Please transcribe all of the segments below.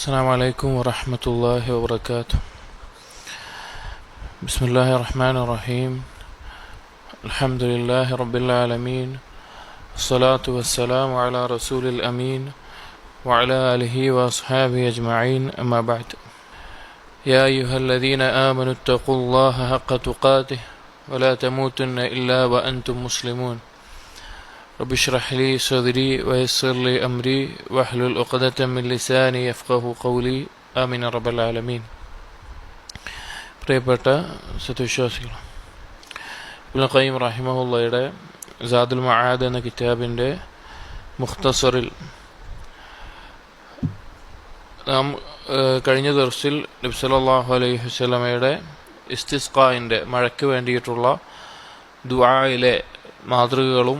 السلام عليكم ورحمة الله وبركاته. بسم الله الرحمن الرحيم. الحمد لله رب العالمين، الصلاة والسلام على رسول الأمين وعلى آله وأصحابه أجمعين، أما بعد. يا أيها الذين آمنوا اتقوا الله حق تقاته ولا تموتن إلا وأنتم مسلمون. رب اشرح لي صدري ويسر لي أمري واحلل عقدة من لساني يفقهوا قولي. آمين رب العالمين. പ്രിയപ്പെട്ട സത്യവിശ്വാസികൾ, ഇബ്നു ഖയ്യിം റഹിമഹുള്ളയുടെ സാദുൽ മആദ് എന്ന കിതാബിൻ്റെ മുഖ്തസറിൽ നാം കഴിഞ്ഞ ദർസിൽ നബി സല്ലല്ലാഹു അലൈഹി വസല്ലമയുടെ ഇസ്തിസ്ഖാഇൻ്റെ മഴയ്ക്ക് വേണ്ടിയിട്ടുള്ള ദുആയിലെ മാതൃകകളും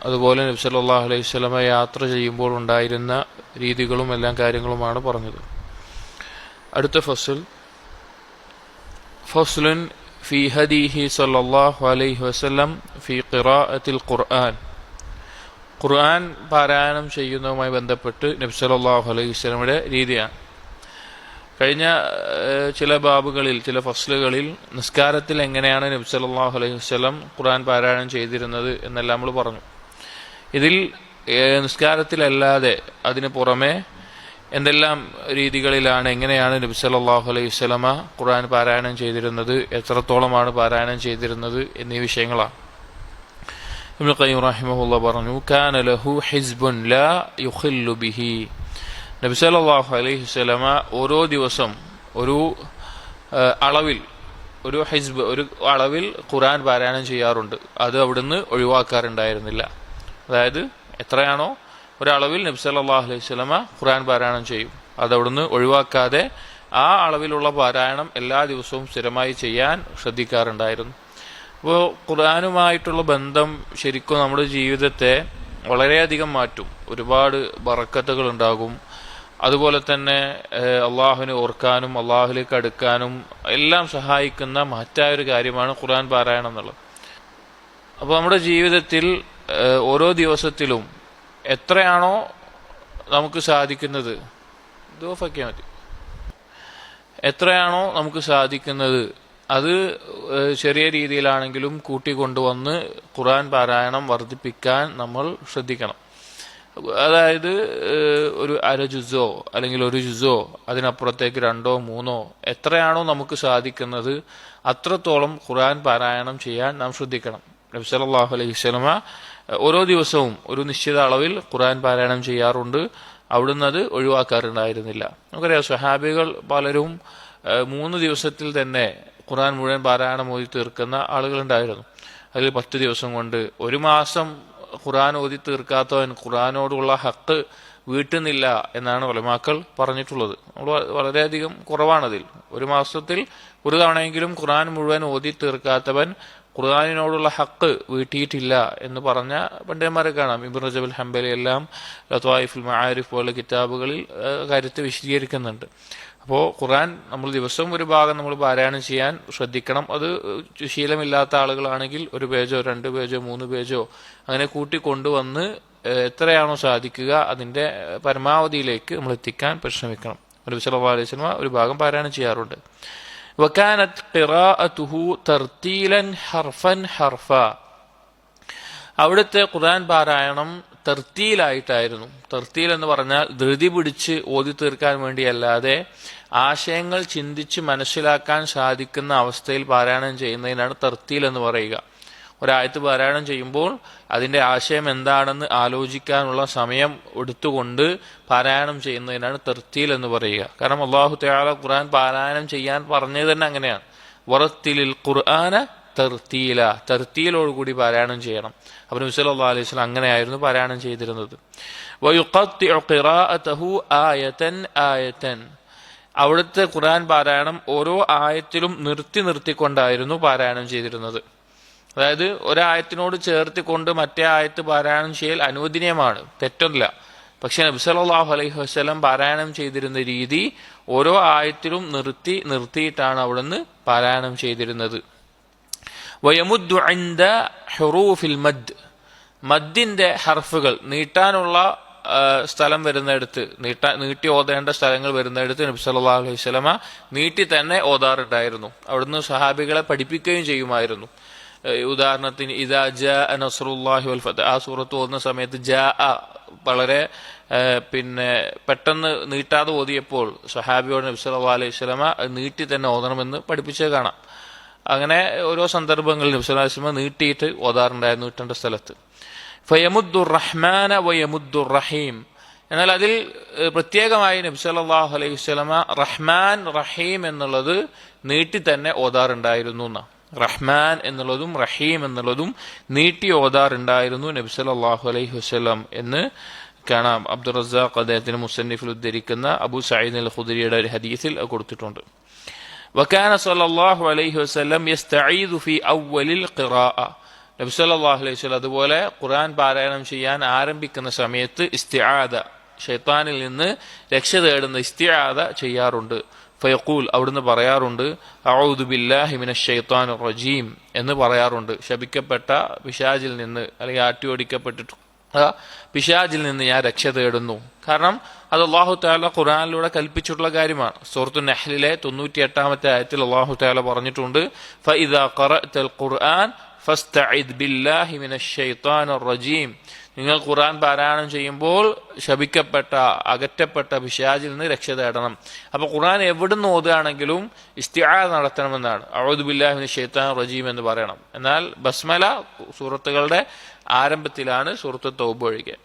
അതുപോലെ നബി സല്ലല്ലാഹു അലൈഹി വസല്ലമ യാത്ര ചെയ്യുമ്പോൾ ഉണ്ടായിരുന്ന രീതികളും എല്ലാം കാര്യങ്ങളുമാണ് പറഞ്ഞത്. അടുത്ത ഫസ്ലുൻ ഫി ഹദീഹി സല്ലല്ലാഹു അലൈഹി വസല്ലം ഫി ഖിറാഅത്തിൽ ഖുർആൻ. ഖുർആൻ പാരായണം ചെയ്യുന്നതുമായി ബന്ധപ്പെട്ട് നബി സല്ലല്ലാഹു അലൈഹി വസല്ലമയുടെ രീതിയാണ്. കഴിഞ്ഞ ചില ബാബുകളിൽ, ചില ഫസ്ലുകളിൽ നിസ്കാരത്തിൽ എങ്ങനെയാണ് നബി സല്ലല്ലാഹു അലൈഹി വസല്ലം ഖുർആൻ പാരായണം ചെയ്തിരുന്നത് എന്നെല്ലാം നമ്മൾ പറഞ്ഞു. ഇതിൽ നിസ്കാരത്തിലല്ലാതെ അതിന് പുറമെ എന്തെല്ലാം രീതികളിലാണ്, എങ്ങനെയാണ് നബി സല്ലല്ലാഹു അലൈഹി വസല്ലമ ഖുർആൻ പാരായണം ചെയ്തിരുന്നത്, എത്രത്തോളമാണ് പാരായണം ചെയ്തിരുന്നത് എന്നീ വിഷയങ്ങളാണ്. ഇബ്നു ഖയ്യിം റഹിമഹുല്ലാഹ് പറഞ്ഞു, കാന ലഹു ഹിസ്ബുൻ ലാ യുഖില്ലു ബിഹി. നബി സല്ലല്ലാഹു അലൈഹി വസല്ലമ ഓരോ ദിവസം ഒരു അളവിൽ ഖുർആൻ പാരായണം ചെയ്യാറുണ്ട്. അത് അവിടുന്ന് ഒഴിവാക്കാറുണ്ടായിരുന്നില്ല. അതായത് എത്രയാണോ ഒരളവിൽ നബി സല്ലല്ലാഹു അലൈഹി വസല്ലമ ഖുർആൻ പാരായണം ചെയ്യും, അതവിടുന്ന് ഒഴിവാക്കാതെ ആ അളവിലുള്ള പാരായണം എല്ലാ ദിവസവും സ്ഥിരമായി ചെയ്യാൻ ശ്രദ്ധിക്കാറുണ്ടായിരുന്നു. അപ്പോൾ ഖുർആനുമായിട്ടുള്ള ബന്ധം ശരിക്കും നമ്മുടെ ജീവിതത്തെ വളരെയധികം മാറ്റും. ഒരുപാട് ബറക്കത്തുകൾ ഉണ്ടാകും. അതുപോലെ തന്നെ അള്ളാഹുവിനെ ഓർക്കാനും അള്ളാഹുലേക്ക് അടുക്കാനും എല്ലാം സഹായിക്കുന്ന മഹത്തായൊരു കാര്യമാണ് ഖുർആൻ പാരായണം എന്നുള്ളത്. അപ്പോൾ നമ്മുടെ ജീവിതത്തിൽ ഓരോ ദിവസത്തിലും എത്രയാണോ നമുക്ക് സാധിക്കുന്നത്, എത്രയാണോ നമുക്ക് സാധിക്കുന്നത് അത് ചെറിയ രീതിയിലാണെങ്കിലും കൂട്ടിക്കൊണ്ടുവന്ന് ഖുർആൻ പാരായണം വർദ്ധിപ്പിക്കാൻ നമ്മൾ ശ്രദ്ധിക്കണം. അതായത് ഒരു അര ജുസോ അല്ലെങ്കിൽ ഒരു ജുസോ, അതിനപ്പുറത്തേക്ക് 2ഓ 3ഓ എത്രയാണോ നമുക്ക് സാധിക്കുന്നത് അത്രത്തോളം ഖുർആൻ പാരായണം ചെയ്യാൻ നാം ശ്രദ്ധിക്കണം. നബി സല്ലല്ലാഹു അലൈഹി വസല്ലമ ഓരോ ദിവസവും ഒരു നിശ്ചിത അളവിൽ ഖുർആൻ പാരായണം ചെയ്യാറുണ്ട്. അവിടുന്ന് അത് ഒഴിവാക്കാറുണ്ടായിരുന്നില്ല. നമുക്കറിയാം, സ്വഹാബികൾ പലരും 3 ദിവസത്തിൽ തന്നെ ഖുർആൻ മുഴുവൻ പാരായണം ഓതി തീർക്കുന്ന ആളുകളുണ്ടായിരുന്നു. അതിൽ 10 ദിവസം കൊണ്ട്, 1 മാസം ഖുർആൻ ഓതി തീർക്കാത്തവൻ ഖുർആനോടുള്ള ഹക്ക് വീട്ടുന്നില്ല എന്നാണ് ഉലമാക്കൾ പറഞ്ഞിട്ടുള്ളത്. നമ്മൾ വളരെയധികം കുറവാണതിൽ. 1 മാസത്തിൽ ഒരു തവണയെങ്കിലും ഖുർആൻ മുഴുവൻ ഓതി തീർക്കാത്തവൻ ഖുർആനിനോടുള്ള ഹക്ക് വീട്ടിയിട്ടില്ല എന്ന് പറഞ്ഞ പണ്ഡിതന്മാരെ കാണാം. ഇബ്നു റജബ് അൽ ഹംബലി എല്ലാം ലത്വായിഫുൽ മആരിഫ് പോലുള്ള കിതാബുകളിൽ കാര്യത്തെ വിശദീകരിക്കുന്നുണ്ട്. അപ്പോൾ ഖുർആൻ നമ്മൾ ദിവസം ഒരു ഭാഗം നമ്മൾ പാരായണം ചെയ്യാൻ ശ്രദ്ധിക്കണം. അത് ശീലമില്ലാത്ത ആളുകളാണെങ്കിൽ 1 പേജോ 2 പേജോ 3 പേജോ അങ്ങനെ കൂട്ടിക്കൊണ്ടുവന്ന് എത്രയാണോ സാധിക്കുക അതിൻ്റെ പരമാവധിയിലേക്ക് നമ്മൾ എത്തിക്കാൻ പരിശ്രമിക്കണം. നബി സല്ലല്ലാഹു അലൈഹി വസല്ലം ഒരു ഭാഗം പാരായണം ചെയ്യാറുണ്ട്. വകാനത് ഖിറാഅതുഹു തർത്തീലൻ ഹർഫൻ ഹർഫ. അവിടുത്തെ ഖുർആൻ പാരായണം തർത്തീലായിട്ടായിരുന്നു. തർത്തീൽ എന്ന് പറഞ്ഞാൽ ധൃതി പിടിച്ച് ഓതി തീർക്കാൻ വേണ്ടിയല്ലാതെ ആശയങ്ങൾ ചിന്തിച്ച് മനസ്സിലാക്കാൻ സാധിക്കുന്ന അവസ്ഥയിൽ പാരായണം ചെയ്യുന്നതിനാണ് തർത്തീൽ എന്ന് പറയുക. ഒരായത്ത് പാരായണം ചെയ്യുമ്പോൾ അതിൻ്റെ ആശയം എന്താണെന്ന് ആലോചിക്കാനുള്ള സമയം എടുത്തുകൊണ്ട് പാരായണം ചെയ്യുന്നതിനാണ് തർത്തീൽ എന്ന് പറയുക. കാരണം അല്ലാഹു തആല ഖുർആൻ പാരായണം ചെയ്യാൻ പറഞ്ഞത് തന്നെ അങ്ങനെയാണ്. വറത്തിലിൽ ഖുർആന തർത്തീല, തർത്തീലോടുകൂടി പാരായണം ചെയ്യണം. അപ്പോൾ നബി സല്ലല്ലാഹു അലൈഹി വസല്ലം അങ്ങനെയായിരുന്നു പാരായണം ചെയ്തിരുന്നത്. വയുഖത്തിഉ ഖിറാഅതഹു ആയതൻ ആയതൻ. അവിടുത്തെ ഖുർആൻ പാരായണം ഓരോ ആയത്തിലും നിർത്തിക്കൊണ്ടായിരുന്നു പാരായണം ചെയ്തിരുന്നത്. അതായത് ഒരായത്തിനോട് ചേർത്തിക്കൊണ്ട് മറ്റേ ആയത്ത് പാരായണം ചെയ്യൽ അനുവദനീയമാണ്, തെറ്റൊന്നുമില്ല. പക്ഷെ നബി സല്ലല്ലാഹു അലൈഹി വസല്ലം പാരായണം ചെയ്തിരുന്ന രീതി ഓരോ ആയത്തിലും നിർത്തിയിട്ടാണ് അവിടുന്ന് പാരായണം ചെയ്തിരുന്നത്. വയമുദ്ദു ഇൻദ ഹുറൂഫിൽ മദ്. മദ്ദിന്റെ ഹർഫുകൾ, നീട്ടാനുള്ള സ്ഥലം വരുന്നിടത്ത്, നീട്ടി ഓതേണ്ട സ്ഥലങ്ങൾ വരുന്നിടത്ത് നബി സല്ലല്ലാഹു അലൈഹി വസല്ലമ നീട്ടി തന്നെ ഓതാറുണ്ടായിരുന്നു. അവിടുന്ന് സഹാബികളെ പഠിപ്പിക്കുകയും ചെയ്യുമായിരുന്നു. ഉദാഹരണത്തിന് ഇദാ ജാ നസ്റുല്ലാഹി വൽ ഫതഹ്, ആ സൂറത്ത് ഓതുന്ന സമയത്ത് ജാ വളരെ പെട്ടെന്ന് നീട്ടാതെ ഓതിയപ്പോൾ സഹാബിയോട് നബി സല്ലല്ലാഹു അലൈഹി വസല്ലമ നീട്ടി തന്നെ ഓതണമെന്ന് പഠിപ്പിച്ചത് കാണാം. അങ്ങനെ ഓരോ സന്ദർഭങ്ങളിൽ നബി സല്ലല്ലാഹു അലൈഹി വസല്ലമ നീട്ടിയിട്ട് ഓതാറുണ്ടായിരുന്നു നീട്ടേണ്ട സ്ഥലത്ത്. ഫയമുദ്ദുർ റഹ്മാന വയമുദ്ദുർ റഹീം, എന്നാൽ അതിൽ പ്രത്യേകമായി നബി സല്ലല്ലാഹു അലൈഹി വസല്ലമ റഹ്മാൻ റഹീം എന്നുള്ളത് നീട്ടി തന്നെ ഓതാറുണ്ടായിരുന്നു എന്നാണ്. റഹ്മാൻ എന്നുള്ളതും റഹീം എന്നുള്ളതും നീട്ടി ഓതാറുണ്ടായിരുന്നു നബി സല്ലല്ലാഹു അലൈഹി വസല്ലം എന്ന് കാണാം. അബ്ദുർ റസാഖ് അദ്ദേഹത്തിന് മുസന്നിഫിൽ ഉദ്ധരിക്കുന്ന അബൂ സഈദ് അൽ ഖുദരിയുടെ ഒരു ഹദീസിൽ കൊടുത്തിട്ടുണ്ട്. വകാന സല്ലല്ലാഹു അലൈഹി വസല്ലം യസ്തഈദു ഫീ അവ്വലിൽ ഖിറാഅ, നബി സല്ലല്ലാഹു അലൈഹി വസല്ലം അതുപോലെ ഖുർആൻ പാരായണം ചെയ്യാൻ ആരംഭിക്കുന്ന സമയത്ത് ഇസ്തിആദ, ശൈത്താനിൽ നിന്ന് രക്ഷ തേടുന്ന ഇസ്തിആദ ചെയ്യാറുണ്ട്. ഫയഖൂൽ, അവിടുന്ന് പറയാറുണ്ട് അഊദു ബില്ലാഹി മിനശ് ശൈത്താനിർ റജീം എന്ന് പറയാറുണ്ട്. ശപിക്കപ്പെട്ട പിശാചിൽ നിന്ന് അല്ലെങ്കിൽ ആട്ടിയോടിക്കപ്പെട്ടിട്ട് പിശാചിൽ നിന്ന് ഞാൻ രക്ഷ തേടുന്നു. കാരണം അത് അല്ലാഹു തആല ഖുർആനിലൂടെ കൽപ്പിച്ചിട്ടുള്ള കാര്യമാണ്. സൂറത്തു നഹ്ലിലെ 98-ാമത്തെ ആയത്തിൽ അല്ലാഹു തആല പറഞ്ഞിട്ടുണ്ട് ഫഇദാ ഖറഅതൽ ഖുർആൻ ഫസ്തഇദ് ബില്ലാഹി മിനശ് ശൈത്താനിർ റജീം, നിങ്ങൾ ഖുർആൻ പാരായണം ചെയ്യുമ്പോൾ ശപിക്കപ്പെട്ട അകറ്റപ്പെട്ട പിശാചിൽ നിന്ന് രക്ഷ തേടണം. അപ്പൊ ഖുർആൻ എവിടുന്ന് ഓതുകയാണെങ്കിലും ഇസ്തിആദ നടത്തണമെന്നാണ്. അഊദു ബില്ലാഹി മിനശ് ശൈത്താനിർ റജീം എന്ന് പറയണം. എന്നാൽ ബസ്മല സൂറത്തുകളുടെ ആരംഭത്തിലാണ്, സൂറത്ത് തൗബ ഒഴികെ.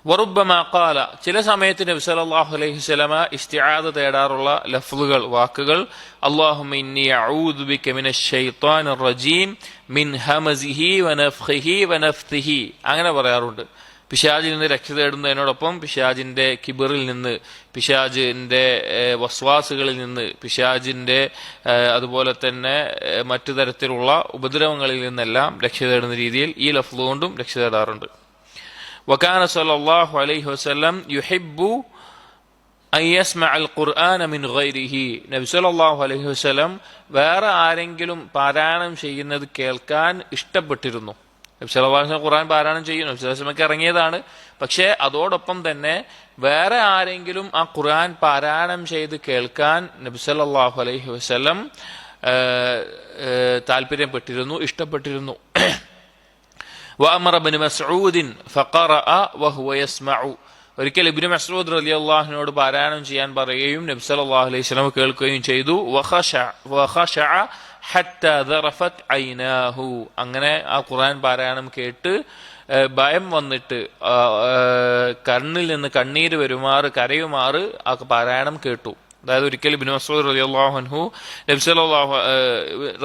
വറുബ്ബമാ ഖാല, ചില സമയത്ത് നബി സല്ലല്ലാഹു അലൈഹി വസല്ലമ ഇസ്തിആദ തേടാറുള്ള ലഫ്ളുകൾ, വാക്കുകൾ അല്ലാഹുമ്മ ഇന്നി അഊദു ബിക മിനശ് ശൈത്താനിർ റജീം മിൻ ഹമസിഹി വനഫ്ഖിഹി വനഫ്തിഹി, അങ്ങനെ പറയാറുണ്ട്. പിശാചിൽ നിന്ന് രക്ഷ തേടുന്നതിനോടൊപ്പം പിശാചിന്റെ കിബറിൽ നിന്ന്, പിശാചിന്റെ വസ്വാസുകളിൽ നിന്ന്, പിശാചിന്റെ അതുപോലെ തന്നെ മറ്റു തരത്തിലുള്ള ഉപദ്രവങ്ങളിൽ നിന്നെല്ലാം രക്ഷ തേടുന്ന രീതിയിൽ ഈ ലഫ്ള് കൊണ്ടും രക്ഷ തേടാറുണ്ട്. വകാന സല്ലല്ലാഹു അലൈഹി വസല്ലം യുഹിബ്ബു അൻ യസ്മഅൽ ഖുർആന മിൻ ഗൈരിഹി, നബി സല്ലല്ലാഹു അലൈഹി വസല്ലം വേറെ ആരെങ്കിലും പാരായണം ചെയ്യുന്നത് കേൾക്കാൻ ഇഷ്ടപ്പെട്ടിരുന്നു. നബി സല്ലല്ലാഹു അലൈഹി വസല്ലം ഖുർആൻ പാരായണം ചെയ്യുന്നു, നബി സല്ലല്ലാഹു അലൈഹി വസല്ലമക്ക് ഇറങ്ങിയതാണ്. പക്ഷേ അതോടൊപ്പം തന്നെ വേറെ ആരെങ്കിലും ആ ഖുർആൻ പാരായണം ചെയ്ത് കേൾക്കാൻ നബി സല്ലല്ലാഹു അലൈഹി വസല്ലം താല്പര്യപ്പെട്ടിരുന്നു, ഇഷ്ടപ്പെട്ടിരുന്നു. വഅമറ ഇബ്നു മസ്ഊദ് ഫഖറഅ വഹുവ യസ്മഉ, ഒരിക്കൽ ഇബ്നു മസ്ഊദ് റളിയല്ലാഹു അൻഹുവോട് പാരായണം ചെയ്യാൻ പറയുകയും നബി സല്ലല്ലാഹു അലൈഹി വസല്ലം കേൾക്കുകയും ചെയ്തു. വഖശഅ ഹത്താ ദറഫത് ഐനാഹു, അങ്ങനെ ആ ഖുർആൻ പാരായണം കേട്ട് ഭയം വന്നിട്ട് കണ്ണിൽ നിന്ന് കണ്ണീര് വരുമാറ് കരയുമാറ് ആ പാരായണം കേട്ടു. അതായത് ഒരിക്കൽ ഇബ്നു മസ്ഊദ് റളിയല്ലാഹു അൻഹു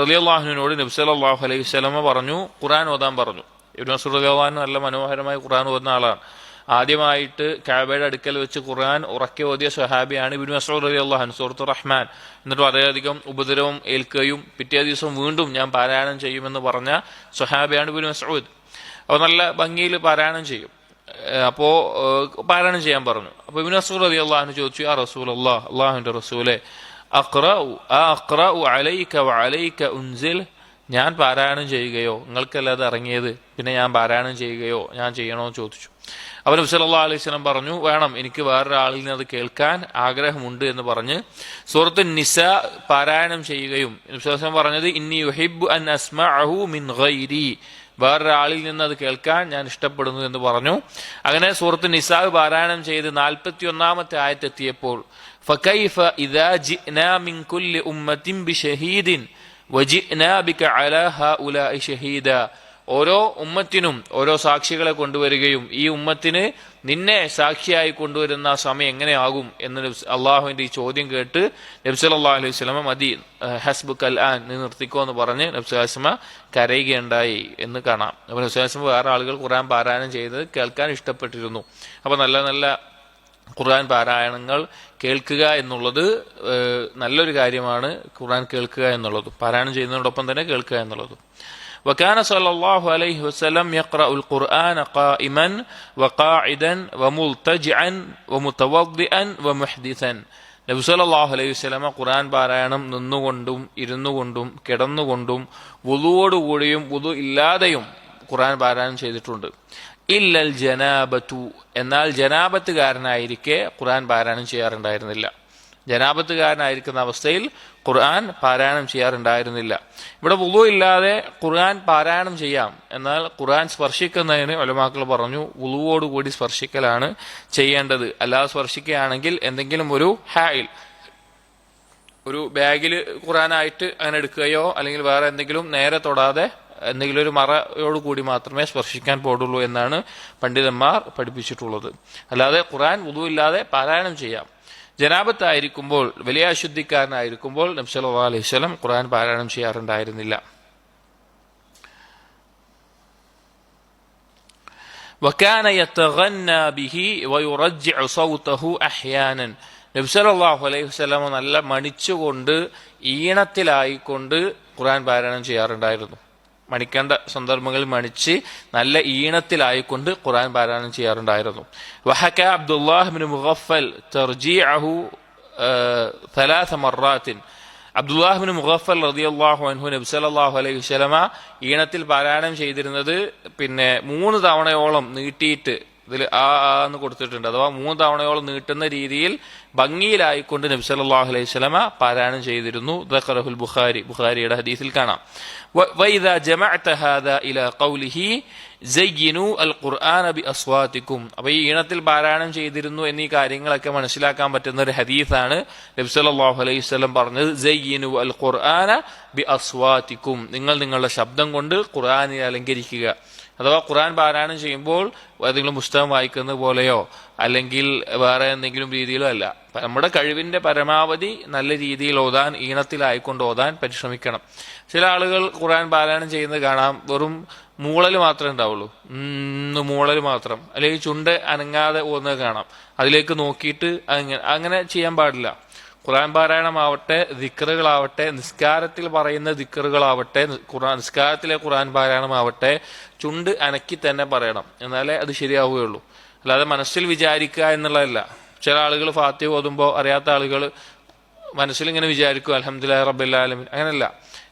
റളിയല്ലാഹു അൻഹുവിനോട് നബി സല്ലല്ലാഹു അലൈഹി വസല്ലം പറഞ്ഞു, ഖുർആൻ ഓതാൻ പറഞ്ഞു. ഇബ്നു മസ്ഊദ് റളിയല്ലാഹു അൻഹു നല്ല മനോഹരമായി ഖുർആൻ ഓതുന്ന ആളാണ്. ആദ്യമായിട്ട് കഅബയുടെ അടുക്കൽ വെച്ച് ഖുർആൻ ഉറക്കെ ഓതിയ സ്വഹാബിയാണ് ഇബ്നു മസ്ഊദ് റളിയല്ലാഹു അൻഹു, സൂറത്തുർ റഹ്മാൻ. എന്നിട്ട് വളരെയധികം ഉപദ്രവം ഏൽക്കുകയും പിറ്റേ ദിവസം വീണ്ടും ഞാൻ പാരായണം ചെയ്യുമെന്ന് പറഞ്ഞ സ്വഹാബിയാണ് ഇബ്നു മസ്ഊദ്. അപ്പോൾ നല്ല ഭംഗിയിൽ പാരായണം ചെയ്യും. അപ്പോൾ പാരായണം ചെയ്യാൻ പറഞ്ഞു. അപ്പോൾ ഇബ്നു മസ്ഊദ് റളിയല്ലാഹു അൻഹു ചോദിച്ചു, യാ റസൂലല്ലാഹ്, അല്ലാഹുവിന്റെ റസൂലേ, അഖ്റഉ അലൈക വഅലൈക ഉൻസിൽ, ഞാൻ പാരായണം ചെയ്യുകയോ, നിങ്ങൾക്കല്ലാതെ ഇറങ്ങിയത്, പിന്നെ ഞാൻ പാരായണം ചെയ്യുകയോ ഞാൻ ചെയ്യണോ എന്ന് ചോദിച്ചു. അപ്പോൾ നബി സല്ലല്ലാഹു അലൈഹി വസല്ലം പറഞ്ഞു, വേണം, എനിക്ക് വേറൊരാളിൽ നിന്ന് അത് കേൾക്കാൻ ആഗ്രഹമുണ്ട് എന്ന് പറഞ്ഞ് സൂറത്തുൻ നിസാ പാരായണം ചെയ്യുകയും നബി സല്ലല്ലാഹു അലൈഹി വസല്ലം പറഞ്ഞത് ഇന്നി യുഹിബ്ബു അൻ അസ്മഅഹു മിൻ ഗൈരി, വേറൊരാളിൽ നിന്ന് അത് കേൾക്കാൻ ഞാൻ ഇഷ്ടപ്പെടുന്നു എന്ന് പറഞ്ഞു. അങ്ങനെ സൂറത്തുൻ നിസാ പാരായണം ചെയ്ത് 41-ാമത്തെ ആയത്തെത്തിയപ്പോൾ ഫകൈഫ ഇദാ ജിഅനാ മിൻ കുല്ലി ഉമ്മത്തിൻ ബിശഹീദിൻ വജിഅനാ ബിക അലാ ഹഉലാഇ ഷഹീദ, ഓരോ ഉമ്മത്തിനും ഓരോ സാക്ഷികളെ കൊണ്ടുവരികയും ഈ ഉമ്മത്തിന് നിന്നെ സാക്ഷിയായി കൊണ്ടുവരുന്ന സമയം എങ്ങനെയാകും എന്ന് അള്ളാഹുവിന്റെ ഈ ചോദ്യം കേട്ട് നബി സല്ലല്ലാഹു അലൈഹി വസല്ലം മതി ഹസ്ബുകൽ ആൻ, നീ നിർത്തിക്കോ എന്ന് പറഞ്ഞ് നബി സല്ലല്ലാഹു അലൈഹി വസല്ലം കരയുകയുണ്ടായി എന്ന് കാണാം. അപ്പോൾ നബി സല്ലല്ലാഹു അലൈഹി വസല്ലം വേറെ ആളുകൾ ഖുർആൻ പാരായണം ചെയ്തത് കേൾക്കാൻ ഇഷ്ടപ്പെട്ടിരുന്നു. അപ്പോൾ നല്ല നല്ല ഖുർആൻ പാരായണങ്ങൾ കേൾക്കുക എന്നുള്ളത് നല്ലൊരു കാര്യമാണ്. ഖുർആൻ കേൾക്കുക എന്നുള്ളതും പാരായണം ചെയ്യുന്നതോടൊപ്പം തന്നെ കേൾക്കുക എന്നുള്ളതും. وكان صلى الله عليه وسلم يقرأ القرآن قائما وقاعدا وملتجعا ومتوضئا ومحدثا, നബി സല്ലല്ലാഹു അലൈഹി വസല്ലം ഖുർആൻ പാരായണം നിന്നുകൊണ്ടും ഇരുന്നുകൊണ്ടും കിടന്നുകൊണ്ടും വുളുവോടുകൂടിയും വുളു ഇല്ലാതെയും ഖുർആൻ പാരായണം ചെയ്തിട്ടുണ്ട്. ഇല്ലൽ ജനാബത്തു, എന്നാൽ ജനാബത്തുകാരനായിരിക്കെ ഖുർആൻ പാരായണം ചെയ്യാറുണ്ടായിരുന്നില്ല. ജനാബത്തുകാരനായിരിക്കുന്ന അവസ്ഥയിൽ ഖുർആൻ പാരായണം ചെയ്യാറുണ്ടായിരുന്നില്ല. ഇവിടെ വുളു ഇല്ലാതെ ഖുർആൻ പാരായണം ചെയ്യാം, എന്നാൽ ഖുർആൻ സ്പർശിക്കുന്നതിന് ഉലമാക്കൾ പറഞ്ഞു വുളുവോടുകൂടി സ്പർശിക്കലാണ് ചെയ്യേണ്ടത്. അല്ലാതെ സ്പർശിക്കുകയാണെങ്കിൽ എന്തെങ്കിലും ഒരു ഹായിൽ, ഒരു ബാഗിൽ ഖുർആനായിട്ട് അങ്ങനെ എടുക്കുകയോ അല്ലെങ്കിൽ വേറെ എന്തെങ്കിലും നേരെ തൊടാതെ എന്തെങ്കിലും ഒരു മറയോടുകൂടി മാത്രമേ സ്പർശിക്കാൻ പാടുള്ളൂ എന്നാണ് പണ്ഡിതന്മാർ പഠിപ്പിച്ചിട്ടുള്ളത്. അല്ലാതെ ഖുർആൻ വുളു ഇല്ലാതെ പാരായണം ചെയ്യാം. ജനാബത്തായിരിക്കുമ്പോൾ, വലിയ അശുദ്ധിക്കാരനായിരിക്കുമ്പോൾ നബി സല്ലല്ലാഹു അലൈഹി വസല്ലം ഖുർആൻ പാരായണം ചെയ്യാറുണ്ടായിരുന്നില്ല. വകാന യതഗന്ന ബിഹി വയുറജ്ജിഉ സൗതഹു അഹ്യാനൻ, നബി സല്ലല്ലാഹു അലൈഹി വസല്ലം നല്ല മണിച്ചുകൊണ്ട് ഈണത്തിലായിക്കൊണ്ട് ഖുർആൻ പാരായണം ചെയ്യാറുണ്ടായിരുന്നു. മണിക്കേണ്ട സന്ദർഭങ്ങളിൽ മണിച്ച് നല്ല ഈണത്തിലായിക്കൊണ്ട് ഖുർആൻ പാരായണം ചെയ്യാറുണ്ടായിരുന്നു. വഹക അബ്ദുല്ലാഹ് ഇബ്നു മുഗഫൽ തർജീഅഹു 3 മററാത്തിൻ, അബ്ദുല്ലാഹ് ഇബ്നു മുഗഫൽ റളിയല്ലാഹു അൻഹു നബി സല്ലല്ലാഹു അലൈഹി വസല്ലമ ഈണത്തിൽ പാരായണം ചെയ്തിരുന്നത് 3 തവണയോളം നീട്ടിയിട്ട്, ഇതിൽ എന്ന് കൊടുത്തിട്ടുണ്ട്, അഥവാ 3 തവണയോളം നീട്ടുന്ന രീതിയിൽ ഭംഗിയിലായിക്കൊണ്ട് നബി സല്ലല്ലാഹു അലൈഹി വസല്ലമ പാരായണം ചെയ്തിരുന്നു. ദഖറഹുൽ ബുഖാരി, ബുഖാരിയുടെ ഹദീസിൽ കാണാം. വഇദാ ജമഅത ഹാദാ ഇലാ ഖൗലിഹി സയ്യിനു അൽ ഖുർആന ബി അസ്വാതികും, അപ്പോൾ ഈ ഈണത്തിൽ പാരായണം ചെയ്തിരുന്നു എന്നീ കാര്യങ്ങളൊക്കെ മനസ്സിലാക്കാൻ പറ്റുന്ന ഒരു ഹദീസാണ് നബി സല്ലല്ലാഹു അലൈഹി വസല്ലം പറഞ്ഞത് സയ്യിനു അൽ ഖുർആന ബി അസ്വാതികും, നിങ്ങൾ നിങ്ങളുടെ ശബ്ദം കൊണ്ട് ഖുർആനെ അലങ്കരിക്കുക. അഥവാ ഖുർആൻ പാരായണം ചെയ്യുമ്പോൾ ഏതെങ്കിലും പുസ്തകം വായിക്കുന്നത് പോലെയോ അല്ലെങ്കിൽ വേറെ എന്തെങ്കിലും രീതിയിലോ അല്ല, നമ്മുടെ കഴിവിന്റെ പരമാവധി നല്ല രീതിയിൽ ഓതാൻ, ഈണത്തിലായിക്കൊണ്ട് ഓതാൻ പരിശ്രമിക്കണം. ചില ആളുകൾ ഖുർആൻ പാരായണം ചെയ്യുന്നത് കാണാം, വെറും മൂളൽ മാത്രമേ ഉണ്ടാവുള്ളൂ, മൂളൽ മാത്രം, അല്ലെങ്കിൽ ചുണ്ട് അനങ്ങാതെ ഓതുന്നത് കാണാം. അതിലേക്ക് നോക്കിയിട്ട് അങ്ങനെ ചെയ്യാൻ പാടില്ല. ഖുർആൻ പാരായണമാവട്ടെ, ദിക്റുകളാവട്ടെ, നിസ്കാരത്തിൽ പറയുന്ന ദിക്റുകളാവട്ടെ, നിസ്കാരത്തിലെ ഖുർആൻ പാരായണമാവട്ടെ, ചുണ്ട് അനക്കി തന്നെ പറയണം, എന്നാലേ അത് ശരിയാവുകയുള്ളൂ. അല്ലാതെ മനസ്സിൽ വിചാരിക്കുക എന്നുള്ളതല്ല. ചില ആളുകൾ ഫാത്തിഹ ഓതുമ്പോൾ അറിയാത്ത ആളുകൾ മനസ്സിൽ ഇങ്ങനെ വിചാരിക്കും അൽഹംദുലില്ലാഹി റബ്ബിൽ ആലമീൻ, അങ്ങനല്ല.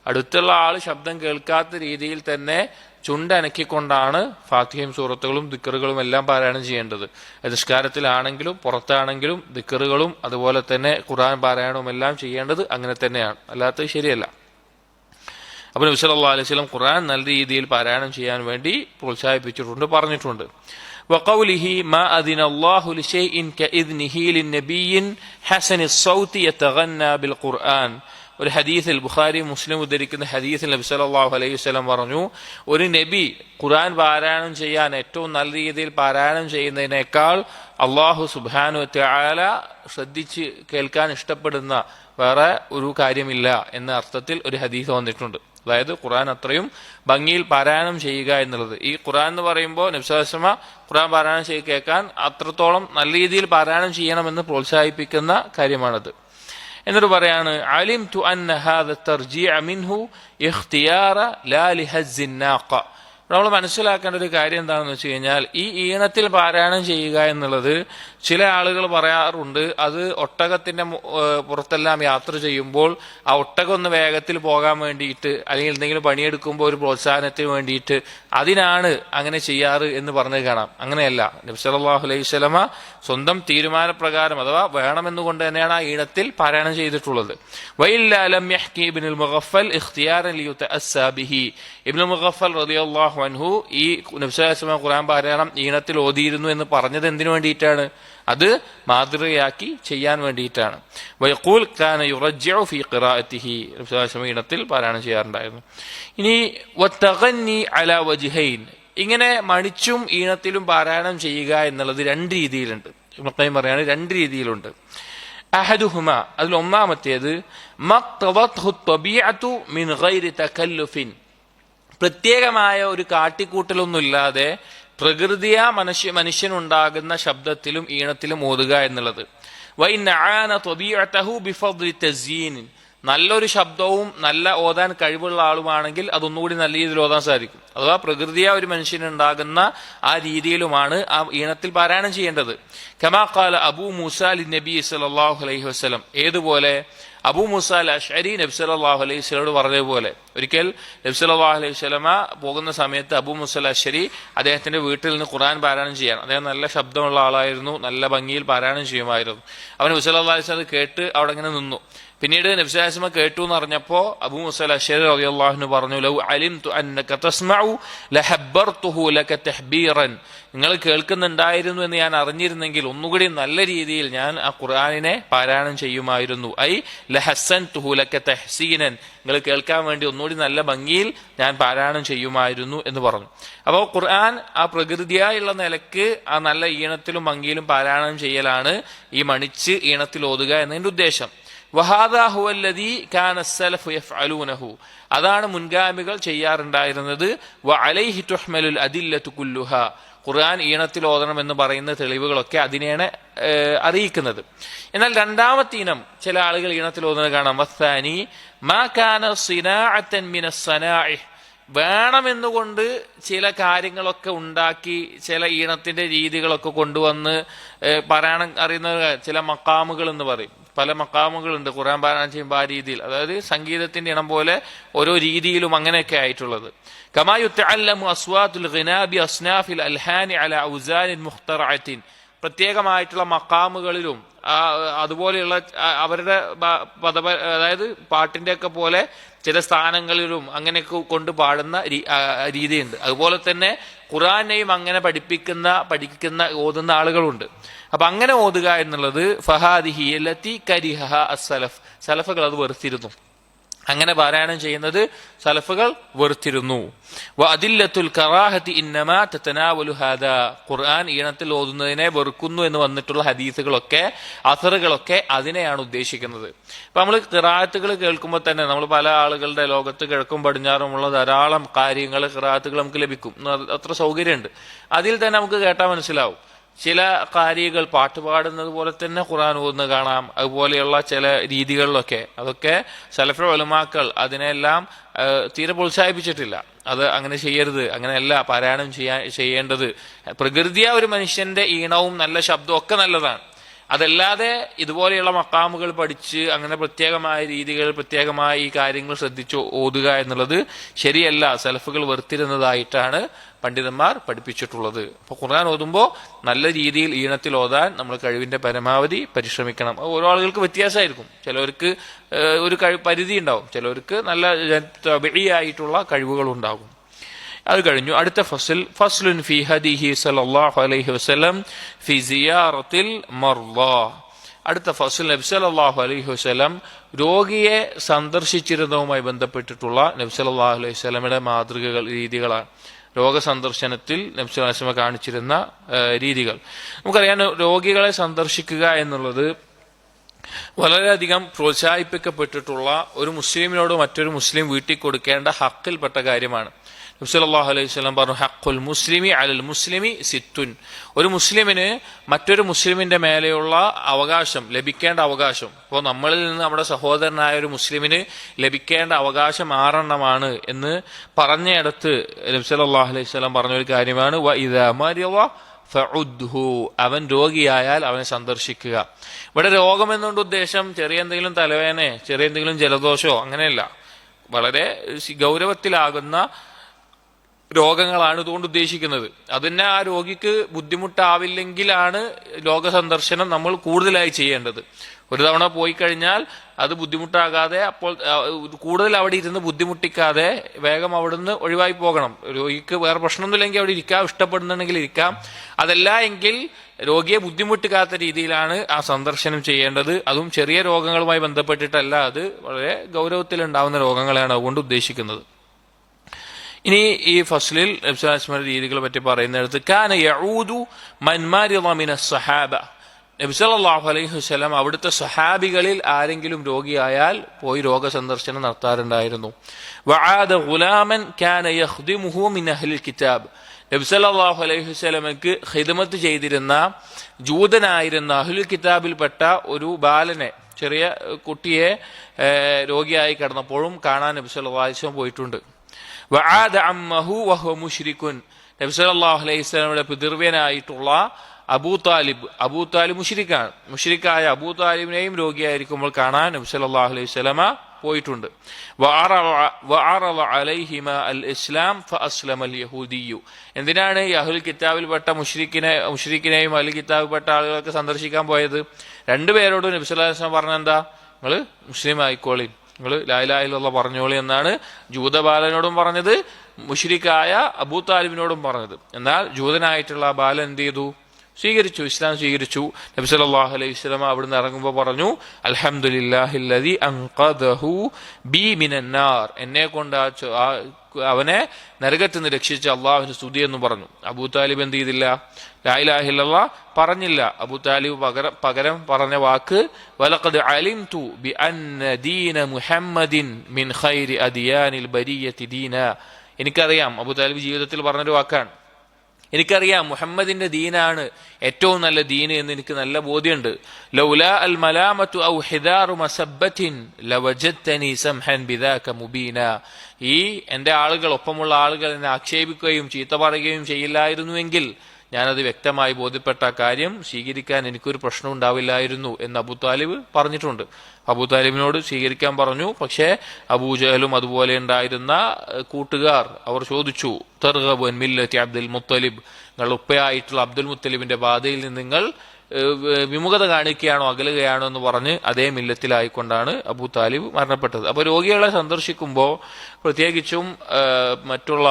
അടുത്തുള്ള ആൾ ശബ്ദം കേൾക്കാത്ത രീതിയിൽ തന്നെ ചുണ്ടനക്കിക്കൊണ്ടാണ് ഫാത്തിഹയും സൂറത്തുകളും ദിക്റുകളും എല്ലാം പാരായണം ചെയ്യേണ്ടത്. നിസ്കാരത്തിലാണെങ്കിലും പുറത്താണെങ്കിലും ദിക്റുകളും അതുപോലെ തന്നെ ഖുർആൻ പാരായണവും എല്ലാം ചെയ്യേണ്ടത് അങ്ങനെ തന്നെയാണ്, അല്ലാത്തത് ശരിയല്ല. അപ്പോൾ നബി സല്ലല്ലാഹു അലൈഹി വസല്ലം ഖുർആൻ നല്ല രീതിയിൽ പാരായണം ചെയ്യാൻ വേണ്ടി പ്രോത്സാഹിപ്പിച്ചിട്ടുണ്ട്, പറഞ്ഞിട്ടുണ്ട്. وقوله ما أذن الله لشيء كإذنه للنبي حسن الصوت يتغنى بالقرآن. ഒരു ഹദീസിൽ, ബുഖാരി മുസ്ലിം ഉദ്ധരിക്കുന്ന ഹദീസിൽ നബി സല്ലല്ലാഹു അലൈഹി വസല്ലം പറഞ്ഞു, ഒരു നബി ഖുർആൻ പാരായണം ചെയ്യാൻ ഏറ്റവും നല്ല രീതിയിൽ പാരായണം ചെയ്യുന്നതിനേക്കാൾ അല്ലാഹു സുബ്ഹാനഹു വ തആല ശ്രദ്ധിച്ച് കേൾക്കാൻ ഇഷ്ടപ്പെടുന്ന വേറെ ഒരു കാര്യമില്ല എന്ന അർത്ഥത്തിൽ ഒരു ഹദീസ് വന്നിട്ടുണ്ട്. അതായത് ഖുർആൻ അത്രയും ഭംഗിയിൽ പാരായണം ചെയ്യുക എന്നുള്ളത്. ഈ ഖുർആൻ എന്ന് പറയുമ്പോൾ നബി സല്ലല്ലാഹു അലൈഹി വസല്ലം ഖുർആൻ പാരായണം ചെയ്ത് കേൾക്കാൻ അത്രത്തോളം നല്ല രീതിയിൽ പാരായണം ചെയ്യണമെന്ന് പ്രോത്സാഹിപ്പിക്കുന്ന കാര്യമാണത്. എന്നിട്ട് പറയാണ്, അലിംതു അന്ന ഹാദ തർജീഅ മിൻഹു ഇഖ്തിയാറ ലാ ലിഹസ്സിൻ നാഖ. നമ്മൾ മനസ്സിലാക്കേണ്ട ഒരു കാര്യം എന്താണെന്ന് വെച്ച് കഴിഞ്ഞാൽ, ഈ ഈണത്തിൽ പാരായണം ചെയ്യുക എന്നുള്ളത് ചില ആളുകൾ പറയാറുണ്ട്, അത് ഒട്ടകത്തിന്റെ പുറത്തെല്ലാം യാത്ര ചെയ്യുമ്പോൾ ആ ഒട്ടകം ഒന്ന് വേഗത്തിൽ പോകാൻ വേണ്ടിയിട്ട് അല്ലെങ്കിൽ എന്തെങ്കിലും പണിയെടുക്കുമ്പോൾ ഒരു പ്രോത്സാഹനത്തിന് വേണ്ടിയിട്ട് അതിനാണ് അങ്ങനെ ചെയ്യാറ് എന്ന് പറഞ്ഞു കാണാം. അങ്ങനെയല്ല. നബി സല്ലല്ലാഹു അലൈഹി വസല്ലമ സ്വന്തം തീരുമാനപ്രകാരം അഥവാ വേണമെന്നുകൊണ്ട് തന്നെയാണ് ആ ഈണത്തിൽ പാരായണം ചെയ്തിട്ടുള്ളത്. വഇല്ലാ ലം യഹ്കി ഇബ്നുൽ മുഗഫൽ ഇഖ്തിയാറൻ ലിയുതഅസ്സാ ബിഹി. ഇബ്നുൽ മുഗഫൽ റളിയല്ലാഹു അൻഹു ഈ നബി സല്ലല്ലാഹു അലൈഹി വസല്ലം ഖുർആൻ പാരായണം ഈണത്തിൽ ഓതിയിരുന്നു എന്ന് പറഞ്ഞത് എന്തിനു വേണ്ടിയിട്ടാണ്? അത് മാതൃകയാക്കി ചെയ്യാൻ വേണ്ടിയിട്ടാണ്. വയഖൂൽ കാന യുറജ്ജിഉ ഫീ ഖിറാഅത്തിഹി, നബി സല്ലല്ലാഹു അലൈഹി വസല്ലം ഈണത്തിൽ പാരായണം ചെയ്യാറുണ്ടായിരുന്നു. ഇനി വതഗന്നി അലാ വജ്ഹൈൻ, ഇങ്ങനെ മണിച്ചും ഈണത്തിലും പാരായണം ചെയ്യുക എന്നുള്ളത് 2 രീതിയിലുണ്ട്. ഇബ്നു ഖയ്യിം പറയാണ് 2 രീതിയിലുണ്ട്. അഹദുഹുമ, അതിൽ ഒന്നാമത്തേത് മഖ്തദത്ഹു തബീഅതു മിൻ ഗൈരി തകല്ലുഫിൻ, പ്രത്യേകമായ ഒരു കാട്ടിക്കൂട്ടലൊന്നുമില്ലാതെ പ്രകൃതിയാ മനുഷ്യനുണ്ടാകുന്ന ശബ്ദത്തിലും ഈണത്തിലും ഓതുക എന്നുള്ളത്. വഇന്നആന തബീഅതഹു ബിഫദ്ലി തസ്യീൻ, നല്ലൊരു ശബ്ദവും നല്ല ഓതാൻ കഴിവുള്ള ആളുമാണെങ്കിൽ അതൊന്നുകൂടി നല്ല രീതിയിൽ ഓതാൻ സാധിക്കും. അഥവാ പ്രകൃതിയാ ഒരു മനുഷ്യനുണ്ടാകുന്ന ആ രീതിയിലുമാണ് ആ ഈണത്തിൽ പാരായണം ചെയ്യേണ്ടത്. കമാ ഖാല അബൂ മൂസാ ലിന്നബി സല്ലല്ലാഹു അലൈഹി വസല്ലം, ഏതുപോലെ അബൂ മൂസാ അൽ അശ്അരി നബി സല്ലല്ലാഹു അലൈഹി വസല്ലമയോട് പറഞ്ഞതുപോലെ. ഒരിക്കൽ നബി സല്ലല്ലാഹു അലൈഹി വസല്ലമ പോകുന്ന സമയത്ത് അബൂ മൂസാ അൽ അശ്അരി അദ്ദേഹത്തിന്റെ വീട്ടിൽ നിന്ന് ഖുർആൻ പാരായണം ചെയ്യാൻ, അദ്ദേഹം നല്ല ശബ്ദമുള്ള ആളായിരുന്നു, നല്ല ഭംഗിയിൽ പാരായണം ചെയ്യുമായിരുന്നു. അവൻ നബി സല്ലല്ലാഹു അലൈഹി വസല്ലം കേട്ട് അവിടെ ഇങ്ങനെ നിന്നു. പിന്നീട് നബി സല്ലല്ലാഹു അലൈഹി വസല്ലം കേട്ടു എന്ന് അറിഞ്ഞപ്പോൾ അബൂ മൂസാ അൽ അശ്അരി റളിയല്ലാഹു അൻഹു പറഞ്ഞു, ലൗ അലിംതു അന്നക തസ്മഉ ലഹബ്ബർതുഹു ലക തഹ്ബീറൻ, നിങ്ങൾ കേൾക്കുന്നുണ്ടായിരുന്നു എന്ന് ഞാൻ അറിഞ്ഞിരുന്നെങ്കിൽ ഒന്നുകൂടി നല്ല രീതിയിൽ ഞാൻ ആ ഖുർആനിനെ പാരായണം ചെയ്യുമായിരുന്നു. ഐ ലഹസ്സൻതുഹു ലക തഹ്സീനൻ, നിങ്ങൾ കേൾക്കാൻ വേണ്ടി ഒന്നുകൂടി നല്ല ഭംഗിയിൽ ഞാൻ പാരായണം ചെയ്യുമായിരുന്നു എന്ന് പറഞ്ഞു. അപ്പോൾ ഖുർആൻ ആ പ്രകൃതിയായുള്ള നിലക്ക് ആ നല്ല ഈണത്തിലും ഭംഗിയിലും പാരായണം ചെയ്യലാണ് ഈ മണിച്ച് ഈണത്തിൽ ഓതുക എന്നതിന്റെ ഉദ്ദേശം. വഹാദാ ഹുവല്ലദീ കാന അസ്സലഫു യഫ്അലൂനഹു, അതാണ് മുൻഗാമികൾ ചെയ്യാറുണ്ടായിരുന്നത്. വ അലൈഹി തുഹ്മലുൽ അദില്ലതു കുല്ലുഹാ, ഖുർആൻ ഈണത്തിൽ ഓതണം എന്ന് പറയുന്ന തെളിവുകളൊക്കെ അതിനെയാണ് അറിയിക്കുന്നത്. എന്നാൽ രണ്ടാമത്തെ ഇനം ചില ആളുകൾ ഈണത്തിൽ ഓതുന്നത് കാണാം. വസ്സാനി മാ കാന സിനാഅതൻ മിനസ് സനാഇഹ്, വേണമെന്നുകൊണ്ട് ചില കാര്യങ്ങളൊക്കെ ഉണ്ടാക്കി ചില ഈണത്തിന്റെ രീതികളൊക്കെ കൊണ്ടുവന്ന് പാരായണം അറിയുന്ന ചില മക്കാമുകൾ എന്ന് പറയും. പല മക്കാമുകളുണ്ട് ഖുർആൻ പാരായണം ചെയ്യുമ്പോൾ ആ രീതിയിൽ, അതായത് സംഗീതത്തിന്റെ ഇണം പോലെ ഓരോ രീതിയിലും അങ്ങനെയൊക്കെ ആയിട്ടുള്ളത്. കമാ യുതഅല്ലമു അസ്വാതുൽ ഗിനാബി അസ്നാഫിൽ അൽഹാനി അലാ ഔസാനിൻ മുഖ്തറഅത്തിൻ, പ്രത്യേകമായിട്ടുള്ള മക്കാമുകളിലും അതുപോലെയുള്ള അവരുടെ അതായത് പാട്ടിന്റെ ഒക്കെ പോലെ ചില സ്ഥാനങ്ങളിലും അങ്ങനെയൊക്കെ കൊണ്ട് പാടുന്ന രീതിയുണ്ട്. അതുപോലെ തന്നെ ഖുർആനെയും അങ്ങനെ പഠിക്കുന്ന ഓതുന്ന ആളുകളുണ്ട്. അപ്പൊ അങ്ങനെ ഓതുക എന്നുള്ളത് ഫഹാദിഹി അല്ലതി കരിഹഹ അസ്സലഫ്, സലഫുകൾ അത് വെറുത്തിരുന്നു. അങ്ങനെ പാരായണം ചെയ്യുന്നത് സലഫുകൾ വെറുത്തിരുന്നു. വ അദില്ലത്തുൽ കറാഹത്തി ഇന്നമാ തതനാവലു ഹാദാ, ഖുർആൻ ഈണത്തിൽ ഓതുന്നതിനെ വെറുക്കുന്നു എന്ന് വന്നിട്ടുള്ള ഹദീസുകളൊക്കെ അസറുകളൊക്കെ അതിനെയാണ് ഉദ്ദേശിക്കുന്നത്. അപ്പൊ നമ്മൾ ഖിറാഅത്തുകൾ കേൾക്കുമ്പോൾ തന്നെ നമ്മൾ പല ആളുകളുടെ ലോകത്ത് കിഴക്കും പടിഞ്ഞാറുമുള്ള ധാരാളം കാര്യങ്ങൾ ഖിറാഅത്തുകൾ നമുക്ക് ലഭിക്കും. അത്ര സൗകര്യമുണ്ട്. അതിൽ തന്നെ നമുക്ക് കേട്ടാൽ മനസ്സിലാവും. ചില കാരികൾ പാട്ട് പാടുന്നത് പോലെ തന്നെ ഖുർആൻ ഓതുന്നത് കാണാം. അതുപോലെയുള്ള ചില രീതികളിലൊക്കെ അതൊക്കെ സലഫുൽ ഉലമാക്കൾ അതിനെല്ലാം തീരെ പ്രോത്സാഹിപ്പിച്ചിട്ടില്ല. അത് അങ്ങനെ ചെയ്യരുത്, അങ്ങനെയല്ല പാരായണം ചെയ്യേണ്ടത്. പ്രകൃതിയാ ഒരു മനുഷ്യന്റെ ഈണവും നല്ല ശബ്ദവും ഒക്കെ നല്ലതാണ്. അതല്ലാതെ ഇതുപോലെയുള്ള മക്കാമുകൾ പഠിച്ച് അങ്ങനെ പ്രത്യേകമായ രീതികൾ പ്രത്യേകമായ ഈ കാര്യങ്ങൾ ശ്രദ്ധിച്ച് ഓതുക എന്നുള്ളത് ശരിയല്ല, സലഫുകൾ വെറുത്തിരുന്നതായിട്ടാണ് പണ്ഡിതന്മാർ പഠിപ്പിച്ചിട്ടുള്ളത്. അപ്പൊ ഖുർആൻ ഓതുമ്പോൾ നല്ല രീതിയിൽ ഈണത്തിൽ ഓതാൻ നമ്മൾ കഴിവിന്റെ പരമാവധി പരിശ്രമിക്കണം. ഓരോ ആളുകൾക്ക് വ്യത്യാസമായിരിക്കും. ചിലവർക്ക് ഒരു പരിധി ഉണ്ടാവും, ചിലവർക്ക് നല്ല തബഈയായിട്ടുള്ള കഴിവുകൾ ഉണ്ടാകും. അത് കഴിഞ്ഞു അടുത്ത ഫസ്ലുൻ ഫി ഹദീഹി സല്ലല്ലാഹു അലൈഹി വസല്ലം ഫി സിയാറത്തിൽ മർളാ. അടുത്ത ഫസ്ൽ നബി സല്ലല്ലാഹു അലൈഹി വസല്ലം രോഗിയെ സന്ദർശിച്ചിരുന്നതുമായി ബന്ധപ്പെട്ടിട്ടുള്ള നബി സല്ലല്ലാഹു അലൈഹി വസല്ലമയുടെ മാതൃകകൾ, രീതികളാണ്. രോഗസന്ദർശനത്തിൽ നബി സല്ലല്ലാഹു അലൈഹി വസല്ലം കാണിച്ചിരുന്ന രീതികൾ. നമുക്കറിയാം, രോഗികളെ സന്ദർശിക്കുക എന്നുള്ളത് വളരെയധികം പ്രോത്സാഹിപ്പിക്കപ്പെട്ടിട്ടുള്ള ഒരു മുസ്ലിമിനോട് മറ്റൊരു മുസ്ലിം വീട്ടിൽ കൊടുക്കേണ്ട ഹക്കിൽപ്പെട്ട കാര്യമാണ്. നബി സല്ലല്ലാഹു അലൈഹി വസല്ലം പറഞ്ഞു, ഹഖുൽ മുസ്ലിമി അലൽ മുസ്ലിമി സിത്തുൻ, ഒരു മുസ്ലിമിന് മറ്റൊരു മുസ്ലിമിന്റെ മേലെയുള്ള അവകാശം, ലഭിക്കേണ്ട അവകാശം, ഇപ്പോൾ നമ്മളിൽ നിന്ന് നമ്മുടെ സഹോദരനായ ഒരു മുസ്ലിമിന് ലഭിക്കേണ്ട അവകാശം 6 എന്ന് പറഞ്ഞയിടത്ത് നബി സല്ലല്ലാഹു അലൈഹി വസല്ലം പറഞ്ഞൊരു കാര്യമാണ് വ ഇദാ മരിള ഫഉദ്ഹു, അവൻ രോഗിയായാൽ അവനെ സന്ദർശിക്കുക. ഇവിടെ രോഗം എന്നുകൊണ്ട് ഉദ്ദേശം ചെറിയ എന്തെങ്കിലും തലവേദന, ചെറിയ എന്തെങ്കിലും ജലദോഷമോ അങ്ങനെയല്ല, വളരെ ഗൗരവത്തിലാകുന്ന രോഗങ്ങളാണ് ഇതുകൊണ്ട് ഉദ്ദേശിക്കുന്നത്. അതിനെ ആ രോഗിക്ക് ബുദ്ധിമുട്ടാവില്ലെങ്കിലാണ് രോഗസന്ദർശനം നമ്മൾ കൂടുതലായി ചെയ്യേണ്ടത്. ഒരു തവണ പോയി കഴിഞ്ഞാൽ അത് ബുദ്ധിമുട്ടാകാതെ, അപ്പോൾ കൂടുതൽ അവിടെ ഇരുന്ന് ബുദ്ധിമുട്ടിക്കാതെ വേഗം അവിടുന്ന് ഒഴിവായി പോകണം. രോഗിക്ക് വേറെ പ്രശ്നമൊന്നുമില്ലെങ്കിൽ അവിടെ ഇരിക്കാം, ഇഷ്ടപ്പെടുന്നുണ്ടെങ്കിൽ ഇരിക്കാം. അതല്ല എങ്കിൽ രോഗിയെ ബുദ്ധിമുട്ടിക്കാത്ത രീതിയിലാണ് ആ സന്ദർശനം ചെയ്യേണ്ടത്. അതും ചെറിയ രോഗങ്ങളുമായി ബന്ധപ്പെട്ടിട്ടല്ല, അത് വളരെ ഗൗരവത്തിലുണ്ടാവുന്ന രോഗങ്ങളാണ് അതുകൊണ്ട് ഉദ്ദേശിക്കുന്നത്. ഇനി ഈ ഫസ്ലിൽ നബി സല്ലല്ലാഹു അലൈഹി വസല്ലം രീതികളെ പറ്റി പറയുന്നിടത്ത് കാന യഊദു മൻ മരിള മിനസ് സഹാബ, നബി സല്ലല്ലാഹു അലൈഹി വസല്ലം അവിടുത്തെ സഹാബികളിൽ ആരെങ്കിലും രോഗിയായാൽ പോയി രോഗസന്ദർശനം നടത്താറുണ്ടായിരുന്നു. വആദ ഗുലാമൻ കാന യഖ്ദിമുഹു മിൻ അഹ്ലിൽ കിതാബ്, നബി സല്ലല്ലാഹു അലൈഹി വസല്ലമക്ക് ഖിദ്മത്ത് ചെയ്തിരുന്ന ജൂതനായിരുന്ന അഹ്ലുൽ കിതാബിൽപ്പെട്ട ഒരു ബാലനെ, ചെറിയ കുട്ടിയെ രോഗിയായി കിടന്നപ്പോഴും കാണാൻ നബി സല്ലല്ലാഹു അലൈഹി വസല്ലം പോയിട്ടുണ്ട്. വആദ അമ്മഹു വഹുവ മുശ്രിക്കുൻ, നബി സല്ലല്ലാഹു അലൈഹി വസല്ലമയുടെ പിതൃവ്യനായിട്ടുള്ള അബൂ താലിബ് മുശ്രിക്കായ അബൂ താലിബിനെയും രോഗിയായിരിക്കുമ്പോൾ കാണാൻ നബി സല്ലല്ലാഹു അലൈഹി വസല്ലമ പോയിട്ടുണ്ട്. എന്തിനാണ് ഈ അഹ്ലുൽ കിതാബിൽപ്പെട്ട മുശ്രിക്കിനെയും അഹ്ലുൽ കിതാബിൽപ്പെട്ട ആളുകളൊക്കെ സന്ദർശിക്കാൻ പോയത്? രണ്ടുപേരോടും നബി സല്ലല്ലാഹു അലൈഹി വസല്ലം പറഞ്ഞെന്താ? നിങ്ങൾ മുസ്ലിം ആയിക്കോളി, നിങ്ങൾ ലാ ഇലാഹ ഇല്ലല്ലാഹ് പറഞ്ഞോളി എന്നാണ് ജൂതബാലനോടും പറഞ്ഞത്, മുശ്രിക്കായ അബൂ താലിബിനോടും പറഞ്ഞത്. എന്നാൽ ജൂതനായിട്ടുള്ള ആ ബാലൻ എന്ത് ചെയ്തു? സ്വീകരിച്ചു, ഇസ്ലാം സ്വീകരിച്ചു. നബി സല്ലല്ലാഹു അലൈഹി വസല്ലം അവിടുന്ന് ഇറങ്ങുമ്പോൾ പറഞ്ഞു, അൽഹംദുലില്ലാഹില്ലദീ അൻഖദഹു ബി മിനന്നാർ, എന്നെ കൊണ്ട് അവനെ നരകത്തിൽ നിന്ന് രക്ഷിച്ച അള്ളാഹുവിന്റെ സ്തുതി എന്ന് പറഞ്ഞു. അബൂ താലിബ് എന്ത് ചെയ്തില്ല? ലാ ഇലാഹ ഇല്ലല്ലാഹ് പറഞ്ഞില്ല. അബൂ താലിബ് പകരം പറഞ്ഞ വാക്ക് വലഖദ് അലിംതു ബി അന്ന ദീന മുഹമ്മദിൻ മിൻ ഖൈരി അദിയാനിൽ ബരിയത്തി ദീന. എനിക്കറിയാം, അബൂ താലിബ് ജീവിതത്തിൽ പറഞ്ഞൊരു വാക്കാണ്, എനിക്കറിയാം മുഹമ്മദിന്റെ ദീനാണ് ഏറ്റവും നല്ല ദീന് എന്ന് എനിക്ക് നല്ല ബോധ്യമുണ്ട്. ലൗലാ അൽ മലാമത്തു ഔ ഹിദാറു മസബ്ബത്തിൻ ലവജദ്തനി സംഹൻ ബിദാക മുബീന. ഈ എന്റെ ആളുകൾ, ഒപ്പമുള്ള ആളുകൾ എന്നെ ആക്ഷേപിക്കുകയും ചീത്ത പറയുകയും ചെയ്യില്ലായിരുന്നുവെങ്കിൽ ഞാനത് വ്യക്തമായി ബോധ്യപ്പെട്ട കാര്യം സ്വീകരിക്കാൻ എനിക്കൊരു പ്രശ്നം ഉണ്ടാവില്ലായിരുന്നു എന്ന് അബൂ താലിബ് പറഞ്ഞിട്ടുണ്ട്. അബൂ താലിബിനോട് സ്വീകരിക്കാൻ പറഞ്ഞു. പക്ഷേ അബൂജഹലും അതുപോലെ ഉണ്ടായിരുന്ന കൂട്ടുകാർ അവർ ചോദിച്ചു, തർഗബു അൻ മില്ലത്തി അബ്ദുൽ മുത്തലിബ്, നിങ്ങൾ ഉപ്പയായിട്ടുള്ള അബ്ദുൽ മുത്തലിബിന്റെ ബാധയിൽ നിന്ന് നിങ്ങൾ വിമുഖത കാണിക്കുകയാണോ അകലുകയാണോ എന്ന് പറഞ്ഞ് അതേ മില്ലത്തിലായിക്കൊണ്ടാണ് അബൂ താലിബ് മരണപ്പെട്ടത്. അപ്പോൾ രോഗികളെ സന്ദർശിക്കുമ്പോൾ പ്രത്യേകിച്ചും മറ്റുള്ള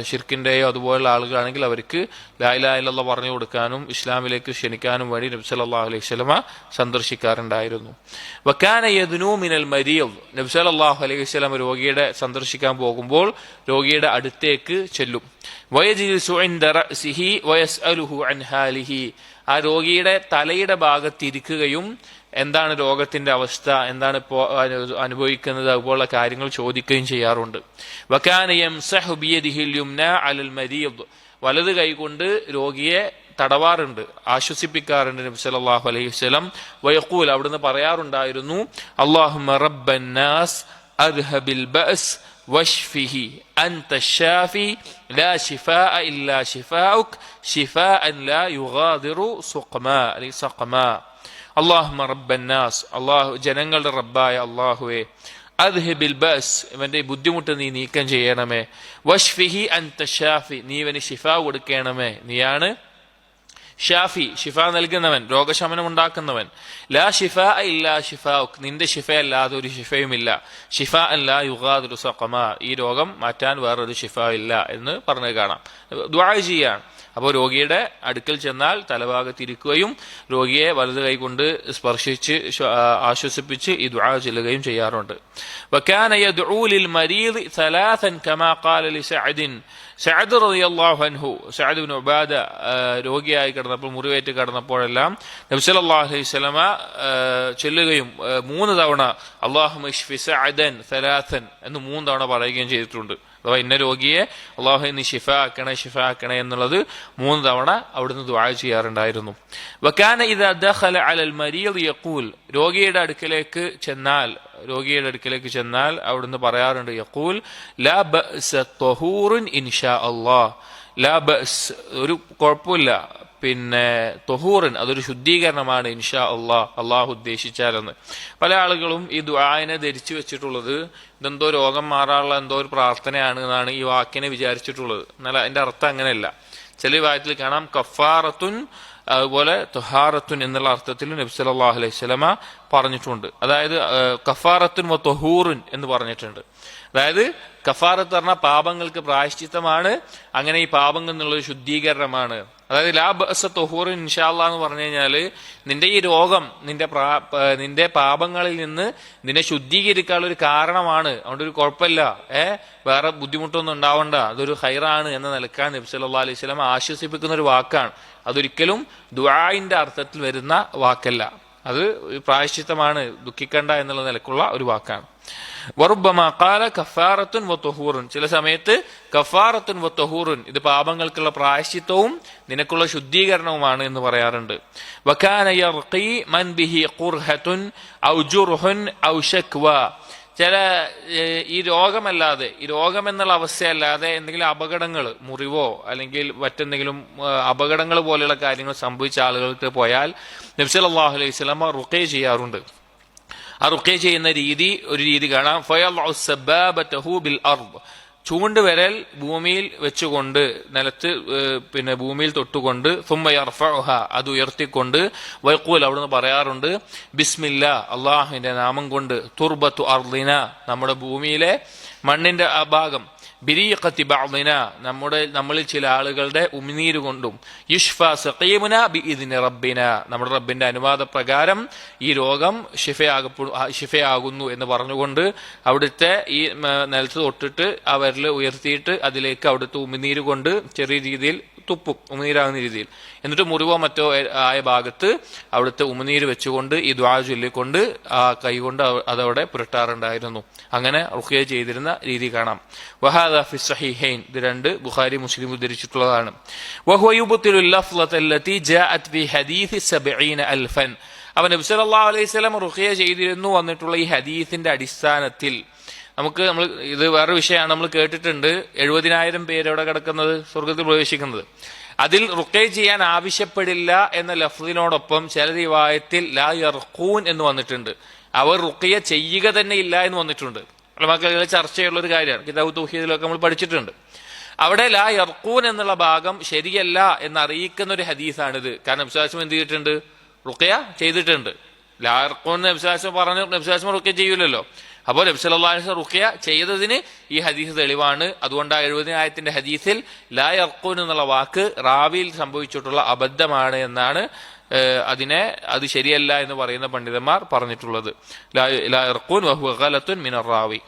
ഷിർക്കിന്റെയോ അതുപോലുള്ള ആളുകളാണെങ്കിൽ അവർക്ക് ലാ ഇലാഹ ഇല്ലല്ലാഹ് പറഞ്ഞു കൊടുക്കാനും ഇസ്ലാമിലേക്ക് ക്ഷണിക്കാനും വേണ്ടി നബി സല്ലല്ലാഹു അലൈഹി വസല്ലമ സന്ദർശിക്കാറുണ്ടായിരുന്നു. വകാന യദ്നു മിനൽ മരീദ്, നബി സല്ലല്ലാഹു അലൈഹി വസല്ലമ രോഗിയുടെ സന്ദർശിക്കാൻ പോകുമ്പോൾ രോഗിയുടെ അടുത്തേക്ക് ചെല്ലും. വയജ്ലിസു ഇൻദ റഅസിഹി വയസ്അലുഹു അൻ ഹാലിഹി, ആ രോഗിയുടെ തലയുടെ ഭാഗത്തിരിക്കുകയും എന്താണ് രോഗത്തിന്റെ അവസ്ഥ, എന്താണ് ഇപ്പോൾ അനുഭവിക്കുന്നത്, അതുപോലുള്ള കാര്യങ്ങൾ ചോദിക്കുകയും ചെയ്യാറുണ്ട്. വകാന യംസഹു ബിയദിഹിൽ യുംന അലൽ മരീദ്, വലത് കൈകൊണ്ട് രോഗിയെ തടവാറുണ്ട്, ആശ്വസിപ്പിക്കാറുണ്ട് നബി സല്ലല്ലാഹു അലൈഹി വസല്ലം. വയഖൂൽ, അവിടുന്ന് പറയാറുണ്ടായിരുന്നു, അല്ലാഹുമ്മ റബ്ബൻ നാസ് അദ്ഹബിൽ ബഅസ് വഷ്ഫിഹി അൻത ശാഫി ലാ ശിഫാഅ ഇല്ലാ ശിഫാഉക് ശിഫാഅൻ ലാ യുഗാദിറു സഖമാ. അല്ലാഹുമ്മ റബ്ബൻ നാസ്, ജനങ്ങളുടെ റബ്ബായ അല്ലാഹുവേ, അദ്ഹിബിൽ ബഅസ്, ഇവന്റെ ബുദ്ധിമുട്ട് നീ നീക്കം ചെയ്യണമേ. വഷ്ഫിഹി അൻത ശാഫി, നീ ഇവന് ശിഫ കൊടുക്കണമേ, നീയാണ് ഷാഫി, ഷിഫ നൽകുന്നവൻ, രോഗശമനം ഉണ്ടാക്കുന്നവൻ. ലാ ഷിഫാ ഇല്ലാ ഷിഫാഉക്, നിന്റെ ഷിഫ അല്ലാതെ ഒരു ഷിഫയുമില്ല. ഷിഫ ലാ യുഗാദിറു സഖമാ, ഈ രോഗം മാറ്റാൻ വേറൊരു ഷിഫ ഇല്ല എന്ന് പറഞ്ഞു കാണാം. ദുആ ചെയ്യാണ്. അപ്പോൾ രോഗിയുടെ അടുക്കൽ ചെന്നാൽ തലഭാഗത്തിരിക്കുകയും രോഗിയെ വലത് കൈകൊണ്ട് സ്പർശിച്ച് ആശ്വസിപ്പിച്ച് ഈ ദുആ ചൊല്ലുകയും ചെയ്യാറുണ്ട്. വകാന യദ്ഉ ലിൽ മരീദ് സലാസൻ കമാ ഖാല ലി സഅദിൻ, സഅദ് റളിയല്ലാഹു അൻഹു, സഅദ് ഇബ്നു ഉബാദ രോഗിയായി കിടന്നപ്പോൾ, മുറിവേറ്റ് കിടന്നപ്പോഴെല്ലാം നബി സല്ലല്ലാഹു അലൈഹി വസല്ലമ ചൊല്ലുകയും 3 തവണ അല്ലാഹുമ്മ ഇശ്ഫി സഅദൻ സലാസൻ എന്ന് 3 തവണ പറയുകയും ചെയ്തിട്ടുണ്ട്. അഥവാ ഇന്ന രോഗിയെ അല്ലാഹു നീ ഷിഫ ആക്കണേ എന്നുള്ളത് 3 തവണ അവിടുന്ന് ദുആ ചെയ്യാറുണ്ടായിരുന്നു. വകാന ഇദാ ദഖല അലൽ മരീദ് യഖൂൽ, രോഗിയുടെ അടുക്കലേക്ക് ചെന്നാൽ അവിടുന്ന് പറയാറുണ്ട്, യഖൂൽ ലാ ബഅസ ത്വഹൂറുൻ ഇൻഷാ അല്ലാഹ്, ലാ ബഅസ്, ഒരു കുഴപ്പമില്ല, പിന്നെ തൊഹൂറിൻ, അതൊരു ശുദ്ധീകരണമാണ് ഇൻഷാ അള്ളാഹ്, അള്ളാഹു ഉദ്ദേശിച്ചാലെന്ന്. പല ആളുകളും ഈ ദുആനെ ധരിച്ചു വെച്ചിട്ടുള്ളത് ഇതെന്തോ രോഗം മാറാനുള്ള എന്തോ ഒരു പ്രാർത്ഥനയാണ് എന്നാണ് ഈ വാക്കിനെ വിചാരിച്ചിട്ടുള്ളത്. എന്നാൽ അതിന്റെ അർത്ഥം അങ്ങനെയല്ല. ചില വായത്തിൽ കാണാം കഫാറത്തുൻ, അതുപോലെ തൊഹാറത്തുൻ എന്നുള്ള അർത്ഥത്തിലും നബി സല്ലല്ലാഹു അലൈഹി വസല്ലമ പറഞ്ഞിട്ടുണ്ട്. അതായത് കഫാറത്തുൻ വ തൊഹൂറുൻ എന്ന് പറഞ്ഞിട്ടുണ്ട്. അതായത് കഫാറത്ത് പറഞ്ഞാൽ പാപങ്ങൾക്ക് പ്രായശ്ചിത്തമാണ്, അങ്ങനെ ഈ പാപങ്ങൾ എന്നുള്ളത് ശുദ്ധീകരണമാണ്. അതായത് ലാ ബഅസ തൊഹൂറുൻ ഇൻഷാ അല്ലാഹ് എന്ന് പറഞ്ഞു കഴിഞ്ഞാല് നിന്റെ ഈ രോഗം നിന്റെ പാപങ്ങളിൽ നിന്ന് നിന്നെ ശുദ്ധീകരിക്കാനുള്ള ഒരു കാരണമാണ്, അതുകൊണ്ട് ഒരു കുഴപ്പമില്ല, വേറെ ബുദ്ധിമുട്ടൊന്നും ഉണ്ടാവണ്ട, അതൊരു ഖൈറാണ് എന്ന നിലക്കാണ് നബി സല്ലല്ലാഹു അലൈഹി വസല്ലം ആശ്വസിപ്പിക്കുന്ന ഒരു വാക്കാണ്. അതൊരിക്കലും ദുആഇന്റെ അർത്ഥത്തിൽ വരുന്ന വാക്കല്ല, അത് പ്രായശ്ചിത്തമാണ്, ദുഃഖിക്കണ്ട എന്നുള്ള നിലക്കുള്ള ഒരു വാക്കാണ്. വറുബ്ബമാ ഖാല കഫാറത്തുൻ വ ത്വഹൂറുൻ, ചില സമയത്ത് കഫാറത്തുൻ വ ത്വഹൂറുൻ, ഇത് പാപങ്ങൾക്കുള്ള പ്രായശ്ചിത്തവും നിനക്കുള്ള ശുദ്ധീകരണവുമാണ് എന്ന് പറയാറുണ്ട്. വകാന യർഖി മൻ ബിഹി ഖുർഹത്തുൻ ഔ ജുർഹുൻ ഔ ശക്വ, ചില ഈ രോഗമല്ലാതെ, ഈ രോഗം എന്നുള്ള അവസ്ഥയല്ലാതെ എന്തെങ്കിലും അപകടങ്ങൾ, മുറിവോ അല്ലെങ്കിൽ മറ്റെന്തെങ്കിലും അപകടങ്ങൾ പോലെയുള്ള കാര്യങ്ങൾ സംഭവിച്ച ആളുകൾക്ക് പോയാൽ നബി സല്ലല്ലാഹു അലൈഹി വസല്ലം റുഖ്യ ചെയ്യാറുണ്ട്. ആ റുഖ്യ ചെയ്യുന്ന ഒരു രീതി കാണാം. ഫയളഉ സബാബതഹു ബിൽ അർദ്, ചൂണ്ടുവിരൽ ഭൂമിയിൽ വെച്ചുകൊണ്ട്, നിലത്ത് ഭൂമിയിൽ തൊട്ടുകൊണ്ട്, സുമ്മ യർഫഉഹ, അത് ഉയർത്തിക്കൊണ്ട്, വയഖൂൽ, അവിടുന്ന് പറയാറുണ്ട്, ബിസ്മില്ലാ, അള്ളാഹുവിന്റെ നാമം കൊണ്ട്, തുർബത്തു അർദിന, നമ്മുടെ ഭൂമിയിലെ മണ്ണിന്റെ ആ ഭാഗം, ബിരീഖത്തി ബഅദിന, നമ്മളിൽ ചില ആളുകളുടെ ഉമിനീര് കൊണ്ടും, യുഷ്ഫാ സഖീമുന ബിഇദ്നി റബ്ബിന, നമ്മുടെ റബ്ബിന്റെ അനുവാദ പ്രകാരം ഈ രോഗം ശിഫയാകുന്നു എന്ന് പറഞ്ഞുകൊണ്ട് അവിടുത്തെ ഈ നിലത്ത് തൊട്ടിട്ട് ആ വിരൽ ഉയർത്തിയിട്ട് അതിലേക്ക് അവിടുത്തെ ഉമിനീര് കൊണ്ട് ചെറിയ രീതിയിൽ തുപ്പും, ഉമിനീരാകുന്ന രീതിയിൽ. എന്നിട്ട് മുറിവോ മറ്റോ ആയ ഭാഗത്ത് അവിടുത്തെ ഉമിനീര് വെച്ചുകൊണ്ട് ഈ ദുആ ചൊല്ലിക്കൊണ്ട് ആ കൈകൊണ്ട് അതവിടെ പുരട്ടാറുണ്ടായിരുന്നു. അങ്ങനെ റുഖ്യ ചെയ്തിരുന്ന രീതി കാണാം. വഹാദ ഫി സഹീഹൈൻ, ഇത് രണ്ട് ബുഖാരി മുസ്ലിം ഉദ്ധരിച്ചിട്ടുള്ളതാണ്. വഹുവ യുബ്തിലു ലഫ്ളത അല്ലതി ജാഅത് ഫി ഹദീസ് 70,000. അവൻ നബി സല്ലല്ലാഹു അലൈഹി വസല്ലം റുഖ്യ ചെയ്തിരുന്നു വന്നിട്ടുള്ള ഈ ഹദീസിന്റെ അടിസ്ഥാനത്തിൽ നമ്മൾ ഇത് വേറെ വിഷയമാണ്, നമ്മൾ കേട്ടിട്ടുണ്ട് 70,000 പേര് എവിടെ കിടക്കുന്നത്, സ്വർഗത്തിൽ പ്രവേശിക്കുന്നത്. അതിൽ റുഖ്യ ചെയ്യാൻ ആവശ്യപ്പെടില്ല എന്ന ലഫ്ദിനോടൊപ്പം ചില റിവായത്തിൽ ലാ യർഖൂൻ എന്ന് വന്നിട്ടുണ്ട്. അവർ റുഖ്യ ചെയ്യുക തന്നെ ഇല്ല എന്ന് വന്നിട്ടുണ്ട്. മക്കളെ ചർച്ചയുള്ള ഒരു കാര്യമാണ്, കിതാബ് തൗഹീദിലൊക്കെ നമ്മൾ പഠിച്ചിട്ടുണ്ട്. അവിടെ ലാ യർഖൂൻ എന്നുള്ള ഭാഗം ശരിയല്ല എന്നറിയിക്കുന്ന ഒരു ഹദീസാണിത്. കാരണം നബിസ്വല്ലല്ലാഹു എന്ത് ചെയ്തിട്ടുണ്ട്, റുഖ്യ ചെയ്തിട്ടുണ്ട്. ലാ യർഖൂൻ നബിസ്വല്ലല്ലാഹു പറഞ്ഞു, നബിസ്വല്ലല്ലാഹു റുഖ്യ ചെയ്യൂലല്ലോ. അപ്പോൾ നബി സല്ലല്ലാഹു അലൈഹി വസല്ലം റുഖ്യ ചെയ്തതിന് ഈ ഹദീസ് തെളിവാണ്. അതുകൊണ്ട് ആ 70,000 ഹദീസിൽ ലാ യർഖൂൻ എന്നുള്ള വാക്ക് റാവിയിൽ സംഭവിച്ചിട്ടുള്ള അബദ്ധമാണ് എന്നാണ് അത് ശരിയല്ല എന്ന് പറയുന്ന പണ്ഡിതന്മാർ പറഞ്ഞിട്ടുള്ളത്. ലാ യർഖൂൻ വഹുവ ഗലത്തുൻ മിനർ റാവി.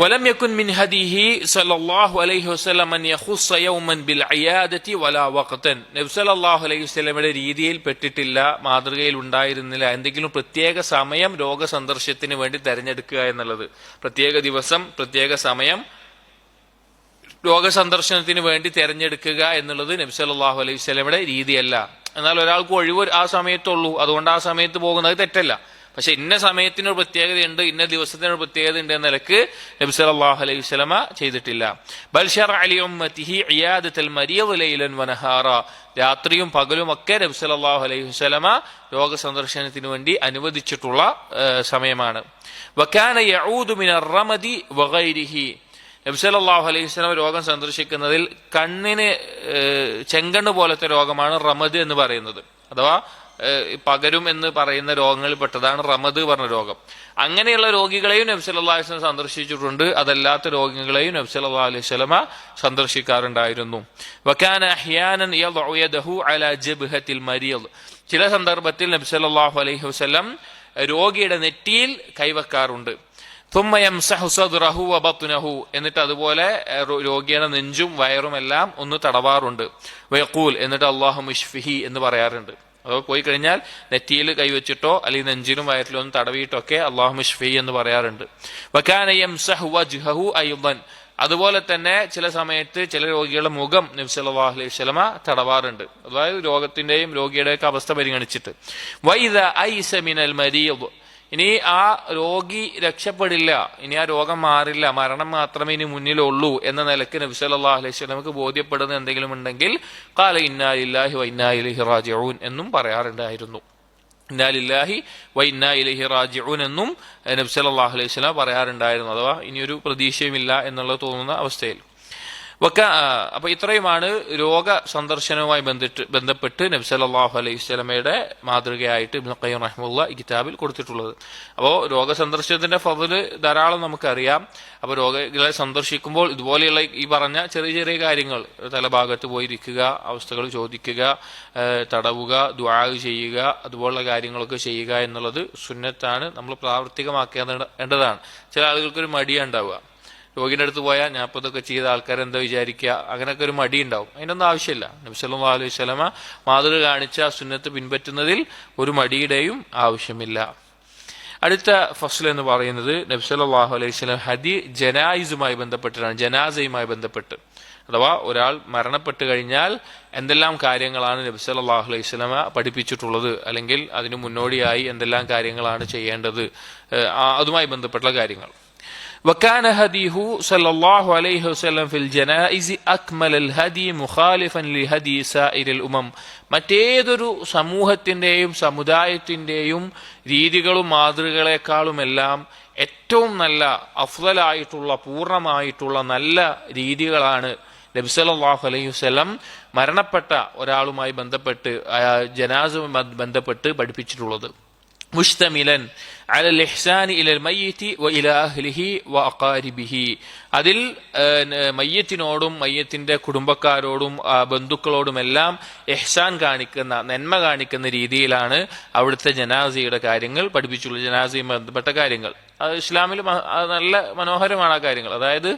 ولم يكن من هديه صلى الله عليه وسلم أن يخص يوما بالعيادة ولا وقتا. നബി സല്ലല്ലാഹു അലൈഹി വസല്ലമയുടെ രീതിയിൽ പെട്ടിട്ടില്ല, മാതൃകയിൽ ഉണ്ടായിരുന്നില്ല എന്തെങ്കിലും പ്രത്യേക സമയം രോഗസന്ദർശനത്തിന് വേണ്ടി തെരഞ്ഞെടുക്കുക എന്നുള്ളത്. പ്രത്യേക ദിവസം, പ്രത്യേക സമയം രോഗസന്ദർശനത്തിന് വേണ്ടി തെരഞ്ഞെടുക്കുക എന്നുള്ളത് നബി സല്ലല്ലാഹു അലൈഹി വസല്ലമയുടെ രീതിയല്ല. എന്നാൽ ഒരാൾക്ക് ഒഴിവ് ആ സമയത്തുള്ളൂ, അതുകൊണ്ട് ആ സമയത്ത് പോകുന്നത് തെറ്റല്ല. പക്ഷെ ഇന്ന സമയത്തിനൊരു പ്രത്യേകതയുണ്ട്, ഇന്ന ദിവസത്തിനൊരു പ്രത്യേകത ഉണ്ട് എന്ന നിലക്ക് നബി സല്ലല്ലാഹു അലൈഹി വസല്ലമ ചെയ്തിട്ടില്ല. ബൽ ശറഅ ലി ഉമ്മത്തിഹി ഇയാദത്തുൽ മരീദ് ലൈലൻ വനഹാറ, രാത്രിയും പകലും ഒക്കെ നബി സല്ലല്ലാഹു അലൈഹി വസല്ലമ രോഗസന്ദർശനത്തിന് വേണ്ടി അനുവദിച്ചിട്ടുള്ള സമയമാണ്. വകാന യഊദു മിനർ റമദി വഗൈരിഹി, നബി സല്ലല്ലാഹു അലൈഹി വസല്ലം രോഗം സന്ദർശിക്കുന്നതിൽ കണ്ണിന് ചെങ്കണ്ണ് പോലത്തെ രോഗമാണ് റമദ് എന്ന് പറയുന്നത്, അഥവാ പകരും എന്ന് പറയുന്ന രോഗങ്ങളിൽ പെട്ടതാണ് റമദ് പറഞ്ഞ രോഗം. അങ്ങനെയുള്ള രോഗികളെയും നബി സല്ലല്ലാഹു അലൈഹി വസല്ലം സന്ദർശിച്ചിട്ടുണ്ട്. അതല്ലാത്ത രോഗികളെയും നബി സല്ലല്ലാഹു അലൈഹി വസല്ലം സന്ദർശിക്കാറുണ്ടായിരുന്നു. വകാന അഹ്യാനൻ യദഉ യദഹു അലാ ജബ്ഹത്തിൽ മരീദ്, ചില സന്ദർഭത്തിൽ നബി സല്ലല്ലാഹു അലൈഹി വസല്ലം രോഗിയുടെ നെറ്റിയിൽ കൈവെക്കാറുണ്ട്. ثم يمسح صدره وبطنه, എന്നിട്ട് അതുപോലെ രോഗിയുടെ നെഞ്ചും വയറും എല്ലാം ഒന്ന് തടവാറുണ്ട്. വയഖൂൽ, എന്നിട്ട് അല്ലാഹുമ്മ ഇശ്ഫിഹി എന്ന് പറയാറുണ്ട്. അതോ പോയി കഴിഞ്ഞാൽ നെറ്റിയിൽ കൈവച്ചിട്ടോ അല്ലെങ്കിൽ നെഞ്ചിലും വയറ്റിലും ഒന്ന് തടവിയിട്ടൊക്കെ അല്ലാഹുമ്മ ഇശ്ഫിഹി എന്ന് പറയാറുണ്ട്. വകാന യംസഹു വജ്ഹഹു അയ്ളൻ, അതുപോലെ തന്നെ ചില സമയത്ത് ചില രോഗികളുടെ മുഖം നബി സല്ലല്ലാഹു അലൈഹി വസല്ലമ തടവാറുണ്ട്, അതായത് രോഗത്തിന്റെയും രോഗിയുടെയൊക്കെ അവസ്ഥ പരിഗണിച്ചിട്ട്. വഇദാ ഐസ മിനൽ മരീദ്, ഇനി ആ രോഗി രക്ഷപ്പെടില്ല, ഇനി ആ രോഗം മാറില്ല, മരണം മാത്രമേ ഇനി മുന്നിലുള്ളൂ എന്ന നിലക്ക് നബി സല്ലല്ലാഹു അലൈഹി വസല്ലമക്ക് ബോധ്യപ്പെടുന്ന എന്തെങ്കിലും ഉണ്ടെങ്കിൽ ഖാല ഇന്നാ ലില്ലാഹി വ ഇന്നാ ഇലൈഹി റാജിഊൻ എന്നും പറയാറുണ്ടായിരുന്നു. ഇന്നാ ലില്ലാഹി വ ഇന്നാ ഇലൈഹി റാജിഊൻ എന്നും നബി സല്ലല്ലാഹു അലൈഹി വസല്ലം പറയാറുണ്ടായിരുന്നു, അഥവാ ഇനിയൊരു പ്രതീക്ഷയുമില്ല എന്നുള്ളത് തോന്നുന്ന അവസ്ഥയിൽ. അപ്പൊ ഇത്രയുമാണ് രോഗ സന്ദർശനവുമായി ബന്ധപ്പെട്ട് നബി സല്ലല്ലാഹു അലൈഹി വസല്ലമയുടെ മാതൃകയായിട്ട് ഇബ്നു ഖയ്യിം റഹിമഹുല്ലാ ഈ കിതാബിൽ കൊടുത്തിട്ടുള്ളത്. അപ്പോൾ രോഗ സന്ദർശനത്തിന്റെ ഫضല് ധാരാളം നമുക്കറിയാം. അപ്പോൾ രോഗികളെ സന്ദർശിക്കുമ്പോൾ ഇതുപോലെയുള്ള ഈ പറഞ്ഞ ചെറിയ ചെറിയ കാര്യങ്ങൾ, തലഭാഗത്ത് പോയിരിക്കുക, അവസ്ഥകൾ ചോദിക്കുക, തടവുക, ദുആ ചെയ്യുക, അതുപോലുള്ള കാര്യങ്ങളൊക്കെ ചെയ്യുക എന്നുള്ളത് സുന്നത്താണ്, നമ്മൾ പ്രാവർത്തികമാക്കേണ്ടതാണ്. ചില ആളുകൾക്കൊരു മടിയുണ്ടാവുക, രോഗിയുടെ അടുത്ത് പോയാൽ ഞാൻ ഇപ്പോൾ ഇതൊക്കെ ചെയ്ത ആൾക്കാരെന്താ വിചാരിക്കുക, അങ്ങനെയൊക്കെ ഒരു മടി ഉണ്ടാവും. അതിനൊന്നും ആവശ്യമില്ല. നബി സല്ലല്ലാഹു അലൈഹി വസല്ലമ മാതൃക കാണിച്ച സുന്നത്ത് പിൻപറ്റുന്നതിൽ ഒരു മടിയുടെയും ആവശ്യമില്ല. അടുത്ത ഫസ്ൽ എന്ന് പറയുന്നത് നബി സല്ലല്ലാഹു അലൈഹി വസല്ലം ജനായിസുമായി ബന്ധപ്പെട്ടിട്ടാണ്, ജനാസയുമായി ബന്ധപ്പെട്ട്. അഥവാ ഒരാൾ മരണപ്പെട്ടു കഴിഞ്ഞാൽ എന്തെല്ലാം കാര്യങ്ങളാണ് നബി സല്ലല്ലാഹു അലൈഹി വസല്ലമ പഠിപ്പിച്ചിട്ടുള്ളത്, അല്ലെങ്കിൽ അതിനു മുന്നോടിയായി എന്തെല്ലാം കാര്യങ്ങളാണ് ചെയ്യേണ്ടത്, അതുമായി ബന്ധപ്പെട്ട കാര്യങ്ങൾ. وكان هديه صلى الله عليه وسلم في الجنائز أكمل الهدي مخالفا لهدي سائر الأمم. മറ്റേതൊരു സമൂഹത്തിന്റെയും സമുദായത്തിന്റെയും രീതികളും മാതൃകളെക്കാളുമെല്ലാം ഏറ്റവും നല്ല അഫ്ളലായിട്ടുള്ള പൂർണ്ണമായിട്ടുള്ള നല്ല രീതികളാണ് നബി സല്ലല്ലാഹു അലൈഹി വസല്ലം മരണപ്പെട്ട ഒരാളുമായി ബന്ധപ്പെട്ട് ജനാസയുമായി ബന്ധപ്പെട്ട് പഠിപ്പിച്ചിട്ടുള്ളത്. മുസ്തമിലൻ അലൽ ഇഹ്സാനി ഇലൽ മയ്യിതി വഇലാ അഹ്ലിഹി വഅഖാരിബിഹി. അതിൽ മയ്യത്തിനോടും മയ്യത്തിന്റെ കുടുംബക്കാരോടും ബന്ധുക്കളോടുമെല്ലാം ഇഹ്സാൻ കാണിക്കുന്ന, നന്മ കാണിക്കുന്ന രീതിയിലാണ് അവിടുത്തെ ജനാസയുടെ കാര്യങ്ങൾ പഠിപ്പിച്ചുള്ളത്. ജനാസയുമായി ബന്ധപ്പെട്ട കാര്യങ്ങൾ അത് ഇസ്ലാമിൽ നല്ല മനോഹരമാണ് ആ കാര്യങ്ങൾ. അതായത്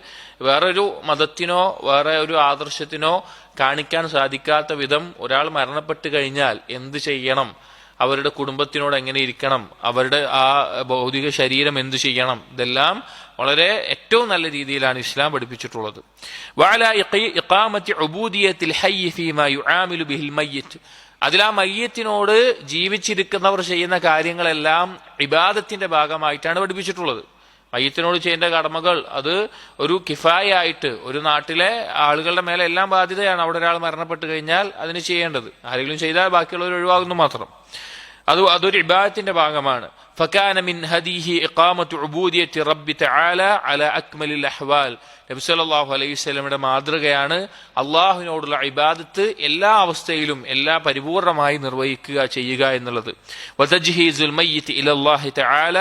വേറൊരു മതത്തിനോ വേറെ ഒരു ആദർശത്തിനോ കാണിക്കാൻ സാധിക്കാത്ത വിധം ഒരാൾ മരണപ്പെട്ട് കഴിഞ്ഞാൽ എന്ത് ചെയ്യണം, അവരുടെ കുടുംബത്തിനോട് എങ്ങനെ ഇരിക്കണം, അവരുടെ ആ ഭൗതിക ശരീരം എന്തു ചെയ്യണം, ഇതെല്ലാം വളരെ ഏറ്റവും നല്ല രീതിയിലാണ് ഇസ്ലാം പഠിപ്പിച്ചിട്ടുള്ളത്. വഅലാ ഇഖാമത്തി ഉബൂദിയത്തിൽ ഹയ്യി ഫീമാ യുആമിലു ബിഹിൽ മയ്യിത്ത്. അതിൽ ആ മയ്യത്തിനോട് ജീവിച്ചിരിക്കുന്നവർ ചെയ്യുന്ന കാര്യങ്ങളെല്ലാം ഇബാദത്തിന്റെ ഭാഗമായിട്ടാണ് പഠിപ്പിച്ചിട്ടുള്ളത്. മയ്യത്തിനോട് ചെയ്യേണ്ട കടമകൾ അത് ഒരു കിഫായായിട്ട് ഒരു നാട്ടിലെ ആളുകളുടെ മേലെ എല്ലാം ബാധ്യതയാണ്. അവിടെ ഒരാൾ മരണപ്പെട്ട് കഴിഞ്ഞാൽ അതിന് ചെയ്യേണ്ടത്, ആരെങ്കിലും ചെയ്താൽ ബാക്കിയുള്ളവർ ഒഴിവാകുന്നു മാത്രം. അതൊരു ഇബാദത്തിന്റെ ഭാഗമാണ്. ഫകാന മിൻ ഹദീഹി ഇഖാമത്തു ഉബൂദിയത്തി റബ്ബി തആല അലാ അക്മലിൽ അഹ്വാൽ. നബി സല്ലല്ലാഹു അലൈഹി വസല്ലമയുടെ മാതൃകയാണ് അള്ളാഹുവിനോടുള്ള ഇബാദത്ത് എല്ലാ അവസ്ഥയിലും എല്ലാ പരിപൂർണമായി നിർവഹിക്കുക ചെയ്യുക എന്നുള്ളത്. വതജ്ഹീസുൽ മയ്യിത്തി ഇലല്ലാഹി തആല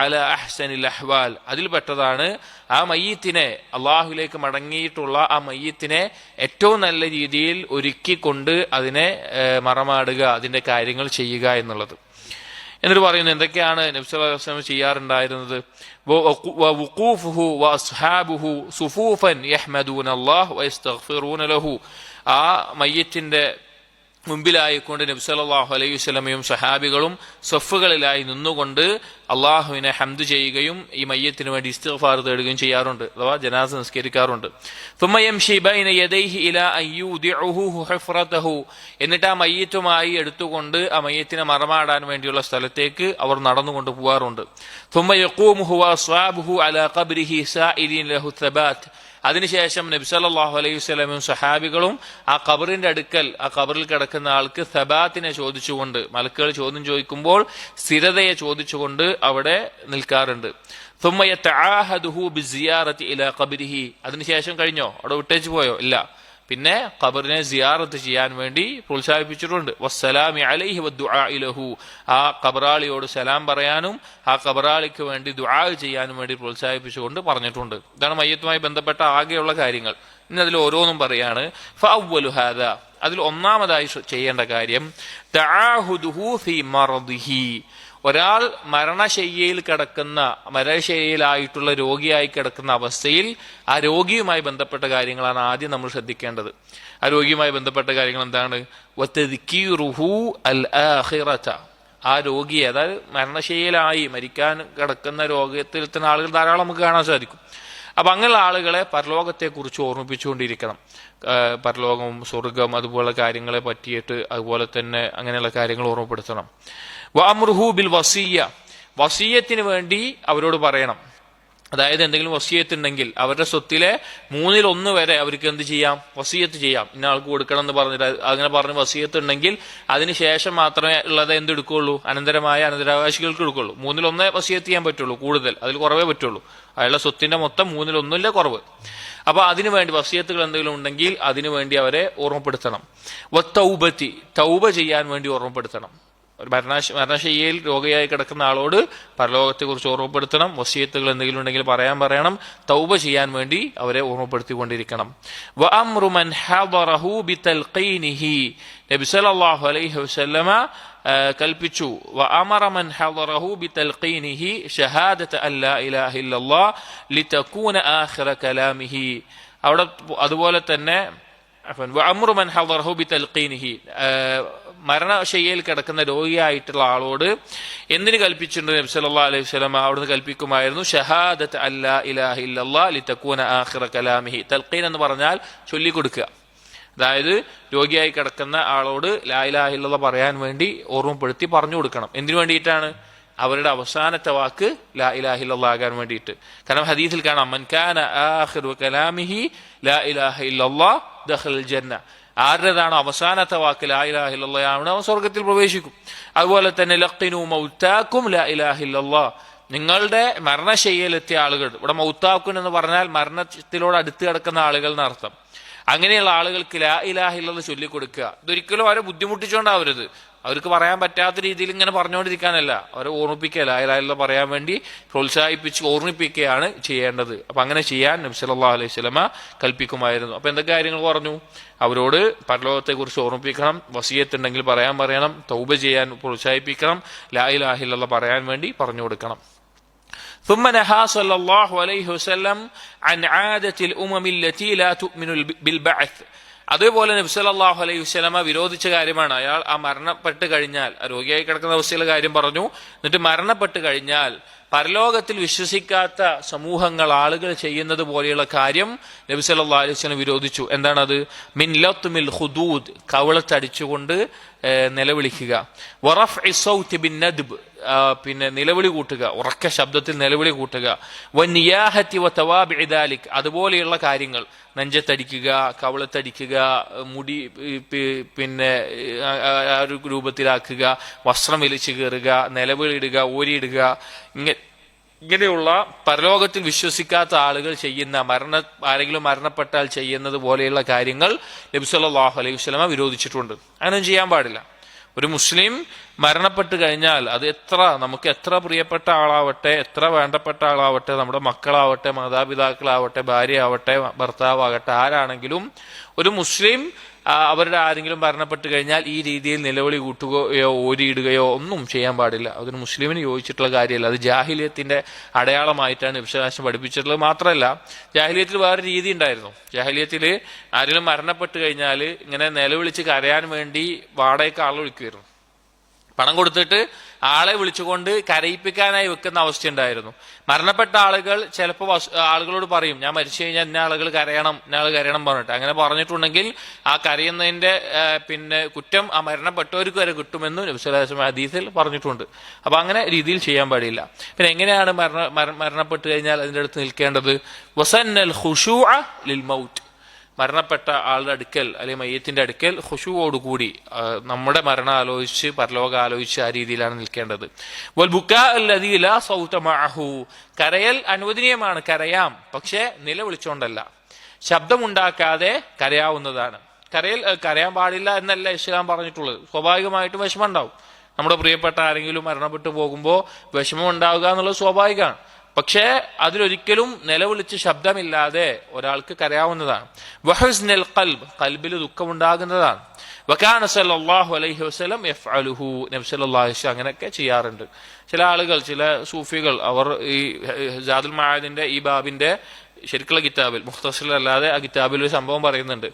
അല അഹ്സനിൽ അഹ്വാൽ. അതിൽപ്പെട്ടതാണ് ആ മയ്യത്തിനെ, അള്ളാഹുലേക്ക് മടങ്ങിയിട്ടുള്ള ആ മയ്യത്തിനെ ഏറ്റവും നല്ല രീതിയിൽ ഒരുക്കിക്കൊണ്ട് അതിനെ മറമാടുക, അതിന്റെ കാര്യങ്ങൾ ചെയ്യുക എന്നുള്ളത്. എന്നിട്ട് പറയുന്നു എന്തൊക്കെയാണ് നബി സല്ലല്ലാഹു അലൈഹി വസല്ലം ചെയ്യാറുണ്ടായിരുന്നത്. വഖൂഫുഹു വഅസ്ഹാബുഹു സുഫൂഫൻ യഹ്മദൂനല്ലാഹ് വയസ്തഗ്ഫിറൂന ലഹു. ആ മയ്യത്തിന്റെ മുമ്പിലായിക്കൊണ്ട് നബി സല്ലല്ലാഹു അലൈഹി വസല്ലമയും സഹാബികളും സഫുകളിലായി നിന്നുകൊണ്ട് അള്ളാഹുവിനെ ഹംദ് ചെയ്യുകയും ഈ മയ്യത്തിന് വേണ്ടി ഇസ്തിഗ്ഫാർ തേടുകയും ചെയ്യാറുണ്ട്, അഥവാ ജനാസ നിസ്കരിക്കാറുണ്ട്. ثم يمشي بين يديه الى ان يودعه حفرته. എന്നിട്ട് ആ മയ്യത്തുമായി എടുത്തുകൊണ്ട് ആ മയ്യത്തിനെ മറമാടാൻ വേണ്ടിയുള്ള സ്ഥലത്തേക്ക് അവർ നടന്നുകൊണ്ട് പോവാറുണ്ട്. ثم يقوم هو واصحابه على قبره سائلين له الثبات. അതിനുശേഷം നബി സല്ലല്ലാഹു അലൈഹി വസല്ലമയും സഹാബികളും ആ ഖബറിന്റെ അടുക്കൽ, ആ ഖബറിൽ കിടക്കുന്ന ആൾക്ക് സബാത്തിനെ ചോദിച്ചുകൊണ്ട്, മലക്കുകൾ ചോദ്യം ചോദിക്കുമ്പോൾ സ്ഥിരതയെ ചോദിച്ചുകൊണ്ട് അവിടെ നിൽക്കാറുണ്ട്. ثم يتعاهده بالزيارة إلى قبره. അതിനുശേഷം കഴിഞ്ഞോ, അവിടെ വിട്ടേച്ചു പോയോ? ഇല്ല, പിന്നെ ഖബറിനെ സിയാറത്ത് ചെയ്യാൻ വേണ്ടി പ്രോത്സാഹിപ്പിച്ചിട്ടുണ്ട്. വസ്സലാമി അലൈഹി വദ്ദുആഇ ലഹു. ആ ഖബറാളിയോട് സലാം പറയാനും ആ ഖബറാളിക്ക് വേണ്ടി ദുആ ചെയ്യാനും വേണ്ടി പ്രോത്സാഹിപ്പിച്ചുകൊണ്ട് പറഞ്ഞിട്ടുണ്ട്. ഇതാണ് മയ്യത്തുമായി ബന്ധപ്പെട്ട ആകെയുള്ള കാര്യങ്ങൾ. ഇനി അതിൽ ഓരോന്നും പറയാണ്. ഫഅവ്വലു ഹാദാ. അതിൽ ഒന്നാമതായി ചെയ്യേണ്ട കാര്യം തആഹുദുഹു ഫീ മർദിഹി. ഒരാൾ മരണശയ്യയിലായിട്ടുള്ള രോഗിയായി കിടക്കുന്ന അവസ്ഥയിൽ ആ രോഗിയുമായി ബന്ധപ്പെട്ട കാര്യങ്ങളാണ് ആദ്യം നമ്മൾ ശ്രദ്ധിക്കേണ്ടത്. ആ രോഗിയുമായി ബന്ധപ്പെട്ട കാര്യങ്ങൾ എന്താണ്? വതദ്കീറുഹു അൽ ആഖിറത. ആ രോഗിയെ, അതായത് മരണശയ്യയിലായി മരിക്കാൻ കിടക്കുന്ന രോഗത്തിൽ എത്തുന്ന ആളുകൾ ധാരാളം നമുക്ക് കാണാൻ സാധിക്കും. അപ്പൊ അങ്ങനെയുള്ള ആളുകളെ പരലോകത്തെക്കുറിച്ച് ഓർമ്മിപ്പിച്ചുകൊണ്ടിരിക്കണം. പരലോകം, സ്വർഗം, അതുപോലുള്ള കാര്യങ്ങളെ പറ്റിയിട്ട്, അതുപോലെ തന്നെ അങ്ങനെയുള്ള കാര്യങ്ങൾ ഓർമ്മപ്പെടുത്തണം. വഅംറുഹു ബിൽ വസിയ്യ. വസിയ്യത്തിന് വേണ്ടി അവരോട് പറയണം. അതായത് എന്തെങ്കിലും വസിയ്യത്ത് ഉണ്ടെങ്കിൽ അവരുടെ സ്വത്തിലെ 1/3 വരെ അവർക്ക് എന്ത് ചെയ്യാം? വസിയ്യത്ത് ചെയ്യാം. ഇന്ന ആൾക്ക് കൊടുക്കണം എന്ന് പറഞ്ഞിട്ട് അങ്ങനെ പറഞ്ഞ് വസിയ്യത്ത് ഉണ്ടെങ്കിൽ അതിനുശേഷം മാത്രമേ ഉള്ളത് എന്തെടുക്കുള്ളൂ? അനന്തരാവകാശികൾക്ക് എടുക്കുള്ളൂ. 1/3 വസിയ്യത്ത് ചെയ്യാൻ പറ്റുള്ളൂ, കൂടുതൽ അതിൽ കുറവേ പറ്റുള്ളൂ. അയാളുടെ സ്വത്തിന്റെ മൊത്തം 1/3 കുറവ്. അപ്പൊ അതിനുവേണ്ടി വസിയ്യത്തുകൾ എന്തെങ്കിലും ഉണ്ടെങ്കിൽ അതിനുവേണ്ടി അവരെ ഓർമ്മപ്പെടുത്തണം. വത്തൗബത്തി. തൗബ ചെയ്യാൻ വേണ്ടി ഓർമ്മപ്പെടുത്തണം. ഒരു മരണശയ്യയിൽ രോഗിയായി കിടക്കുന്ന ആളോട് പരലോകത്തെ കുറിച്ച് ഓർമ്മപ്പെടുത്തണം. വസിയത്തുകൾ എന്തെങ്കിലും ഉണ്ടെങ്കിൽ പറയണം. തൗബ ചെയ്യാൻ വേണ്ടി അവരെ ഓർമ്മപ്പെടുത്തിക്കൊണ്ടിരിക്കണം. വഅംറു മൻ ഹദറഹു ബിതൽഖീനിഹി. നബി സല്ലല്ലാഹു അലൈഹി വസല്ലമ കൽപ്പിച്ചു. വഅമറ മൻ ഹദറഹു ബിതൽഖീനിഹി ഷഹാദത അല്ലാ ഇലാഹ ഇല്ലല്ലാഹ് ലിതകൂന ആഖിറ കലാമിഹി. അവിടെ അതുപോലെ തന്നെ വഅംറു മൻ ഹദറഹു ബിതൽഖീനിഹി, മരണശയ്യയിൽ കിടക്കുന്ന രോഗിയായിട്ടുള്ള ആളോട് എന്തിനു കൽപ്പിച്ചിട്ടുണ്ട് നബി സല്ലല്ലാഹു അലൈഹി വസല്ലം? അവിടുന്ന് കൽപ്പിക്കുമായിരുന്നു ഷഹാദത്ത് അല്ലാ ഇലാഹ ഇല്ലല്ലാഹ് ലിതകൂന ആഖിറ കലാമിഹി. തൽഖീൻ എന്ന് പറഞ്ഞാൽ ചൊല്ലിക്കൊടുക്കുക. അതായത് രോഗിയായി കിടക്കുന്ന ആളോട് ലാ ഇലാഹ ഇല്ലല്ലാഹ് പറയാൻ വേണ്ടി ഓർമ്മപ്പെടുത്തി പറഞ്ഞു കൊടുക്കണം. എന്തിനു വേണ്ടിയിട്ടാണ്? അവരുടെ അവസാനത്തെ വാക്ക് ലാ ഇലാഹ ഇല്ലല്ലാഹ് ആകാൻ വേണ്ടിയിട്ട്. കാരണം ഹദീസിൽ കാണാം, മൻ കാന ആഖിറു കലാമിഹി ലാ ഇലാഹ ഇല്ലല്ലാഹ് ദഖലൽ ജന്ന. ആരുടേതാണോ അവസാനത്തെ വാക്ക് ലാ ഇലാഹ ഇല്ലല്ലാഹ് ആണ്, അവൻ സ്വർഗത്തിൽ പ്രവേശിക്കും. അതുപോലെ തന്നെ ലഖിനു മൗതാക്കും ലാ ഇലാഹ ഇല്ലല്ലാഹ്. നിങ്ങളുടെ മരണശയ്യയിലെത്തിയ ആളുകൾ, ഇവിടെ മൗതാക്കുൻ എന്ന് പറഞ്ഞാൽ മരണത്തിനോട് അടുത്ത് കിടക്കുന്ന ആളുകൾ എന്നർത്ഥം. അങ്ങനെയുള്ള ആളുകൾക്ക് ലാ ഇലാഹ ഇല്ലല്ലാഹ് ചൊല്ലിക്കൊടുക്കുക. ഇതൊരിക്കലും അവരെ ബുദ്ധിമുട്ടിച്ചുകൊണ്ടാവരുത്. അവർക്ക് പറയാൻ പറ്റാത്ത രീതിയിൽ ഇങ്ങനെ പറഞ്ഞുകൊണ്ടിരിക്കാനല്ല, അവരെ ഓർമ്മിപ്പിക്കുക, ലാ ഇലാഹ ഇല്ലല്ലാഹ് പറയാൻ വേണ്ടി പ്രോത്സാഹിപ്പിച്ച് ഓർമ്മിപ്പിക്കുകയാണ് ചെയ്യേണ്ടത്. അപ്പൊ അങ്ങനെ ചെയ്യാൻ നബി സല്ലല്ലാഹു അലൈഹി വസല്ലമ കൽപ്പിക്കുമായിരുന്നു. അപ്പൊ എന്തൊക്കെ കാര്യങ്ങൾ പറഞ്ഞു? അവരോട് പരലോകത്തെ കുറിച്ച് ഓർമ്മിപ്പിക്കണം, വസിയത്ത് ഉണ്ടെങ്കിൽ പറയണം, തൗബ ചെയ്യാൻ പ്രോത്സാഹിപ്പിക്കണം, ലാ ഇലാഹ ഇല്ലല്ലാഹ് പറയാൻ വേണ്ടി പറഞ്ഞു കൊടുക്കണം. ثم نهى صلى الله عليه وسلم عن عادة الأمم التي لا تؤمن بالبعث. അതേപോലെ നബി സല്ലല്ലാഹു അലൈഹി വസല്ലമ വിരോധിച്ച കാര്യമാണ്. അയാൾ മരണപ്പെട്ട് കഴിഞ്ഞാൽ, രോഗിയായി കിടക്കുന്ന അവസ്ഥയിലെ കാര്യം പറഞ്ഞു, എന്നിട്ട് മരണപ്പെട്ട് കഴിഞ്ഞാൽ പരലോകത്തിൽ വിശ്വസിക്കാത്ത സമൂഹങ്ങൾ, ആളുകൾ ചെയ്യുന്നത് പോലെയുള്ള കാര്യം നബി സല്ലല്ലാഹു അലൈഹി വസല്ലം വിരോധിച്ചു. എന്താണത്? മിൻ ലത്മിൽ ഖുദൂദ്, കവളത്തടിച്ചുകൊണ്ട് നിലവിളിക്കുക. വറഫ്ഇ സൗതി ബിൻ നദ്ബ്, പിന്നെ നിലവിളി കൂട്ടുക, ഉറക്ക ശബ്ദത്തിൽ നിലവിളി കൂട്ടുക. വനിയാഹത്തി വതവാബിഇ ദാലിക്, അതുപോലെയുള്ള കാര്യങ്ങൾ, നെഞ്ചത്തടിക്കുക, കവളത്തടിക്കുക, മുടി പിന്നെ ആ ഒരു രൂപത്തിലാക്കുക, വസ്ത്രം വലിച്ചു കയറുക, നിലവിളിയിടുക, ഓരിയിടുക, ഇങ്ങനെയുള്ള പരലോകത്തിൽ വിശ്വസിക്കാത്ത ആളുകൾ ചെയ്യുന്ന, ആരെങ്കിലും മരണപ്പെട്ടാൽ ചെയ്യുന്നത് പോലെയുള്ള കാര്യങ്ങൾ നബി സല്ലല്ലാഹു അലൈഹി വസല്ലമ വിരോധിച്ചിട്ടുണ്ട്. അങ്ങനെയൊന്നും ചെയ്യാൻ പാടില്ല. ഒരു മുസ്ലിം മരണപ്പെട്ട് കഴിഞ്ഞാൽ അത് നമുക്ക് എത്ര പ്രിയപ്പെട്ട ആളാവട്ടെ, എത്ര വേണ്ടപ്പെട്ട ആളാവട്ടെ, നമ്മുടെ മക്കളാവട്ടെ, മാതാപിതാക്കളാവട്ടെ, ഭാര്യയാവട്ടെ, ഭർത്താവാകട്ടെ, ആരാണെങ്കിലും ഒരു മുസ്ലിം അവരുടെ ആരെങ്കിലും മരണപ്പെട്ട് കഴിഞ്ഞാൽ ഈ രീതിയിൽ നിലവിളി കൂട്ടുകയോ ഓരിയിടുകയോ ഒന്നും ചെയ്യാൻ പാടില്ല. അതൊരു മുസ്ലിമിന് യോജിച്ചിട്ടുള്ള കാര്യമല്ല. അത് ജാഹിലിയത്തിന്റെ അടയാളമായിട്ടാണ് നബി സല്ലല്ലാഹു അലൈഹി വസല്ലം പഠിപ്പിച്ചിട്ടുള്ളത്. മാത്രമല്ല, ജാഹിലിയത്തിൽ വേറെ രീതി ഉണ്ടായിരുന്നു. ജാഹിലിയത്തിൽ ആരെങ്കിലും മരണപ്പെട്ട് കഴിഞ്ഞാൽ ഇങ്ങനെ നിലവിളിച്ച് കരയാൻ വേണ്ടി വാടകയ്ക്ക് ആളെ വിളിക്കുമായിരുന്നു. പണം കൊടുത്തിട്ട് ആളെ വിളിച്ചുകൊണ്ട് കരയിപ്പിക്കാനായി വെക്കുന്ന അവസ്ഥ ഉണ്ടായിരുന്നു. മരണപ്പെട്ട ആളുകൾ ചിലപ്പോൾ ആളുകളോട് പറയും, ഞാൻ മരിച്ചു കഴിഞ്ഞാൽ ഇന്ന ആളുകൾ കരയണം, ഇന്ന ആൾ കരയണം പറഞ്ഞിട്ട്. അങ്ങനെ പറഞ്ഞിട്ടുണ്ടെങ്കിൽ ആ കരയുന്നതിന്റെ പിന്നെ കുറ്റം ആ മരണപ്പെട്ടവർക്ക് വരെ കിട്ടുമെന്ന് നബി സല്ലല്ലാഹു അലൈഹി വസല്ലം ഹദീസിൽ പറഞ്ഞിട്ടുണ്ട്. അപ്പൊ അങ്ങനെ രീതിയിൽ ചെയ്യാൻ പാടില്ല. പിന്നെ എങ്ങനെയാണ് മരണപ്പെട്ട് കഴിഞ്ഞാൽ അതിൻ്റെ അടുത്ത് നിൽക്കേണ്ടത്? വസന്നൽ ഖുശൂഅ ലിൽ മൗത്ത്, മരണപ്പെട്ട ആളുടെ അടുക്കൽ അല്ലെങ്കിൽ മയ്യത്തിന്റെ അടുക്കൽ ഖുശൂഅോടുകൂടി നമ്മുടെ മരണം ആലോചിച്ച്, പരലോകം ആലോചിച്ച് ആ രീതിയിലാണ് നിൽക്കേണ്ടത്. വൽ ബുക്കാ അല്ലദീ ലാ സൗത മഅഹു, കരയൽ അനുവദനീയമാണ്, കരയാം, പക്ഷെ നിലവിളിച്ചുകൊണ്ടല്ല, ശബ്ദമുണ്ടാക്കാതെ കരയാവുന്നതാണ്. കരയാൻ പാടില്ല എന്നല്ല ഇസ്ലാം പറഞ്ഞിട്ടുള്ളത്. സ്വാഭാവികമായിട്ടും വിഷമം ഉണ്ടാവും. നമ്മുടെ പ്രിയപ്പെട്ട ആരെങ്കിലും മരണപ്പെട്ടു പോകുമ്പോൾ വിഷമം ഉണ്ടാവുക എന്നുള്ളത് സ്വാഭാവികമാണ്. പക്ഷേ അതിലൊരിക്കലും നിലവിളിച്ച് ശബ്ദമില്ലാതെ ഒരാൾക്ക് കരയാവുന്നതാണ്. വഹസ്നൽ ഖൽബ്, ഖൽബിൽ ദുഃഖമുണ്ടാകുന്നതാണ്. വകാന സല്ലല്ലാഹു അലൈഹി വസല്ലം യഫ്അലുഹു, നബി സല്ലല്ലാഹു അലൈഹി വസല്ലം അങ്ങനെയൊക്കെ ചെയ്യാറുണ്ട്. ചില ആളുകൾ, ചില സൂഫികൾ, അവർ ഈ സാദുൽ മആദിന്റെ ഈ ബാബിന്റെ ശരിക്കുള്ള കിതാബിൽ, മുഖ്തസറിലല്ലാതെ ആ കിതാബിൽ ഒരു സംഭവം പറയുന്നുണ്ട്.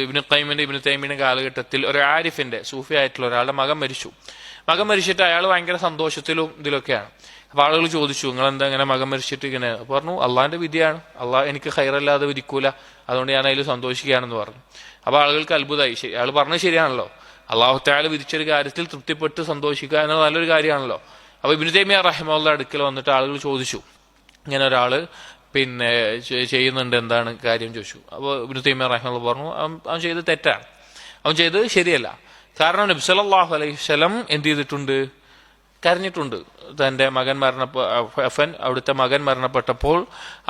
ഇബ്നു ഖയ്യിമിന്റെ, ഇബ്നു തൈമിയുടെ കാലഘട്ടത്തിൽ ഒരു ആരിഫിന്റെ, സൂഫി ആയിട്ടുള്ള ഒരാളുടെ മകൻ മരിച്ചിട്ട് അയാൾ ഭയങ്കര സന്തോഷത്തിലും ഇതിലൊക്കെയാണ്. അപ്പൊ ആളുകൾ ചോദിച്ചു, നിങ്ങൾ എന്താ ഇങ്ങനെ മകൻ മരിച്ചിട്ട് ഇങ്ങനെ? പറഞ്ഞു, അള്ളാഹിന്റെ വിധിയാണ്, അള്ളാഹ് എനിക്ക് ഖൈറല്ലാതെ വിധിക്കൂല, അതുകൊണ്ട് ഞാൻ അതിൽ സന്തോഷിക്കുകയാണെന്ന് പറഞ്ഞു. അപ്പൊ ആളുകൾക്ക് അത്ഭുതമായി. അയാൾ പറഞ്ഞത് ശരിയാണല്ലോ, അള്ളാഹു തആല വിധിച്ചൊരു കാര്യത്തിൽ തൃപ്തിപ്പെട്ട് സന്തോഷിക്കുക എന്നത് നല്ലൊരു കാര്യമാണല്ലോ. അപ്പൊ ഇബ്നു തൈമിയ റഹിമഹുല്ലാഹ് അടുക്കൽ വന്നിട്ട് ആളുകൾ ചോദിച്ചു, ഇങ്ങനെ ഒരാള് പിന്നെ ചെയ്യുന്നുണ്ട്, എന്താണ് കാര്യം ചോദിച്ചു. അപ്പോൾ ഇബ്നു തൈമിയ റഹിമഹുല്ലാഹ് പറഞ്ഞു, അവൻ ചെയ്ത് തെറ്റാണ്, അവൻ ചെയ്ത് ശരിയല്ല. കാരണം നബി സല്ലല്ലാഹു അലൈഹി വസല്ലം എന്ത് ചെയ്തിട്ടുണ്ട്? കരഞ്ഞിട്ടുണ്ട്. തൻ്റെ മകൻ അവിടുത്തെ മകൻ മരണപ്പെട്ടപ്പോൾ,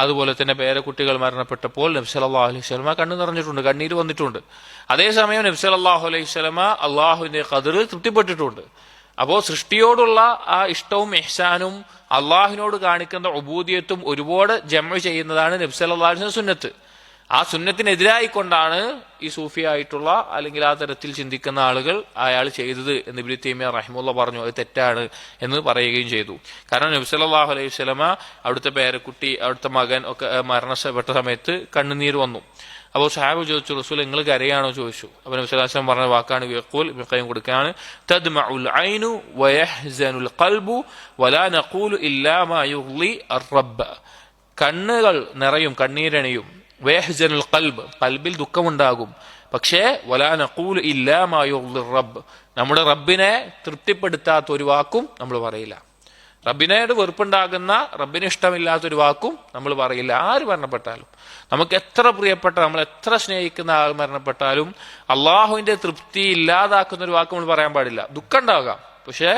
അതുപോലെ തന്നെ പേരക്കുട്ടികൾ മരണപ്പെട്ടപ്പോൾ നബി സല്ലല്ലാഹു അലൈഹി വസല്ലമ കണ്ണു നിറഞ്ഞിട്ടുണ്ട്, കണ്ണീര് വന്നിട്ടുണ്ട്. അതേസമയം നബി സല്ലല്ലാഹു അലൈഹി വസല്ലമ അള്ളാഹുവിന്റെ ഖദറിൽ തൃപ്തിപ്പെട്ടിട്ടുണ്ട്. അപ്പോൾ സൃഷ്ടിയോടുള്ള ആ ഇഷ്ടവും ഇഹ്സാനും അള്ളാഹുവിനോട് കാണിക്കുന്ന ഉബൂദിയത്തും ഒരുപാട് ജമഅ ചെയ്യുന്നതാണ് നബി സല്ലല്ലാഹു അലൈഹി വസല്ലം സുന്നത്ത്. ആ സുന്നത്തിനെതിരായിക്കൊണ്ടാണ് ഈ സൂഫി ആയിട്ടുള്ള അല്ലെങ്കിൽ ആ തരത്തിൽ ചിന്തിക്കുന്ന ആളുകൾ അയാൾ ചെയ്തത് എന്ന് ഇബ്നു തൈമിയ റഹിമഹുല്ലാഹ് പറഞ്ഞു, അത് തെറ്റാണ് എന്ന് പറയുകയും ചെയ്തു. കാരണം നബി സല്ലല്ലാഹു അലൈഹി വസല്ലമ അവിടുത്തെ പേരക്കുട്ടി, അവിടുത്തെ മകൻ ഒക്കെ മരണപ്പെട്ട സമയത്ത് കണ്ണുനീർ വന്നു. അപ്പോൾ സഹാബ് ചോദിച്ചു, റസൂൽ നിങ്ങൾ കരയാണോ ചോദിച്ചു. അപ്പോൾ നബി സല്ലല്ലാഹു അലൈഹി വസല്ലം പറഞ്ഞ വാക്കാണ് യഖൂൽ, ഇബ്നു ഖയ്യിം കൊടുക്കുകയാണ്, തദ്മഉൽ ഐനു വയഹ്സനുൽ ഖൽബു വലാ നഖൂലു ഇല്ലാ മാ യുഗ്ലി അർ-റബ്ബ. കണ്ണുകൾ നിറയും, കണ്ണീരണിയും. വയഹ്സനുൽ ഖൽബ്, ഖൽബിൽ ദുഃഖമുണ്ടാകും. പക്ഷേ വലാ നഖൂലു ഇല്ലാ മാ യുഗ്ലി റബ്ബ്, നമ്മുടെ റബ്ബിനെ തൃപ്തിപ്പെടുത്താത്ത ഒരു വാക്കും നമ്മൾ പറയില്ല. റബ്ബിനോട് വെറുപ്പുണ്ടാകുന്ന, റബ്ബിന് ഇഷ്ടമില്ലാത്തൊരു വാക്കും നമ്മൾ പറയില്ല. ആര് മരണപ്പെട്ടാലും, നമുക്ക് എത്ര പ്രിയപ്പെട്ട, നമ്മൾ എത്ര സ്നേഹിക്കുന്ന ആൾ മരണപ്പെട്ടാലും അള്ളാഹുവിന്റെ തൃപ്തി ഇല്ലാതാക്കുന്ന ഒരു വാക്ക് നമ്മൾ പറയാൻ പാടില്ല. ദുഃഖം ഉണ്ടാകാം, പക്ഷെ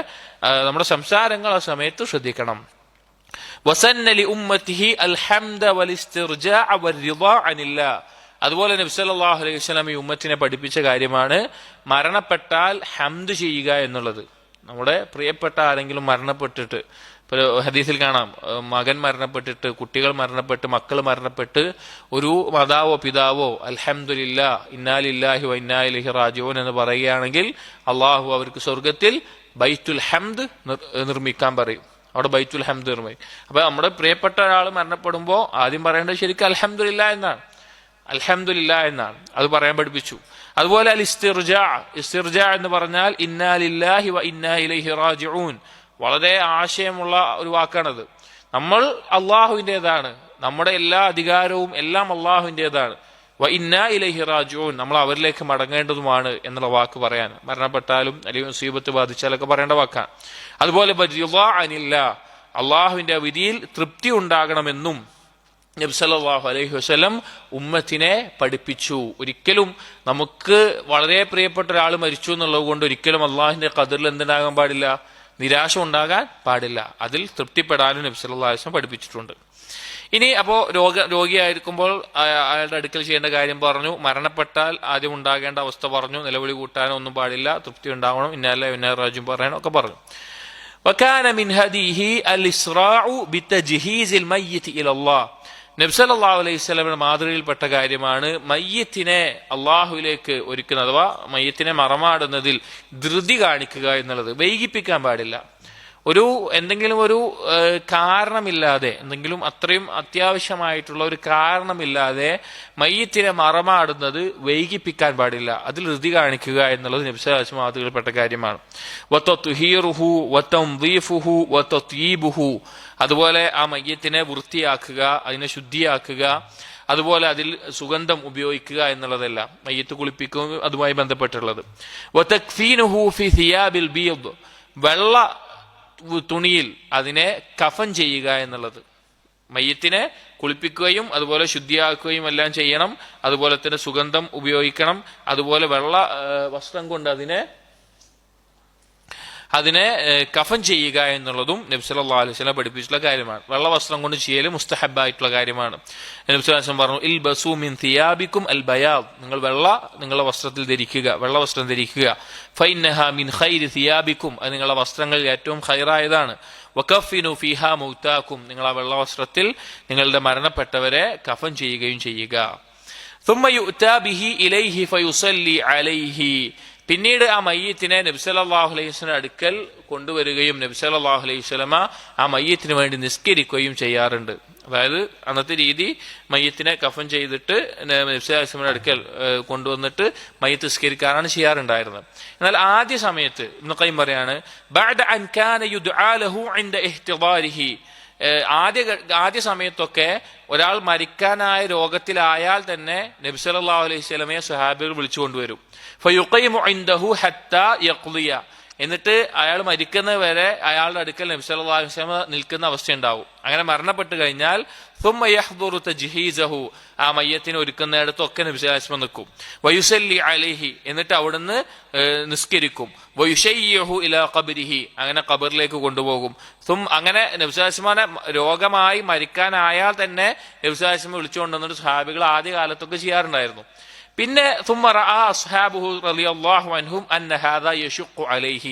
നമ്മുടെ സംസാരങ്ങൾ ആ സമയത്ത് ശ്രദ്ധിക്കണം. വസന്നലി ഉമ്മത്തിഹി അൽഹംദ വലിസ്തിർജാഅ വൽറിളാ അനില്ലാ. അതുപോലെ നബി സല്ലല്ലാഹു അലൈഹി വസല്ലം ഈ ഉമ്മത്തിനെ പഠിപ്പിച്ച കാര്യമാണ് മരണപ്പെട്ടാൽ ഹംദ് ചെയ്യുക എന്നുള്ളത്. നമ്മുടെ പ്രിയപ്പെട്ട ആരെങ്കിലും മരണപ്പെട്ടിട്ട്, ഇപ്പോൾ ഹദീസിൽ കാണാം, മകൻ മരണപ്പെട്ടിട്ട്, കുട്ടികൾ മരണപ്പെട്ട്, മക്കൾ മരണപ്പെട്ട് ഒരു മാതാവോ പിതാവോ അൽഹംദുലില്ലാ ഇന്നാ ലില്ലാഹി വ ഇന്നാ ഇലൈഹി റാജിഊൻ എന്ന് പറയുകയാണെങ്കിൽ അള്ളാഹു അവർക്ക് സ്വർഗത്തിൽ ബൈത്തുൽ ഹംദ് നിർമ്മിക്കാൻ പറയും. അവിടെ ബൈത്തുൽ ഹംദ് നിർമ്മിക്കും. അപ്പൊ നമ്മുടെ പ്രിയപ്പെട്ട ഒരാൾ മരണപ്പെടുമ്പോൾ ആദ്യം പറയേണ്ടത് ശരിക്കും അൽഹംദുലില്ലാ എന്നാണ്. അൽഹംദുലില്ലാ എന്നാണ്, അത് പറയാൻ പഠിപ്പിച്ചു. അതുപോലെ അൽ ഇസ്തിർജാ, ഇസ്തിർജാ എന്ന് പറഞ്ഞാൽ ഇന്നാ ലില്ലാഹി വ ഇന്നാ ഇലൈഹി റാജിഊൻ. വളരെ ആശയമുള്ള ഒരു വാക്കാണത്. നമ്മൾ അള്ളാഹുവിൻ്റെതാണ്, നമ്മുടെ എല്ലാ അധികാരവും എല്ലാം അള്ളാഹുവിൻ്റെതാണ്. വ ഇന്നാ ഇലൈഹി റാജിഊൻ, നമ്മൾ അവരിലേക്ക് മടങ്ങേണ്ടതുമാണ് എന്നുള്ള വാക്ക് പറയാൻ, മരണപ്പെട്ടാലും അല്ലെങ്കിൽ മുസീബത്ത് ബാധിച്ചാലൊക്കെ പറയേണ്ട വാക്കാണ്. അതുപോലെ റിളാ അനില്ലാ, അള്ളാഹുവിന്റെ വിധിയിൽ തൃപ്തി ഉണ്ടാകണമെന്നും നബി സല്ലല്ലാഹു അലൈഹി വസല്ലം ഉമ്മത്തിനെ പഠിപ്പിച്ചു. ഒരിക്കലും നമുക്ക് വളരെ പ്രിയപ്പെട്ട ഒരാൾ മരിച്ചു എന്നുള്ളത് കൊണ്ട് ഒരിക്കലും അള്ളാഹിന്റെ ഖദറിൽ എന്തുണ്ടാകാൻ പാടില്ല, നിരാശ ഉണ്ടാകാൻ പാടില്ല. അതിൽ തൃപ്തിപ്പെടാനും നബി സല്ലല്ലാഹു അലൈഹി വസല്ലം പഠിപ്പിച്ചിട്ടുണ്ട്. ഇനി അപ്പോ രോഗിയായിരിക്കുമ്പോൾ അയാളുടെ അടുക്കൽ ചെയ്യേണ്ട കാര്യം പറഞ്ഞു, മരണപ്പെട്ടാൽ ആദ്യം ഉണ്ടാകേണ്ട അവസ്ഥ പറഞ്ഞു, നിലവിളി കൂട്ടാനോ ഒന്നും പാടില്ല, തൃപ്തി ഉണ്ടാവണം, ഇന്നാലില്ലാഹി വ ഇന്നാ ഇലൈഹി റാജിഊൻ പറയണം ഒക്കെ പറഞ്ഞു. വകാന മിൻ ഹദീഹി അൽ ഇസ്റാഉ ബിതജ്ഹീസിൽ മയ്യിത്ത് ഇലല്ലാഹ്. നബി സല്ലല്ലാഹു അലൈഹി വസല്ലമയുടെ മാതൃകയിൽപ്പെട്ട കാര്യമാണ് മയ്യത്തിനെ അള്ളാഹുവിലേക്ക് ഒരുക്കുന്നത്, അഥവാ മയ്യത്തിനെ മറമാടുന്നതിൽ ധൃതി കാണിക്കുക എന്നുള്ളത്. വൈകിപ്പിക്കാൻ പാടില്ല. എന്തെങ്കിലും ഒരു കാരണമില്ലാതെ, എന്തെങ്കിലും അത്രയും അത്യാവശ്യമായിട്ടുള്ള ഒരു കാരണമില്ലാതെ മയ്യത്തിനെ മറമാടുന്നത് വൈകിപ്പിക്കാൻ പാടില്ല. അതിൽ ധൃതി കാണിക്കുക എന്നുള്ളത് നബി സല്ലല്ലാഹു അലൈഹി വസല്ലം മാതൃകയിൽപ്പെട്ട കാര്യമാണ്. വതത്ഹീറുഹു വതൻദീഫുഹു വതത്യീബുഹു, അതുപോലെ ആ മയ്യത്തിനെ വൃത്തിയാക്കുക, അതിനെ ശുദ്ധിയാക്കുക, അതുപോലെ അതിൽ സുഗന്ധം ഉപയോഗിക്കുക എന്നുള്ളതെല്ലാം മയ്യത്ത് കുളിപ്പിക്കുക അതുമായി ബന്ധപ്പെട്ടുള്ളത്. വതക്ഫീനുഹു ഫി സിയാബിൽ ബീദ്, വെള്ള തുണിയിൽ അതിനെ കഫൻ ചെയ്യുക എന്നുള്ളത്. മയ്യത്തിനെ കുളിപ്പിക്കുകയും അതുപോലെ ശുദ്ധിയാക്കുകയും എല്ലാം ചെയ്യണം. അതുപോലെ തന്നെ സുഗന്ധം ഉപയോഗിക്കണം. അതുപോലെ വെള്ള വസ്ത്രം കൊണ്ട് അതിനെ കഫൻ ചെയ്യുക എന്നുള്ളതും നബി സല്ലല്ലാഹു അലൈഹി വസല്ലം പഠിപ്പിച്ചിട്ടുള്ള കാര്യമാണ്. വെള്ള വസ്ത്രം കൊണ്ട് ചെയ്യൽ മുസ്തഹബായിട്ടുള്ള കാര്യമാണ്. നബി സല്ലല്ലാഹു അലൈഹി വസല്ലം പറഞ്ഞു, ഇൽബസു മിൻ തിയാബിക്കും അൽ ബയാദ്, നിങ്ങൾ നിങ്ങളുടെ വസ്ത്രത്തിൽ ധരിക്കുക, വെള്ള വസ്ത്രം ധരിക്കുക. ഫഇന്നഹാ മിൻ ഖൈരി തിയാബിക്കും, അത് നിങ്ങളുടെ വസ്ത്രങ്ങളിൽ ഏറ്റവും ഖൈറായതാണ്. വകഫിനു ഫീഹാ മൗതാക്കും, നിങ്ങൾ ആ വെള്ള വസ്ത്രത്തിൽ നിങ്ങളുടെ മരണപ്പെട്ടവരെ കഫൻ ചെയ്യുകയും ചെയ്യുക. ثم يؤتى به إليه فيصلي عليه, പിന്നീട് ആ മയ്യത്തിനെ നബി സല്ലല്ലാഹു അലൈഹി വസല്ലം അടുക്കൽ കൊണ്ടുവരികയും നബി സല്ലല്ലാഹു അലൈഹി വസല്ലമ ആ മയ്യത്തിന് വേണ്ടി നിസ്കരിക്കുകയും ചെയ്യാറുണ്ട്. അതായത് അന്നത്തെ രീതി മയ്യത്തിനെ കഫൻ ചെയ്തിട്ട് നബി സല്ലല്ലാഹു അലൈഹി വസല്ലം അടുക്കൽ കൊണ്ടുവന്നിട്ട് മയ്യത്ത് നിസ്കരിക്കാറാണ് ചെയ്യാറുണ്ടായിരുന്നത്. എന്നാൽ ആദ്യ സമയത്ത് ഇബ്നു ഖയ്യിം പറയാണ്, ബഅദ അൻ കാന യുദ്ആ ലഹു ഇൻദ ഇഹ്തിദാരിഹി, ആദ്യ സമയത്തൊക്കെ ഒരാൾ മരിക്കാനായ രോഗത്തിലായാൽ തന്നെ നബി സല്ലല്ലാഹു അലൈഹി വസല്ലമയെ സ്വഹാബികൾ വിളിച്ചു കൊണ്ടുവരും. ഫയുഖീമു ഇൻദഹു ഹത്താ യഖ്ളിയ, എന്നിട്ട് അയാൾ മരിക്കുന്നത് വരെ അയാളുടെ അടുക്കൽ നബി സല്ലല്ലാഹു അലൈഹി വസല്ലം നിൽക്കുന്ന അവസ്ഥയുണ്ടാവും. അങ്ങനെ മരണപ്പെട്ട് കഴിഞ്ഞാൽ ثم يحضر تجهيزه, ആ മയ്യത്തിനെ ഒരുക്കുന്നിടത്തൊക്കെ നബി സല്ലല്ലാഹു അലൈഹി വസല്ലം നിൽക്കും. വയുസല്ലി അലൈഹി, എന്നിട്ട് അവിടുന്ന് നിസ്കരിക്കും. വയുശയ്യിഹു ഇലാ ഖബ്രിഹി, അങ്ങനെ ഖബറിലേക്ക് കൊണ്ടുപോകും. അങ്ങനെ നബി സല്ലല്ലാഹു അലൈഹി വസല്ലം രോഗമായി മരിക്കാനായാൽ തന്നെ നബി സല്ലല്ലാഹു അലൈഹി വസല്ലം വിളിച്ചുകൊണ്ടുവന്നിട്ട് സ്വഹാബികൾ ആദ്യ കാലത്തൊക്കെ ചെയ്യാറുണ്ടായിരുന്നു. പിന്നെ ثم رأى أصحابه رضي الله عنهم أن هذا يشق عليه,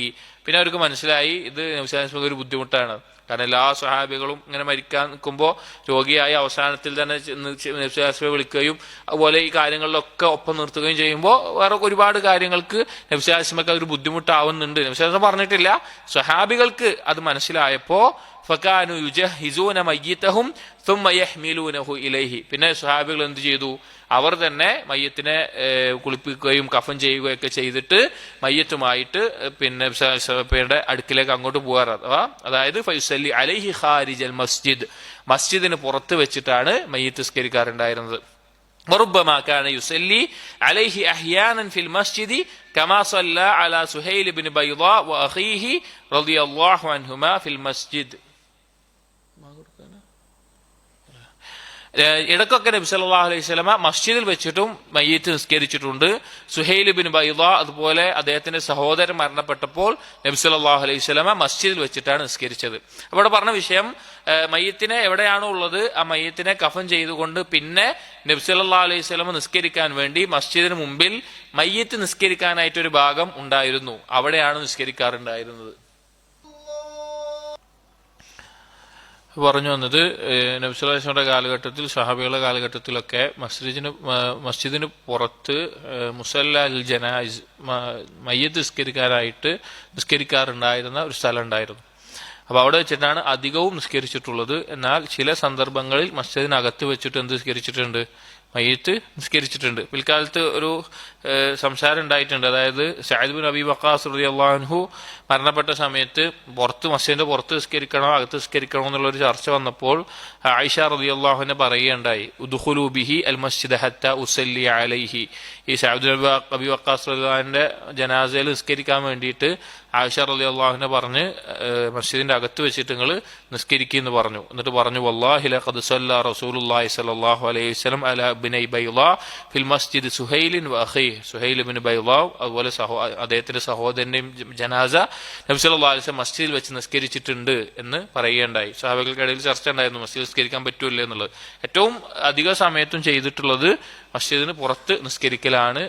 പിന്നെ അവർക്ക് മനസ്സിലായി ഇത് നബി സല്ലല്ലാഹു അലൈഹി വസല്ലം ഒരു ബുദ്ധിമുട്ടാണ്. കാരണം എല്ലാ സ്വഹാബികളും ഇങ്ങനെ മരിക്കാൻ നിൽക്കുമ്പോൾ രോഗിയായ അവസാനത്തിൽ തന്നെ നബി സല്ലല്ലാഹു അലൈഹി വസല്ലം വിളിക്കുകയും അതുപോലെ ഈ കാര്യങ്ങളിലൊക്കെ ഒപ്പം നിർത്തുകയും ചെയ്യുമ്പോൾ വേറെ ഒരുപാട് കാര്യങ്ങൾക്ക് നബി സല്ലല്ലാഹു അലൈഹി വസല്ലം അതൊരു ബുദ്ധിമുട്ടാവുന്നുണ്ട്. നബി സല്ലല്ലാഹു അലൈഹി വസല്ലം പറഞ്ഞിട്ടില്ല, സ്വഹാബികൾക്ക് അത് മനസ്സിലായപ്പോ ഫകാനു യുജഹിസൂന മയ്യിതഹും ثم يحملونه إليه. പിന്നെ സ്വഹാബികൾ എന്ത് ചെയ്തു? അവർ തന്നെ മയ്യത്തിനെ കുളിപ്പിക്കുകയും കഫൻ ചെയ്യുകയൊക്കെ ചെയ്തിട്ട് മയ്യത്തുമായിട്ട് പിന്നെ അടുക്കിലേക്ക് അങ്ങോട്ട് പോകാറ്. അതായത് ഫയുസല്ലി അലൈഹി ഖാരിജൽ മസ്ജിദ്, മസ്ജിദിന് പുറത്ത് വെച്ചിട്ടാണ് മയ്യത്ത് നിസ്കരിക്കാറുണ്ടായിരുന്നത്. وربما كان يصلي عليه أحيانا في المسجد كما صلى على سهيل بن بيضاء وأخيه رضي الله عنهما في المسجد. ഇടക്കൊക്കെ നബി സല്ലല്ലാഹു അലൈഹി വസല്ലമ മസ്ജിദിൽ വെച്ചിട്ടും മയ്യിത്ത് നിസ്കരിച്ചിട്ടുണ്ട്. സുഹൈൽ ബിൻ ബൈദ അതുപോലെ അദ്ദേഹത്തിന്റെ സഹോദരൻ മരണപ്പെട്ടപ്പോൾ നബി സല്ലല്ലാഹു അലൈഹി വസല്ലമ മസ്ജിദിൽ വെച്ചിട്ടാണ് നിസ്കരിച്ചത്. അപ്പോൾ ഇവിടെ പറഞ്ഞ വിഷയം, മയ്യിത്തിനെ എവിടെയാണോ ഉള്ളത് ആ മയ്യിത്തിനെ കഫൻ ചെയ്തുകൊണ്ട് പിന്നെ നബി സല്ലല്ലാഹു അലൈഹി വസല്ലമ നിസ്കരിക്കാൻ വേണ്ടി മസ്ജിദിന് മുമ്പിൽ മയ്യിത്ത് നിസ്കരിക്കാനായിട്ടൊരു ഭാഗം ഉണ്ടായിരുന്നു, അവിടെയാണ് നിസ്കരിക്കാറുണ്ടായിരുന്നത്. പറഞ്ഞു വന്നത് നബി സല്ലല്ലാഹു അലൈഹി വസല്ലമയുടെ കാലഘട്ടത്തിൽ, സ്വഹാബികളുടെ കാലഘട്ടത്തിലൊക്കെ മസ്ജിദിന് പുറത്ത് മുസല്ല അൽ ജനായിസ്, മയ്യിത്ത് നിസ്കരിക്കാറുണ്ടായിരുന്ന ഒരു സ്ഥലം ഉണ്ടായിരുന്നു. അപ്പോൾ അവിടെ വെച്ചിട്ടാണ് അധികവും നിസ്കരിച്ചിട്ടുള്ളത്. എന്നാൽ ചില സന്ദർഭങ്ങളിൽ മസ്ജിദിനകത്ത് വെച്ചിട്ട് എന്ത് നിസ്കരിച്ചിട്ടുണ്ട്? മയ്യിത്ത് നിസ്കരിച്ചിട്ടുണ്ട്. പിൽക്കാലത്ത് ഒരു സംസാരം ഉണ്ടായിട്ടുണ്ട്. അതായത് സഅദ് ബിൻ അബി വഖാസ് റളിയല്ലാഹു അൻഹു മരണപ്പെട്ട സമയത്ത് മസ്ജിദിന്റെ പുറത്ത് നിസ്കരിക്കണോ അകത്ത് നിസ്കരിക്കണോ എന്നുള്ളൊരു ചർച്ച വന്നപ്പോൾ ആയിഷ റളിയല്ലാഹു അൻഹ പറയുകയുണ്ടായി, ഉദ്ഖുലൂ ബിഹി അൽ മസ്ജിദ ഹത്താ ഉസല്ലി അലൈഹി. ഈ സഅദ് ബിൻ അബി വഖാസ് റളിയല്ലാഹു അൻഹുവിന്റെ ജനാസയിൽ നിസ്കരിക്കാൻ വേണ്ടിയിട്ട് ആയിഷ റളിയല്ലാഹു അൻഹ പറഞ്ഞ് മസ്ജിദിന്റെ അകത്ത് വെച്ചിട്ട് നിങ്ങൾ നിസ്കരിക്കുമെന്ന് പറഞ്ഞു. എന്നിട്ട് പറഞ്ഞു, വല്ലാഹി ലഖദ് സല്ല റസൂലുള്ളാഹി സ്വല്ലല്ലാഹു അലൈഹി വസല്ലം അലാ ഇബ്നൈ ബൈളാ ഫിൽ മസ്ജിദ് സുഹൈലിൻ വഅഖീഹി. സുഹൈൽ ഇബ്നു ബൈളാ അതുപോലെ അദ്ദേഹത്തിന്റെ സഹോദരന്റെയും ജനാസ നബി സല്ലല്ലാഹു അലൈഹി വസല്ലം മസ്ജിദിൽ വെച്ച് നിസ്കരിച്ചിട്ടുണ്ട് എന്ന് പറയുകയുണ്ടായി. സ്വഹാബികൾക്കിടയിൽ ചർച്ച ഉണ്ടായിരുന്നു മസ്ജിദിൽ നിസ്കരിക്കാൻ പറ്റൂല്ലേ എന്നുള്ളത്. ഏറ്റവും അധിക സമയത്തും ചെയ്തിട്ടുള്ളത് മസ്ജിദിന് പുറത്ത് നിസ്കരിക്കലാണ്.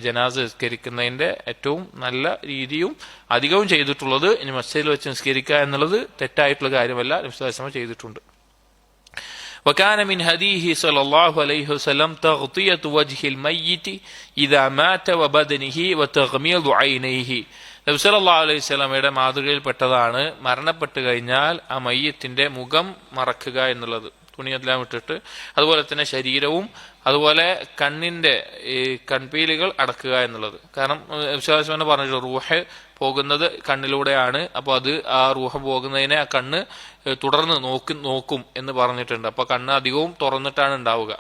ജനാസ നിസ്കരിക്കുന്നതിന്റെ ഏറ്റവും നല്ല രീതിയും അധികവും ചെയ്തിട്ടുള്ളത്. ഇനി മസ്ജിദിൽ വെച്ച് നിസ്കരിക്കുക എന്നുള്ളത് തെറ്റായിട്ടുള്ള കാര്യമല്ല, നബി സല്ലല്ലാഹു അലൈഹി വസല്ലം ചെയ്തിട്ടുണ്ട്. وكان من هديه صلى الله عليه وسلم تغطية وجه الميت إذا مات وبدنه وتغميض عينيه. നബി സല്ലല്ലാഹു അലൈഹി വസല്ലമയുടെ മാതൃകയിൽപ്പെട്ടതാണ് മരണപ്പെട്ടു കഴിഞ്ഞാൽ ആ മയ്യത്തിന്റെ മുഖം മറക്കുക എന്നുള്ളത്, തുണിയെല്ലാം ഇട്ടിട്ട്. അതുപോലെ തന്നെ ശരീരവും അതുപോലെ കണ്ണിന്റെ കൺപീലികൾ അടക്കുക എന്നുള്ളത്. കാരണം വിശ്വാസം പറഞ്ഞിട്ട് റൂഹ് പോകുന്നത് കണ്ണിലൂടെയാണ്. അപ്പോൾ ആ റൂഹ് പോകുന്നതിനെ ആ കണ്ണ് തുടർന്ന് നോക്കും എന്ന് പറഞ്ഞിട്ടുണ്ട്. അപ്പൊ കണ്ണ് അധികവും തുറന്നിട്ടാണ് ഉണ്ടാവുക.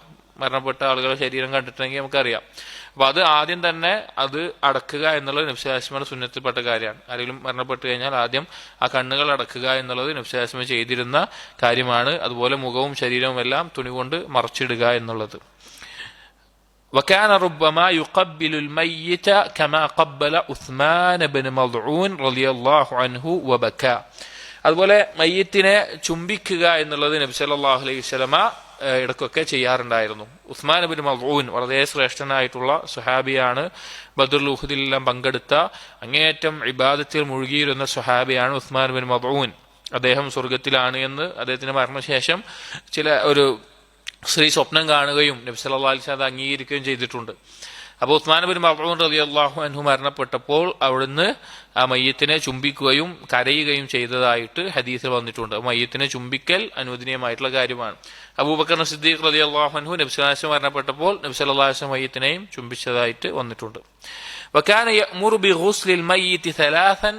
മരണപ്പെട്ട ആളുകളുടെ ശരീരം കണ്ടിട്ടുണ്ടെങ്കിൽ നമുക്കറിയാം. അപ്പൊ അത് ആദ്യം തന്നെ അത് അടക്കുക എന്നുള്ളത് നബി സല്ലല്ലാഹു അലൈഹി വസല്ലമയുടെ സുന്നത്തിൽപ്പെട്ട കാര്യമാണ്. ആരെങ്കിലും മരണപ്പെട്ടു കഴിഞ്ഞാൽ ആദ്യം ആ കണ്ണുകൾ അടക്കുക എന്നുള്ളത് നബി സല്ലല്ലാഹു അലൈഹി വസല്ലം ചെയ്തിരുന്ന കാര്യമാണ്. അതുപോലെ മുഖവും ശരീരവും എല്ലാം തുണി കൊണ്ട് മറച്ചിടുക എന്നുള്ളത്. وكان ربما يقبل الميت كما قبل عثمان بن مظعون رضي الله عنه وبكى. അതുപോലെ മയ്യിത്തിനെ ചുംബിക്കുക എന്നുള്ളത് നബി സല്ലല്ലാഹു അലൈഹി വസല്ലമ ഇടയ്ക്കൊക്കെ ചെയ്യാറുണ്ടായിരുന്നു. ഉസ്മാൻ ബിൻ മദ്ഊൻ വളരെ ശ്രേഷ്ഠനായിട്ടുള്ള സ്വഹാബിയാണ്. ബദറുൽ ഉഹദിലെല്ലാം പങ്കെടുത്ത അങ്ങേയറ്റം ഇബാദത്തിൽ മുഴുകിയിരുന്ന സ്വഹാബിയാണ് ഉസ്മാൻ ബിൻ മദ്ഊൻ. അദ്ദേഹം സ്വർഗത്തിലാണ് എന്ന് അദ്ദേഹത്തിന്റെ മരണശേഷം ഒരു സ്ത്രീ സ്വപ്നം കാണുകയും നബി സല്ലല്ലാഹു അലൈഹി വസല്ലം അംഗീകരിക്കുകയും ചെയ്തിട്ടുണ്ട്. അപ്പോൾ ഉസ്മാൻ ബിൻ മദ്ഊൻ റളിയല്ലാഹു അൻഹു മരണപ്പെട്ടപ്പോൾ അവിടുന്ന് ആ മയ്യത്തിനെ ചുംബിക്കുകയും കരയുകയും ചെയ്തതായിട്ട് ഹദീസിൽ വന്നിട്ടുണ്ട്. മയ്യത്തിനെ ചുംബിക്കൽ അനുവദനീയമായിട്ടുള്ള കാര്യമാണ്. അബൂബക്കർ സിദ്ദീഖ് റളിയല്ലാഹു അൻഹു നബി സല്ലല്ലാഹു അലൈഹി വസല്ലം മരണപ്പെട്ടപ്പോൾ നബി സല്ലല്ലാഹു അലൈഹി വസല്ലം മയ്യത്തിനെയും ചുംബിച്ചതായിട്ട് വന്നിട്ടുണ്ട്. وكان يأمر بغسل الميت ثلاثا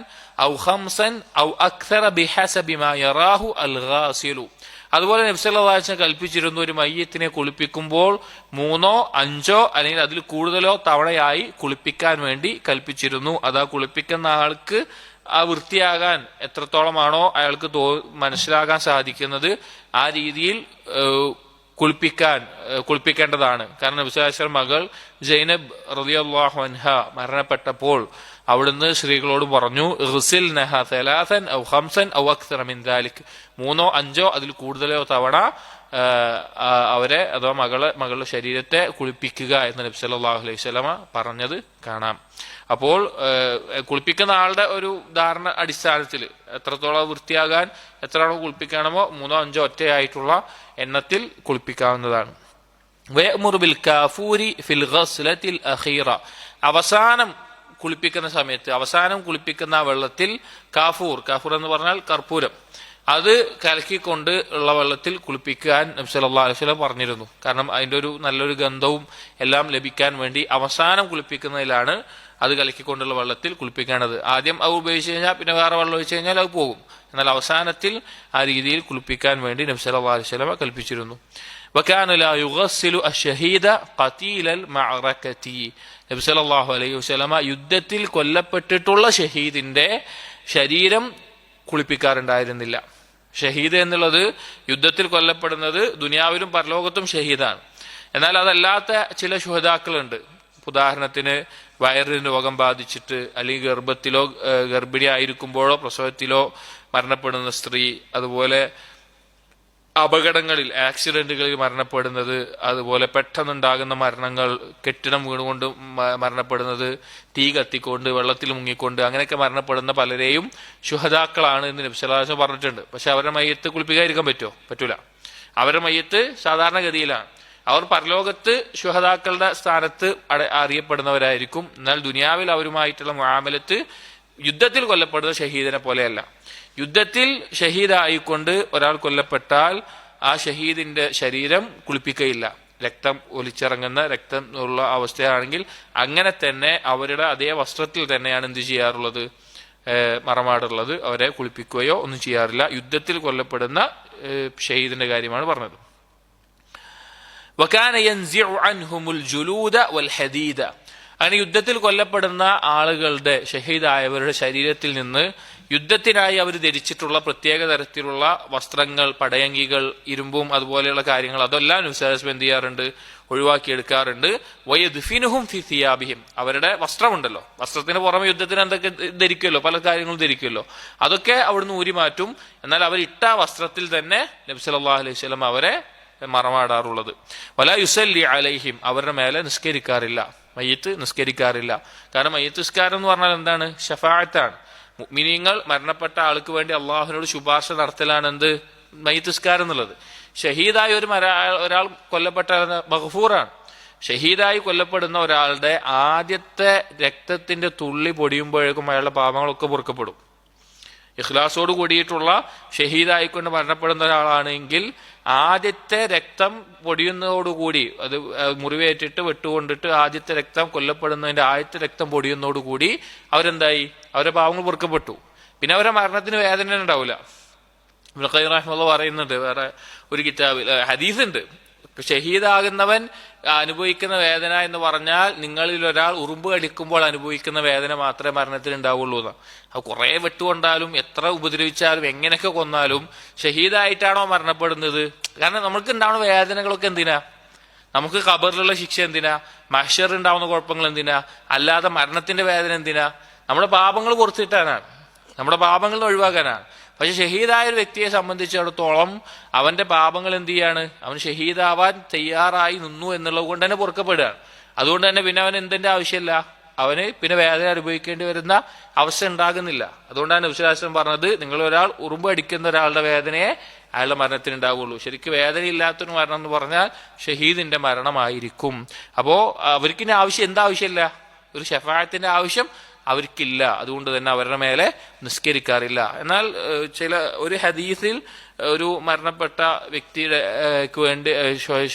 أو خمسا أو أكثر بحسب ما يراه الغاسل. അതുപോലെ നബി സല്ലല്ലാഹു അലൈഹി വസല്ലം കൽപ്പിച്ചിരുന്നു, ഒരു മയ്യത്തിനെ കുളിപ്പിക്കുമ്പോൾ 3 5 അല്ലെങ്കിൽ അതിൽ കൂടുതലോ തവണയായി കുളിപ്പിക്കാൻ വേണ്ടി കൽപ്പിച്ചിരുന്നു. അതാ കുളിപ്പിക്കുന്ന ആൾക്ക് ആ വൃത്തിയാകാൻ എത്രത്തോളമാണോ അയാൾക്ക് മനസ്സിലാകാൻ സാധിക്കുന്നത് ആ രീതിയിൽ കുളിപ്പിക്കേണ്ടതാണ്. കാരണം നബി സല്ലല്ലാഹു അലൈഹി വസല്ലം മകൾ സൈനബ് റളിയല്ലാഹു അൻഹ മരണപ്പെട്ടപ്പോൾ അവിടുന്ന് സ്ത്രീകളോട് പറഞ്ഞു, ഇഗ്സിൽനഹ സലാസൻ ഔ ഖംസൻ ഔ അക്സറ മിൻ ദാലിക്, 3 5 അതിൽ കൂടുതലോ തവണ അവരെ അഥവാ മകളുടെ ശരീരത്തെ കുളിപ്പിക്കുക എന്ന് നബി സല്ലല്ലാഹു അലൈഹി വസല്ലമ പറഞ്ഞത് കാണാം. അപ്പോൾ കുളിപ്പിക്കുന്ന ആളുടെ ഒരു ധാരണ അടിസ്ഥാനത്തിൽ എത്രത്തോളം വൃത്തിയാകാൻ എത്രയാണോ കുളിപ്പിക്കണമോ 3 5 ഒറ്റയായിട്ടുള്ള എണ്ണത്തിൽ കുളിപ്പിക്കാവുന്നതാണ്. വയഅ്മുറു ബിൽ കാഫൂരി ഫിൽ ഗസ്ലത്തിൽ അഖീറ, അവസാനം കുളിപ്പിക്കുന്ന സമയത്ത് അവസാനം കുളിപ്പിക്കുന്ന വെള്ളത്തിൽ കാഫൂർ എന്ന് പറഞ്ഞാൽ കർപ്പൂരം, അത് കലക്കിക്കൊണ്ട് ഉള്ള വെള്ളത്തിൽ കുളിപ്പിക്കാൻ നബി സല്ലല്ലാഹു അലൈഹി വസല്ലം പറഞ്ഞിരുന്നു. കാരണം അതിൻ്റെ ഒരു നല്ലൊരു ഗന്ധവും എല്ലാം ലഭിക്കാൻ വേണ്ടി അവസാനം കുളിപ്പിക്കുന്നതിലാണ് അത് കലക്കിക്കൊണ്ടുള്ള വെള്ളത്തിൽ കുളിപ്പിക്കേണ്ടത്. ആദ്യം അത് ഉപയോഗിച്ച് കഴിഞ്ഞാൽ പിന്നെ വേറെ വെള്ളം ഒഴിച്ച് കഴിഞ്ഞാൽ അത് പോകും. എന്നാൽ അവസാനത്തിൽ ആ രീതിയിൽ കുളിപ്പിക്കാൻ വേണ്ടി നബി സല്ലല്ലാഹു അലൈഹി വസല്ലം കൽപ്പിച്ചിരുന്നു. വകാന ലാ യുഗസ്സിലു അശ്ശഹീദ ഖതീലൽ മഅറകതി. നബി സല്ലല്ലാഹു അലൈഹി വസല്ലം യുദ്ധത്തിൽ കൊല്ലപ്പെട്ടിട്ടുള്ള ഷഹീദിന്റെ ശരീരം കുളിപ്പിക്കാറുണ്ടായിരുന്നില്ല. ഷഹീദ് എന്നുള്ളത് യുദ്ധത്തിൽ കൊല്ലപ്പെടുന്നത് ദുനിയാവിലും പരലോകത്തും ഷഹീദാണ്. എന്നാൽ അതല്ലാത്ത ചില ശുഹദാക്കളുണ്ട്. ഉദാഹരണത്തിന് വയറിന് രോഗം ബാധിച്ചിട്ട് അല്ലെങ്കിൽ ഗർഭത്തിലോ ഗർഭിണി ആയിരിക്കുമ്പോഴോ പ്രസവത്തിലോ മരണപ്പെടുന്ന സ്ത്രീ, അതുപോലെ അപകടങ്ങളിൽ ആക്സിഡന്റുകളിൽ മരണപ്പെടുന്നത്, അതുപോലെ പെട്ടെന്നുണ്ടാകുന്ന മരണങ്ങൾ, കെട്ടിടം വീണുകൊണ്ട് മരണപ്പെടുന്നത്, തീ കത്തിക്കൊണ്ട് വെള്ളത്തിൽ മുങ്ങിക്കൊണ്ട് അങ്ങനെയൊക്കെ മരണപ്പെടുന്ന പലരെയും ശുഹദാക്കളാണ് എന്ന് നബി സല്ലല്ലാഹു അലൈഹി വസല്ലം പറഞ്ഞിട്ടുണ്ട്. പക്ഷെ അവരുടെ മയ്യത്ത് കുളിപ്പിക്കാതിരിക്കാൻ പറ്റൂല. അവരുടെ മയ്യത്ത് സാധാരണഗതിയിലാണ്. അവർ പരലോകത്ത് ശുഹദാക്കളുടെ സ്ഥാനത്ത് അറിയപ്പെടുന്നവരായിരിക്കും. എന്നാൽ ദുനിയാവിൽ അവരുമായിട്ടുള്ള മുആമലത്ത് യുദ്ധത്തിൽ കൊല്ലപ്പെടുന്ന ഷഹീദിനെ പോലെയല്ല. യുദ്ധത്തിൽ ഷഹീദായിക്കൊണ്ട് ഒരാൾ കൊല്ലപ്പെട്ടാൽ ആ ഷഹീദിന്റെ ശരീരം കുളിപ്പിക്കയില്ല. രക്തം ഒലിച്ചിറങ്ങുന്ന രക്തം ഉള്ള അവസ്ഥയാണെങ്കിൽ അങ്ങനെ തന്നെ അവരുടെ അതേ വസ്ത്രത്തിൽ തന്നെയാണ് എന്ത് ചെയ്യാറുള്ളത്, മറമാടുള്ളത്. അവരെ കുളിപ്പിക്കുകയോ ഒന്നും ചെയ്യാറില്ല. യുദ്ധത്തിൽ കൊല്ലപ്പെടുന്ന ഷഹീദിന്റെ കാര്യമാണ് പറഞ്ഞത്. വകാന യൻസിഉ അൻഹുമുൽ ജുലൂദ വൽ ഹദീദ. അങ്ങനെ യുദ്ധത്തിൽ കൊല്ലപ്പെടുന്ന ആളുകളുടെ, ഷഹീദായവരുടെ ശരീരത്തിൽ നിന്ന് യുദ്ധത്തിനായി അവർ ധരിച്ചിട്ടുള്ള പ്രത്യേക തരത്തിലുള്ള വസ്ത്രങ്ങൾ, പടയങ്കികൾ, ഇരുമ്പും അതുപോലെയുള്ള കാര്യങ്ങൾ അതെല്ലാം നബി സല്ലല്ലാഹു അലൈഹി വസല്ലം എന്ത് ചെയ്യാറുണ്ട്, ഒഴിവാക്കിയെടുക്കാറുണ്ട്. വയദ്ഫിനുഹും ഫി സിയാബിഹിം. അവരുടെ വസ്ത്രമുണ്ടല്ലോ, വസ്ത്രത്തിന് പുറമെ യുദ്ധത്തിന് എന്തൊക്കെ ധരിക്കുമല്ലോ, പല കാര്യങ്ങളും ധരിക്കുമല്ലോ, അതൊക്കെ അവിടുന്ന് ഊരി മാറ്റും. എന്നാൽ അവരിട്ട വസ്ത്രത്തിൽ തന്നെ നബി സല്ലല്ലാഹു അലൈഹി വസല്ലം അവരെ മറമാടാറുള്ളത്. വലാ യുസല്ലി അലൈഹിം. അവരുടെ മേലെ നിസ്കരിക്കാറില്ല, മയ്യിത്ത് നിസ്കരിക്കാറില്ല. കാരണം മയ്യിത്ത് നിസ്കാരം എന്ന് പറഞ്ഞാൽ എന്താണ്? ശഫാഅത്താണ്. മുഅ്മിനീങ്ങൾ മരണപ്പെട്ട ആൾക്ക് വേണ്ടി അള്ളാഹുവിനോട് ശുപാർശ നടത്തലാണ് എന്ത്? മയ്യിത്ത് നിസ്കാരം എന്നുള്ളത്. ഷഹീദായി ഒരാൾ കൊല്ലപ്പെട്ട മഗ്ഫൂറാണ്. ഷഹീദായി കൊല്ലപ്പെടുന്ന ഒരാളുടെ ആദ്യത്തെ രക്തത്തിന്റെ തുള്ളി പൊടിയുമ്പോഴേക്കും അയാളുടെ പാപങ്ങളൊക്കെ പൊറുക്കപ്പെടും. ഇഖ്ലാസോട് കൂടിയിട്ടുള്ള ഷഹീദായിക്കൊണ്ട് മരണപ്പെടുന്ന ഒരാളാണെങ്കിൽ ആദ്യത്തെ രക്തം പൊടിയുന്നതോടുകൂടി, അത് മുറിവേറ്റിട്ട് വെട്ടുകൊണ്ടിട്ട് ആദ്യത്തെ രക്തം കൊല്ലപ്പെടുന്നതിന്റെ ആദ്യത്തെ രക്തം പൊടിയുന്നതോടുകൂടി അവരെന്തായി? അവരുടെ പാവങ്ങൾ പൊറുക്കപ്പെട്ടു. പിന്നെ അവരുടെ മരണത്തിന് വേദന ഉണ്ടാവില്ല. ഇബ്നു ഖയ്യിം റഹിമഹുല്ലാഹ് പറയുന്നുണ്ട്, വേറെ ഒരു കിതാബിൽ ഹദീസ് ഉണ്ട്, ഷഹീദാകുന്നവൻ അനുഭവിക്കുന്ന വേദന എന്ന് പറഞ്ഞാൽ നിങ്ങളിൽ ഒരാൾ ഉറുമ്പ് കടിക്കുമ്പോൾ അനുഭവിക്കുന്ന വേദന മാത്രമേ മരണത്തിന് ഉണ്ടാവുള്ളൂ എന്ന്. അത് കുറെ വെട്ടുകൊണ്ടാലും എത്ര ഉപദ്രവിച്ചാലും എങ്ങനെയൊക്കെ കൊന്നാലും ഷഹീദായിട്ടാണോ മരണപ്പെടുന്നത്? കാരണം നമുക്ക് ഉണ്ടാവുന്ന വേദനകളൊക്കെ എന്തിനാ? നമുക്ക് ഖബറിലുള്ള ശിക്ഷ എന്തിനാ? മഹ്ശർ ഉണ്ടാവുന്ന കുഴപ്പങ്ങൾ എന്തിനാ? അല്ലാതെ മരണത്തിന്റെ വേദന എന്തിനാ? നമ്മുടെ പാപങ്ങൾ പുറത്തിട്ടാനാണ്, നമ്മുടെ പാപങ്ങൾ ഒഴിവാക്കാനാണ്. പക്ഷെ ഷഹീദായ ഒരു വ്യക്തിയെ സംബന്ധിച്ചിടത്തോളം അവന്റെ പാപങ്ങൾ എന്ത് ചെയ്യാണ്? അവൻ ഷഹീദാവാൻ തയ്യാറായി നിന്നു എന്നുള്ളത് കൊണ്ട് തന്നെ പൊറുക്കപ്പെടുകയാണ്. അതുകൊണ്ട് തന്നെ പിന്നെ അവൻ എന്തിന്റെ ആവശ്യമില്ല, അവന് പിന്നെ വേദന അനുഭവിക്കേണ്ടി വരുന്ന അവസ്ഥ ഉണ്ടാകുന്നില്ല. അതുകൊണ്ടാണ് നബി സല്ലല്ലാഹു അലൈഹി വസല്ലം പറഞ്ഞത്, നിങ്ങൾ ഒരാൾ ഉറുമ്പ് അടിക്കുന്ന ഒരാളുടെ വേദനയെ അയാളുടെ മരണത്തിന് ഉണ്ടാവുള്ളൂ. ശരിക്കും വേദനയില്ലാത്തൊരു മരണം എന്ന് പറഞ്ഞാൽ ഷഹീദിന്റെ മരണമായിരിക്കും. അപ്പോ അവർക്കിന് ആവശ്യം എന്താവശ്യമില്ല? ഒരു ഷഫാഅത്തിന്റെ ആവശ്യം അവർക്കില്ല. അതുകൊണ്ട് തന്നെ അവരുടെ മേലെ നിസ്കരിക്കാറില്ല. എന്നാൽ ഒരു ഹദീസിൽ ഒരു മരണപ്പെട്ട വ്യക്തിയുടെ വേണ്ടി,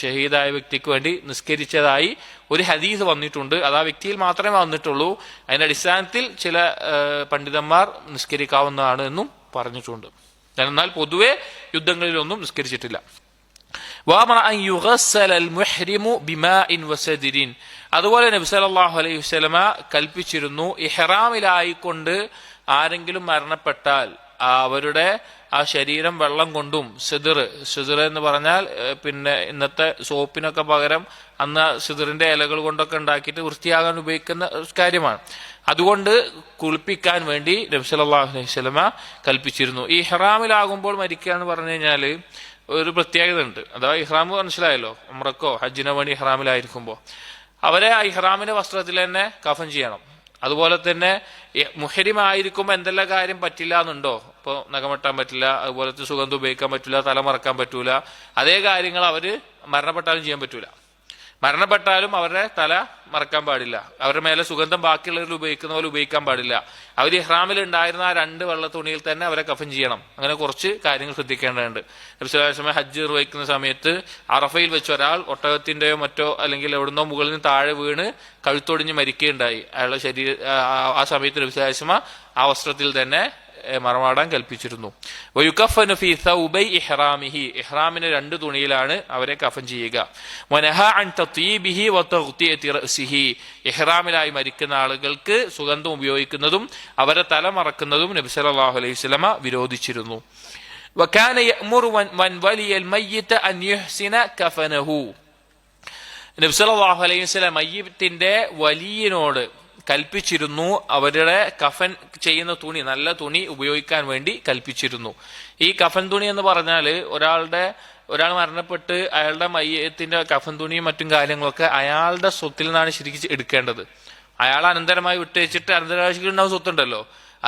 ഷഹീദായ വ്യക്തിക്ക് വേണ്ടി നിസ്കരിച്ചതായി ഒരു ഹദീസ് വന്നിട്ടുണ്ട്. അത് ആ വ്യക്തിയിൽ മാത്രമേ വന്നിട്ടുള്ളൂ. അതിന്റെ അടിസ്ഥാനത്തിൽ ചില പണ്ഡിതന്മാർ നിസ്കരിക്കാവുന്നതാണ് എന്നും പറഞ്ഞിട്ടുണ്ട്. എന്നാൽ പൊതുവെ യുദ്ധങ്ങളിലൊന്നും നിസ്കരിച്ചിട്ടില്ല. അതുപോലെ നബി സല്ലല്ലാഹു അലൈഹി വസല്ലമ കൽപ്പിച്ചിരുന്നു, ഇഹ്റാമിലായിക്കൊണ്ട് ആരെങ്കിലും മരണപ്പെട്ടാൽ അവരുടെ ആ ശരീരം വെള്ളം കൊണ്ടും, സിദർ എന്ന് പറഞ്ഞാൽ പിന്നെ ഇന്നത്തെ സോപ്പിനൊക്കെ പകരം അന്ന് സിദറിന്റെ ഇലകൾ കൊണ്ടൊക്കെ ഉണ്ടാക്കിയിട്ട് വൃത്തിയാകാൻ ഉപയോഗിക്കുന്ന കാര്യമാണ്. അതുകൊണ്ട് കുളിപ്പിക്കാൻ വേണ്ടി നബി സല്ലല്ലാഹു അലൈഹി വസല്ലമ കൽപ്പിച്ചിരുന്നു. ഈ ഇഹ്റാമിലാകുമ്പോൾ മരിക്കുക എന്ന് പറഞ്ഞു കഴിഞ്ഞാല് ഒരു പ്രത്യേകത ഉണ്ട്. അഥവാ ഇഹ്റാം മനസ്സിലായല്ലോ, ഉംറക്കോ ഹജ്ജിനോ വേണ്ടി ഇഹ്റാമിലായിരിക്കുമ്പോൾ അവരെ ആ ഇഹ്റാമിന്റെ വസ്ത്രത്തിൽ തന്നെ കഫൻ ചെയ്യണം. അതുപോലെ തന്നെ മുഹരിമായിരിക്കുമ്പോൾ എന്തെല്ലാം കാര്യം പറ്റില്ല എന്നുണ്ടോ? ഇപ്പോൾ നഖമെട്ടാൻ പറ്റില്ല, അതുപോലത്തെ സുഗന്ധം ഉപയോഗിക്കാൻ പറ്റില്ല, തലമറക്കാൻ പറ്റൂല, അതേ കാര്യങ്ങൾ അവര് മരണപ്പെട്ടാലും ചെയ്യാൻ പറ്റൂല. മരണപ്പെട്ടാലും അവരുടെ തല മറക്കാൻ പാടില്ല. അവരുടെ മേലെ സുഗന്ധം ബാക്കിയുള്ളവരിൽ ഉപയോഗിക്കുന്ന പോലെ ഉപയോഗിക്കാൻ പാടില്ല. അവർ ഇഹ്റാമിൽ ഉണ്ടായിരുന്ന ആ 2 വെള്ള തുണിയിൽ തന്നെ അവരെ കഫൻ ചെയ്യണം. അങ്ങനെ കുറച്ച് കാര്യങ്ങൾ ശ്രദ്ധിക്കേണ്ടതുണ്ട്. നബി സല്ലല്ലാഹു അലൈഹി വസല്ലം ഹജ്ജ് നിർവഹിക്കുന്ന സമയത്ത് അറഫയിൽ വെച്ച് ഒരാൾ ഒട്ടകത്തിന്റെയോ മറ്റോ അല്ലെങ്കിൽ എവിടുന്നോ മുകളിൽ നിന്ന് താഴെ വീണ് കഴുത്തൊടിഞ്ഞ് മരിക്കുകയുണ്ടായി. അയാളുടെ ആ സമയത്ത് നബി സല്ലല്ലാഹു അലൈഹി വസല്ലം ആ വസ്ത്രത്തിൽ തന്നെ മറമാടാൻ കൽപ്പിച്ചിരുന്നു. വയുകഫനു ഫീ സൗബൈ ഇഹ്റാമിഹി, ഇഹ്റാമിന്റെ 2 തുണിയിലാണ് അവരെ കഫൻ ചെയ്യുക. വനഹാ അൻ തത്യീബിഹി വതഗ്തിയതി റഅസിഹി, ഇഹ്റാമിലായി മരിക്കുന്ന ആളുകൾക്ക് സുഗന്ധം ഉപയോഗിക്കുന്നതും അവരെ തല മറക്കുന്നതും നബി സല്ലല്ലാഹു അലൈഹി വസല്ലം വിരോധിച്ചിരുന്നു. വകാന യഅ്മുറു മൻ വലിയൽ മയ്യിത അൻ യുഹ്സിന കഫനഹു, നബി സല്ലല്ലാഹു അലൈഹി വസല്ലം മയ്യിത്തിന്റെ വലിയനോട് കൽപ്പിച്ചിരുന്നു അവരുടെ കഫൻ ചെയ്യുന്ന തുണി, നല്ല തുണി ഉപയോഗിക്കാൻ വേണ്ടി കൽപ്പിച്ചിരുന്നു. ഈ കഫൻ തുണി എന്ന് പറഞ്ഞാൽ ഒരാൾ മരണപ്പെട്ട് അയാളുടെ മയ്യത്തിന്റെ കഫൻ തുണിയും മറ്റും കാര്യങ്ങളൊക്കെ അയാളുടെ സ്വത്തിൽ നിന്നാണ് ശരിക്കും എടുക്കേണ്ടത്. അയാൾ അനന്തരമായി വിട്ടേച്ചിട്ട് അനന്തരാശിക്ക് ഉണ്ടാവും സ്വത്തുണ്ടല്ലോ,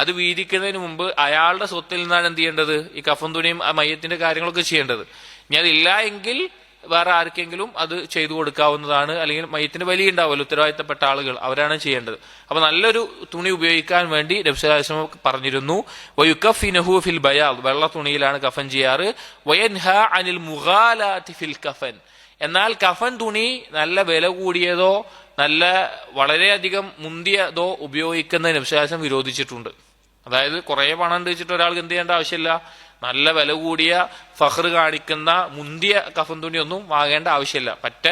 അത് വീതിക്കുന്നതിന് മുമ്പ് അയാളുടെ സ്വത്തിൽ നിന്നാണ് എന്ത് ചെയ്യേണ്ടത്, ഈ കഫൻ തുണിയും ആ മയ്യത്തിന്റെ കാര്യങ്ങളൊക്കെ ചെയ്യേണ്ടത്. ഇനി അതില്ല എങ്കിൽ വേറെ ആർക്കെങ്കിലും അത് ചെയ്തു കൊടുക്കാവുന്നതാണ്. അല്ലെങ്കിൽ മയ്യത്തിന് വലിയ ഉണ്ടാവുമല്ലോ ഉത്തരവാദിത്തപ്പെട്ട ആളുകൾ, അവരാണ് ചെയ്യേണ്ടത്. അപ്പൊ നല്ലൊരു തുണി ഉപയോഗിക്കാൻ വേണ്ടി നബി സല്ലല്ലാഹു അലൈഹി വസല്ലം പറഞ്ഞിരുന്നു. വയുകഫിനഹു ഫിൽ ബയാദ്, വെള്ള തുണിയിലാണ് കഫൻ ചെയ്യാറ്. വയൻഹാ അനിൽ മുഗാലാതി ഫിൽ കഫൻ, എന്നാൽ കഫൻ തുണി നല്ല വില കൂടിയതോ നല്ല വളരെയധികം മുന്തിയതോ ഉപയോഗിക്കുന്നത് നബി സല്ലല്ലാഹു അലൈഹി വസല്ലം വിരോധിച്ചിട്ടുണ്ട്. അതായത് കുറെ പണം വെച്ചിട്ട് ഒരാൾക്ക് എന്ത് ചെയ്യേണ്ട ആവശ്യമില്ല, നല്ല വില കൂടിയ ഫഖർ കാണിക്കുന്ന മുന്തിയ കഫൻ തുണി ഒന്നും വാങ്ങേണ്ട ആവശ്യമില്ല. പറ്റ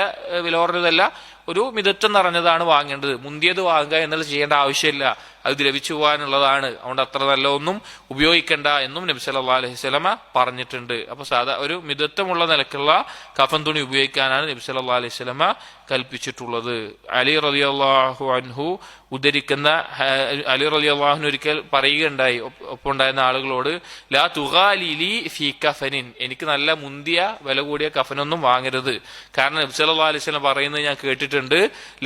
വില കുറഞ്ഞതല്ല, ഒരു മിതത്വം നിറഞ്ഞതാണ് വാങ്ങേണ്ടത്. മുന്തിയത് വാങ്ങുക എന്നുള്ളത് ചെയ്യേണ്ട ആവശ്യമില്ല, അത് ദ്രവിച്ചു പോകാനുള്ളതാണ്. അതുകൊണ്ട് അത്ര നല്ല ഒന്നും ഉപയോഗിക്കണ്ട എന്നും നബി സല്ലല്ലാഹു അലൈഹി വസല്ലമ പറഞ്ഞിട്ടുണ്ട്. അപ്പൊ ഒരു മിതത്വമുള്ള നിലക്കുള്ള കഫൻ തുണി ഉപയോഗിക്കാനാണ് നബി സല്ലല്ലാഹു അലൈഹി വസല്ലമ കൽപ്പിച്ചിട്ടുള്ളത്. അലി റളിയല്ലാഹു അൻഹു ഉദ്ധരിക്കുന്ന അലി റളിയല്ലാഹു അൻഹു ഒരിക്കൽ പറയുകയുണ്ടായി ഒപ്പമുണ്ടായിരുന്ന ആളുകളോട്, ലാ തുഗാലി ലി ഫീ കഫനിൻ, എനിക്ക് നല്ല മുന്തിയ വില കൂടിയ കഫനൊന്നും വാങ്ങരുത്. കാരണം നബി സല്ലല്ലാഹു അലൈഹി വസല്ലം പറയുന്നത് ഞാൻ കേട്ടിട്ടുണ്ട്,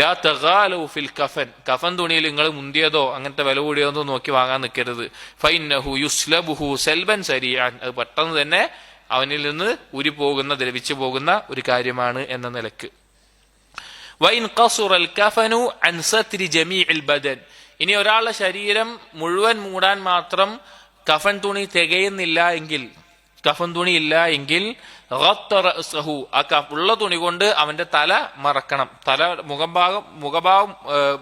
ലാ തഗാലു ഫിൽ കഫൻ, കഫൻ തുണിയിൽ നിങ്ങൾ മുന്തിയതോ അങ്ങനത്തെ വില കൂടിയതോ നോക്കി വാങ്ങാൻ നിൽക്കരുത്. ഫൈന്നഹു യുസ്ലബുഹു സൽബൻ സരിയാൻ, അത് പെട്ടെന്ന് തന്നെ അവനിൽ നിന്ന് ഊരിപ്പോകുന്ന ദ്രവിച്ചു പോകുന്ന ഒരു കാര്യമാണ് എന്ന നിലക്ക്. വൈൻ ഖസുറൽ കഫനു അൻ സത്രി ജമീഇൽ ബദൻ, ഇനി ഒരാളുടെ ശരീരം മുഴുവൻ മൂടാൻ മാത്രം കഫൻ തുണി തികയുന്നില്ല എങ്കിൽ, കഫൻ തുണി ഇല്ല എങ്കിൽ ഉള്ള തുണി കൊണ്ട് അവന്റെ തല മറക്കണം,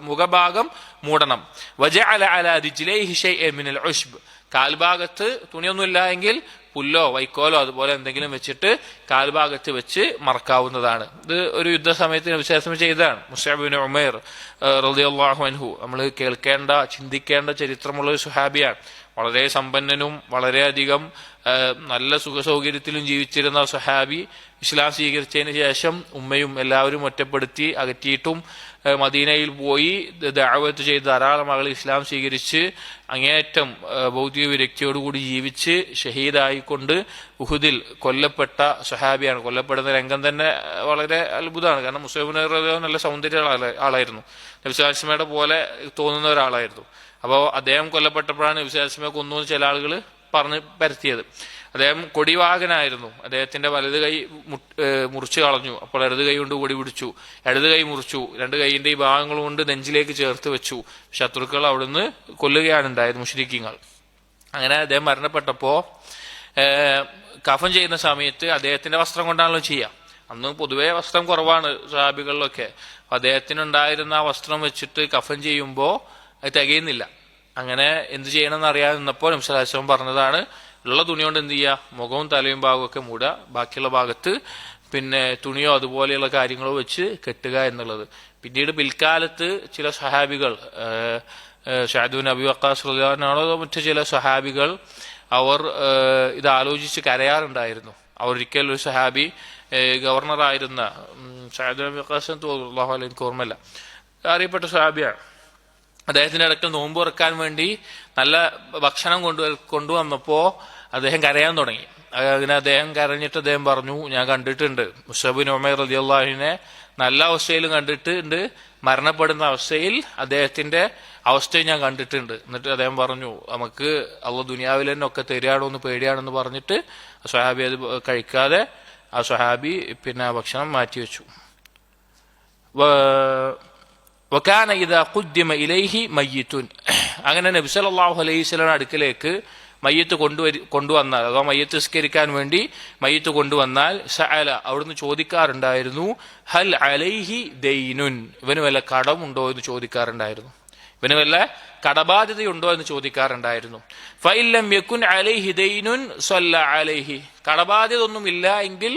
മുഖഭാഗം മൂടണം. വജഅല അലാ റിജ്ലൈഹി ശൈഅൻ മിനൽ ഉശ്ബ്, കാൽഭാഗത്ത് തുണിയൊന്നുമില്ല എങ്കിൽ പുല്ലോ വൈക്കോലോ അതുപോലെ എന്തെങ്കിലും വെച്ചിട്ട് കാൽഭാഗത്ത് വെച്ച് മറക്കാവുന്നതാണ്. ഇത് ഒരു യുദ്ധസമയത്തിന് വിശേഷം ചെയ്തതാണ്. മുസ്അബ് ഇബ്നു ഉമൈർ റളിയല്ലാഹു അൻഹു, നമ്മൾ കേൾക്കേണ്ട ചിന്തിക്കേണ്ട ചരിത്രമുള്ള ഒരു സുഹാബിയാണ്. വളരെ സമ്പന്നനും വളരെയധികം നല്ല സുഖസൗകര്യത്തിലും ജീവിച്ചിരുന്ന സുഹാബി ഇസ്ലാം സ്വീകരിച്ചതിന് ശേഷം ഉമ്മയും എല്ലാവരും ഒറ്റപ്പെടുത്തി അകറ്റിയിട്ടും മദീനയിൽ പോയി ദഅവത്ത് ചെയ്ത് ധാരാളം ആളുകൾ ഇസ്ലാം സ്വീകരിച്ച് അങ്ങേയറ്റം ഭൗതിക വിരക്തിയോടുകൂടി ജീവിച്ച് ഷഹീദായിക്കൊണ്ട് ഉഹുദിൽ കൊല്ലപ്പെട്ട സുഹാബിയാണ്. കൊല്ലപ്പെടുന്ന രംഗം തന്നെ വളരെ അത്ഭുതമാണ്. കാരണം മുസ്അബ് നല്ല സൗന്ദര്യ ആളായിരുന്നു, നബി സല്ലല്ലാഹു അലൈഹി വസല്ലമയുടെ പോലെ തോന്നുന്ന ഒരാളായിരുന്നു. അപ്പോൾ അദ്ദേഹം കൊല്ലപ്പെട്ടപ്പോഴാണ് നബി സല്ലല്ലാഹു അലൈഹി വസല്ലമയെ കൊന്നു ചില ആളുകൾ പറഞ്ഞ് പരത്തിയത്. അദ്ദേഹം കൊടിവാഹനായിരുന്നു. അദ്ദേഹത്തിന്റെ വലത് കൈ മുറിച്ചു കളഞ്ഞു. അപ്പോൾ ഇടത് കൈ കൊണ്ട് കൊടി പിടിച്ചു, ഇടത് കൈ മുറിച്ചു, 2 കൈയിന്റെ ഈ ഭാഗങ്ങൾ കൊണ്ട് നെഞ്ചിലേക്ക് ചേർത്ത് വെച്ചു. ശത്രുക്കൾ അവിടുന്ന് കൊല്ലുകയാണ് ഉണ്ടായത്, മുശ്രിക്കീങ്ങൾ. അങ്ങനെ അദ്ദേഹം മരണപ്പെട്ടപ്പോ കഫൻ ചെയ്യുന്ന സമയത്ത് അദ്ദേഹത്തിന്റെ വസ്ത്രം കൊണ്ടാണല്ലോ ചെയ്യാം. അന്ന് പൊതുവെ വസ്ത്രം കുറവാണ് സഹാബികളിലൊക്കെ. അദ്ദേഹത്തിനുണ്ടായിരുന്ന ആ വസ്ത്രം വെച്ചിട്ട് കഫൻ ചെയ്യുമ്പോൾ അത് തികയുന്നില്ല. അങ്ങനെ എന്ത് ചെയ്യണമെന്ന് അറിയാതെ നിന്നപ്പോൾ നബി സല്ലല്ലാഹു അലൈഹി വസല്ലം പറഞ്ഞതാണ്, ഉള്ള തുണി കൊണ്ട് എന്ത് ചെയ്യുക, മുഖവും തലയും ഭാഗവും ഒക്കെ മൂടുക, ബാക്കിയുള്ള ഭാഗത്ത് പിന്നെ തുണിയോ അതുപോലെയുള്ള കാര്യങ്ങളോ വെച്ച് കെട്ടുക എന്നുള്ളത്. പിന്നീട് പിൽക്കാലത്ത് ചില സഹാബികൾ, സഅദ് ബിൻ അബി വഖാസ് റളിയല്ലാഹു അൻഹു മറ്റു ചില സഹാബികൾ അവർ ഇത് ആലോചിച്ച് കരയാറുണ്ടായിരുന്നു. അവർ ഒരിക്കൽ ഒരു സഹാബി ഗവർണറായിരുന്ന സഅദ് ബിൻ അബി വഖാസ് റളിയല്ലാഹു അൻഹു, എനിക്ക് ഓർമ്മയില്ല, അറിയപ്പെട്ട സഹാബിയാണ്. അദ്ദേഹത്തിന്റെ ഇടയ്ക്ക് നോമ്പ് തുറക്കാൻ വേണ്ടി നല്ല ഭക്ഷണം കൊണ്ടുവന്നപ്പോ അദ്ദേഹം കരയാൻ തുടങ്ങി. അങ്ങനെ അദ്ദേഹം കരഞ്ഞിട്ട് അദ്ദേഹം പറഞ്ഞു, ഞാൻ കണ്ടിട്ടുണ്ട് മുസ്അബ് ബിൻ ഉമൈർ റളിയല്ലാഹു അൻഹുവിനെ നല്ല അവസ്ഥയിലും കണ്ടിട്ടുണ്ട്, മരണപ്പെടുന്ന അവസ്ഥയിൽ അദ്ദേഹത്തിന്റെ അവസ്ഥയും ഞാൻ കണ്ടിട്ടുണ്ട്. എന്നിട്ട് അദ്ദേഹം പറഞ്ഞു, നമുക്ക് അള്ളാഹു ദുനിയാവിൽ തന്നെ ഒക്കെ തരികയാണോ എന്ന് പേടിയാണെന്ന് പറഞ്ഞിട്ട് സ്വഹാബി അത് കഴിക്കാതെ ആ സ്വഹാബി പിന്നെ ഭക്ഷണം മാറ്റിവെച്ചു. വകാന ഇദാ ഖുദ്ദിമ ഇലൈഹി മയ്യിത്തുൻ. അങ്ങനെ നബി സല്ലല്ലാഹു അലൈഹി വസല്ലം അടുക്കലേക്ക് മയ്യത്ത് കൊണ്ടുവന്നാൽ അഥവാ മയ്യത്ത് നിസ്കരിക്കാൻ വേണ്ടി മയ്യത്ത് കൊണ്ടുവന്നാൽ സഅല അവിടുന്ന് ചോദിക്കാറുണ്ടായിരുന്നു, ഹൽ അലൈഹി ദൈനുൻ, ഇവന് വല്ല കടമുണ്ടോ എന്ന് ചോദിക്കാറുണ്ടായിരുന്നു, ഇവന് വല്ല കടബാധ്യതയുണ്ടോ എന്ന് ചോദിക്കാറുണ്ടായിരുന്നു. ഫഇല്ലം യകുൻ അലൈഹി ദൈനുൻ സ്വല്ല അലൈഹി, കടബാധ്യത ഒന്നുമില്ല എങ്കിൽ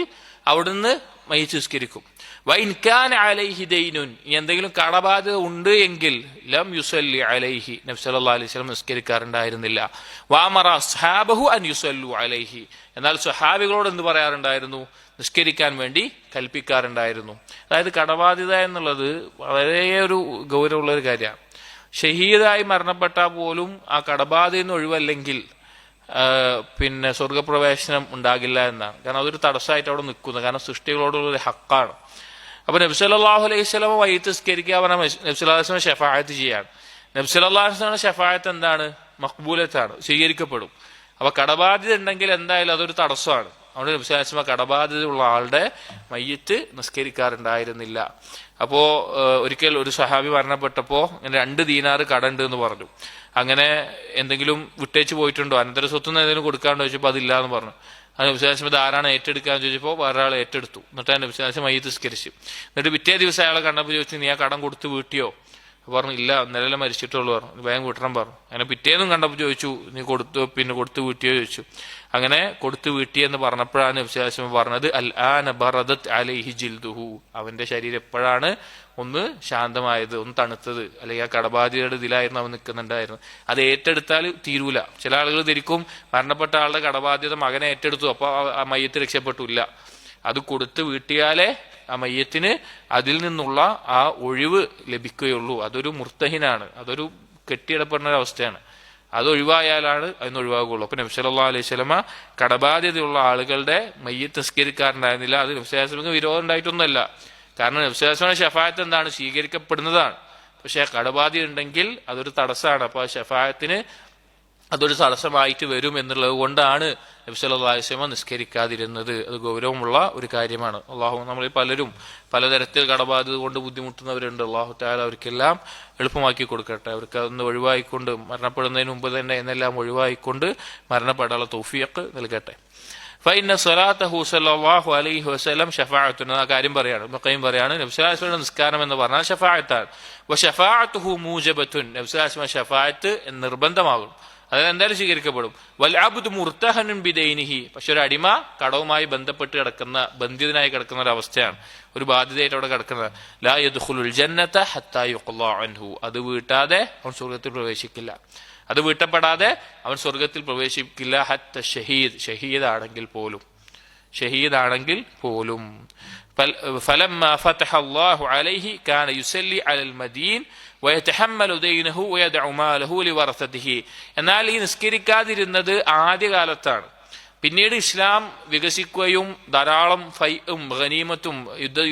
അവിടുന്ന് മയ്യത്ത് നിസ്കരിക്കും. വഇൻ കാന അലൈഹി ദൈനുൻ, എന്തെങ്കിലും കടബാധ്യത ഉണ്ട് എങ്കിൽ ലം യുസല്ലി അലൈഹി, നബി സല്ലല്ലാഹു അലൈഹി വസല്ലം നിസ്കരിക്കാറുണ്ടായിരുന്നില്ല. വഅമറ അസ്ഹാബഹു അൻ യുസല്ലു അലൈഹി, എന്നാൽ സ്വഹാബികളോട് എന്ത് പറയാറുണ്ടായിരുന്നു? നിസ്കരിക്കാൻ വേണ്ടി കൽപ്പിക്കാറുണ്ടായിരുന്നു. അതായത് കടബാധ്യത എന്നുള്ളത് വളരെ ഒരു ഗൗരവമുള്ള ഒരു കാര്യമാണ്. ഷഹീദായി മരണപ്പെട്ടാൽ പോലും ആ കടബാധയിൽ നിന്ന് ഒഴിവല്ലെങ്കിൽ പിന്നെ സ്വർഗപ്രവേശനം ഉണ്ടാകില്ല എന്നാണ്. കാരണം അതൊരു തടസ്സമായിട്ട് അവിടെ നിൽക്കുന്നത്. കാരണം സൃഷ്ടികളോടുള്ളൊരു ഹക്കാണ്. അപ്പൊ നബി സല്ലല്ലാഹു അലൈഹി വസല്ലം മയ്യിത്ത് നിസ്കരിക്കുക പറഞ്ഞാൽ നബി സല്ലല്ലാഹു അലൈഹി വസല്ലം ശഫാഅത്ത് ചെയ്യാണ്. നബി സല്ലല്ലാഹു അലൈഹി വസല്ലം ശഫാഅത്ത് എന്താണ്? മഖ്ബൂലത്താണ്, സ്വീകരിക്കപ്പെടും. അപ്പൊ കടബാധ്യത ഉണ്ടെങ്കിൽ എന്തായാലും അതൊരു തടസ്സമാണ്. അവിടെ നബി സല്ലല്ലാഹു അലൈഹി വസല്ലം കടബാധ്യതയുള്ള ആളുടെ മയ്യിത്ത് നിസ്കരിക്കാറുണ്ടായിരുന്നില്ല. അപ്പോ ഒരിക്കൽ ഒരു സഹാബി മരണപ്പെട്ടപ്പോ 2 ദീനാർ കടണ്ട് എന്ന് പറഞ്ഞു. അങ്ങനെ എന്തെങ്കിലും വിട്ടേച്ച് പോയിട്ടുണ്ടോ, അനന്തര സ്വത്തുനിന്ന് എന്തെങ്കിലും കൊടുക്കാണ്ടോ ചോദിച്ചപ്പോൾ അതില്ല എന്ന് പറഞ്ഞു. അത് നബി സല്ലല്ലാഹു അലൈഹി വസല്ലം ആരാണ് ഏറ്റെടുക്കാന്ന് ചോദിച്ചപ്പോൾ വേറെ ആൾ ഏറ്റെടുത്തു. എന്നിട്ട് നബി സല്ലല്ലാഹു അലൈഹി വസല്ലം മയ്യിത്ത് നിസ്കരിച്ചു. എന്നിട്ട് പിറ്റേ ദിവസം അയാളെ കണ്ടപ്പോൾ ചോദിച്ചു, നീ ആ കടം കൊടുത്ത് വീട്ടിയോ? പറഞ്ഞു, ഇല്ല, ഇന്നലെ മരിച്ചിട്ടുള്ളൂ പറഞ്ഞു. വേഗം വീട്ടണം പറഞ്ഞു. അങ്ങനെ പിറ്റേന്നും കണ്ടപ്പോൾ ചോദിച്ചു, നീ കൊടുത്ത് വീട്ടിയോ ചോദിച്ചു. അങ്ങനെ കൊടുത്ത് വീട്ടിയെന്ന് പറഞ്ഞപ്പോഴാണ് നബി സല്ലല്ലാഹു അലൈഹി വസല്ലം പറഞ്ഞത്, അൽ ആന ബറദത് അലൈഹി ജിൽദുഹു, അവന്റെ ശരീരം എപ്പോഴാണ് ഒന്ന് ശാന്തമായത്, ഒന്ന് തണുത്തത്. അല്ലെങ്കിൽ ആ കടബാധ്യതയുടെ ഇതിലായിരുന്നു അവൻ നിൽക്കുന്നുണ്ടായിരുന്നു. അത് ഏറ്റെടുത്താൽ തീരൂല. ചില ആളുകൾ ധരിക്കും മരണപ്പെട്ട ആളുടെ കടബാധ്യത മകനെ ഏറ്റെടുത്തു, അപ്പൊ ആ മയ്യത്ത് രക്ഷപ്പെട്ടില്ല. അത് കൊടുത്ത് വീട്ടിയാലേ ആ മയ്യത്തിന് അതിൽ നിന്നുള്ള ആ ഒഴിവ് ലഭിക്കുകയുള്ളൂ. അതൊരു മുർത്തഹിനാണ്, അതൊരു കെട്ടിയിടപ്പെടുന്ന ഒരവസ്ഥയാണ്. അത് ഒഴിവായാലാണ് അതിന് ഒഴിവാകുള്ളൂ. അപ്പൊ നബി സല്ലല്ലാഹു അലൈഹി വസല്ലമ കടബാധ്യതയുള്ള ആളുകളുടെ മയ്യത്ത് നിസ്കരിക്കാറുണ്ടായിരുന്നില്ല. അത് നബി സല്ലല്ലാഹു അലൈഹി വസല്ലമക്ക് വിരോധം ഉണ്ടായിട്ടൊന്നുമല്ല. കാരണം നബി സല്ലല്ലാഹു അലൈഹി വസല്ലം ശഫാഅത്ത് എന്താണ്? സ്വീകരിക്കപ്പെടുന്നതാണ്. പക്ഷെ കടബാധ്യത ഉണ്ടെങ്കിൽ അതൊരു തടസ്സമാണ്. അപ്പൊ ആ ശഫാഅത്തിന് അതൊരു തടസ്സമായിട്ട് വരും എന്നുള്ളത് കൊണ്ടാണ് നബി സല്ലല്ലാഹു അലൈഹി വസല്ലം നിസ്കരിക്കാതിരുന്നത്. അത് ഗൗരവമുള്ള ഒരു കാര്യമാണ്. അള്ളാഹു നമ്മളിൽ പലരും പലതരത്തിൽ കടബാധ്യത കൊണ്ട് ബുദ്ധിമുട്ടുന്നവരുണ്ട്. അള്ളാഹു തആല അവർക്കെല്ലാം എളുപ്പമാക്കി കൊടുക്കട്ടെ. അവർക്ക് അതൊന്ന് ഒഴിവായിക്കൊണ്ട് മരണപ്പെടുന്നതിന് മുമ്പ് തന്നെ എന്നെല്ലാം ഒഴിവായിക്കൊണ്ട് മരണപ്പെടാനുള്ള തൗഫീഖ് നൽകട്ടെ. ഫഇന്ന സ്വലാത്തഹു സല്ലല്ലാഹു അലൈഹി വസല്ലം ഷഫാഅത്തുൻ, ആ കാര്യം പറയാണ് ഖയ്യിം പറയാണ്, നബി സല്ലല്ലാഹു അലൈഹി വസല്ലം നിസ്കാരം എന്ന് പറഞ്ഞാൽ ഷഫാഅത്താണ്. വശഫാഅത്തുഹു മൂജബത്തുൻ, നബി സല്ലല്ലാഹു അലൈഹി വസല്ലം ഷഫാഅത്ത് നിർബന്ധമാകും, അതായത് എന്തായാലും സ്വീകരിക്കപ്പെടും. വൽ അബ്ദു മുർത്തഹനുൻ ബിദൈനിഹി, പക്ഷെ ഒരു അടിമ കടവുമായി ബന്ധപ്പെട്ട് കിടക്കുന്ന, ബന്ധിതനായി കിടക്കുന്ന ഒരു അവസ്ഥയാണ്, ഒരു ബാധ്യതയായിട്ട് അവിടെ കിടക്കുന്നത്. ലാ യദ്ഖുലുൽ ജന്നത ഹത്താ യുഖ്ളാ അൻഹു, അത് വീട്ടാതെ അവൻ സ്വർഗത്തിൽ പ്രവേശിക്കില്ല, അത് വീട്ടപ്പെടാതെ അവൻ സ്വർഗത്തിൽ പ്രവേശിക്കില്ല. ഹത്ത ഷഹീദ്, ഷഹീദാണെങ്കിൽ പോലും. ഫലമ്മ ഫതഹ അല്ലാഹു അലൈഹി കാന യുസല്ലി അലൽ മദീൻ വയതഹമ്മലു ദൈനഹു വയദഉ മാലഹു ലിവറസതിഹി. എന്നാൽ ഈ നിസ്കരിക്കാതിരുന്നത് ആദ്യകാലത്താണ്. പിന്നീട് ഇസ്ലാം വികസിക്കുകയും ധാരാളം ഫൈഉം ഗനീമത്തും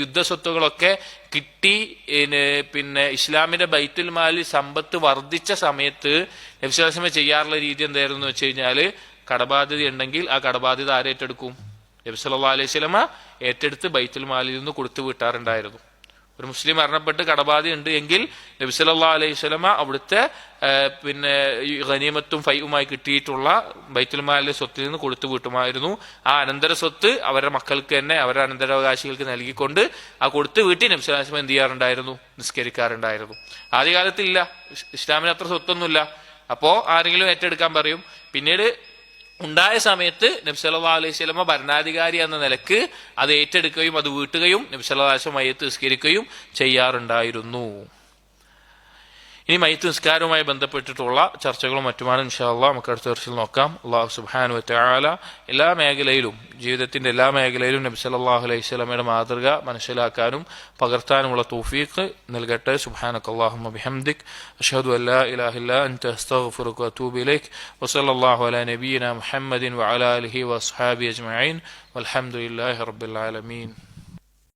യുദ്ധസ്വത്തുകളൊക്കെ കിട്ടി, പിന്നെ ഇസ്ലാമിന്റെ ബൈത്തുൽ മാലിൽ സമ്പത്ത് വർദ്ധിച്ച സമയത്ത് നബി സല്ലല്ലാഹു അലൈഹി വസല്ലം ചെയ്യാറുള്ള രീതി എന്തായിരുന്നു വെച്ച് കഴിഞ്ഞാല്, കടബാധ്യത ഉണ്ടെങ്കിൽ ആ കടബാധ്യത ആരേറ്റെടുക്കും? നബി സല്ലല്ലാഹു അലൈഹി വസല്ലം ഏറ്റെടുത്ത് ബൈത്തുൽ മാലിൽ നിന്ന് കൊടുത്തു വിട്ടാറുണ്ടായിരുന്നു. ഒരു മുസ്ലിം മരണപ്പെട്ട് കടബാധ്യത ഉണ്ട് എങ്കിൽ നബി സല്ലല്ലാഹു അലൈഹി വസല്ലം അവിടുത്തെ പിന്നെ ഗനീമത്തും ഫൈഉമായി കിട്ടിയിട്ടുള്ള ബൈത്തുൽ മാലിലെ സ്വത്തിൽ നിന്ന് കൊടുത്തു വിട്ടുമായിരുന്നു. ആ അനന്തര സ്വത്ത് അവരുടെ മക്കൾക്ക് തന്നെ, അവരുടെ അനന്തരാവകാശികൾക്ക് നൽകിക്കൊണ്ട് ആ കൊടുത്തു വീട്ടി നബി സല്ലല്ലാഹു അലൈഹി വസല്ലം എന്ത് ചെയ്യാറുണ്ടായിരുന്നു? നിസ്കരിക്കാറുണ്ടായിരുന്നു. ആദ്യകാലത്തില്ല, ഇസ്ലാമിന് അത്ര സ്വത്തൊന്നുമില്ല. അപ്പോ ആരെങ്കിലും ഏറ്റെടുക്കാൻ പറയും. പിന്നീട് ഉണ്ടായ സമയത്ത് നബി സല്ലല്ലാഹു അലൈഹി വസല്ലം ഭരണാധികാരി എന്ന നിലക്ക് അത് ഏറ്റെടുക്കുകയും അത് വീട്ടുകയും നബി സല്ലല്ലാഹു അലൈഹി വസല്ലം മയ്യിത്ത് നിസ്കരിക്കുകയും ചെയ്യാറുണ്ടായിരുന്നു. ഇനി മയ്യിത്ത് നിസ്കാരവുമായി ബന്ധപ്പെട്ടിട്ടുള്ള ചർച്ചകളും മറ്റുമാണ് ഇൻഷാ അല്ലാഹ് നമുക്ക് അടുത്ത വർഷത്തിൽ നോക്കാം. അല്ലാഹു സുബ്ഹാനഹു വ തആല എല്ലാ മേഖലയിലും, ജീവിതത്തിന്റെ എല്ലാ മേഖലയിലും നബി സല്ലല്ലാഹു അലൈഹി വസല്ലമയുടെ മാതൃക മനസ്സിലാക്കാനും പകർത്താനുമുള്ള തൗഫീഖ് നൽകട്ടെ. സുബ്ഹാനകല്ലാഹുമ്മ ബിഹംദിക് അഷ്ഹദു അൻ ലാ ഇലാഹ ഇല്ലാ അൻത അസ്തഗ്ഫിറുക വഅതൂബു ഇലൈക് വസല്ലല്ലാഹു അലാ നബിയിനാ മുഹമ്മദിൻ വഅലാ ആലിഹി വഅസ്ഹാബിഹി അജ്മഈൻ വൽഹംദുലില്ലാഹി റബ്ബിൽ ആലമീൻ.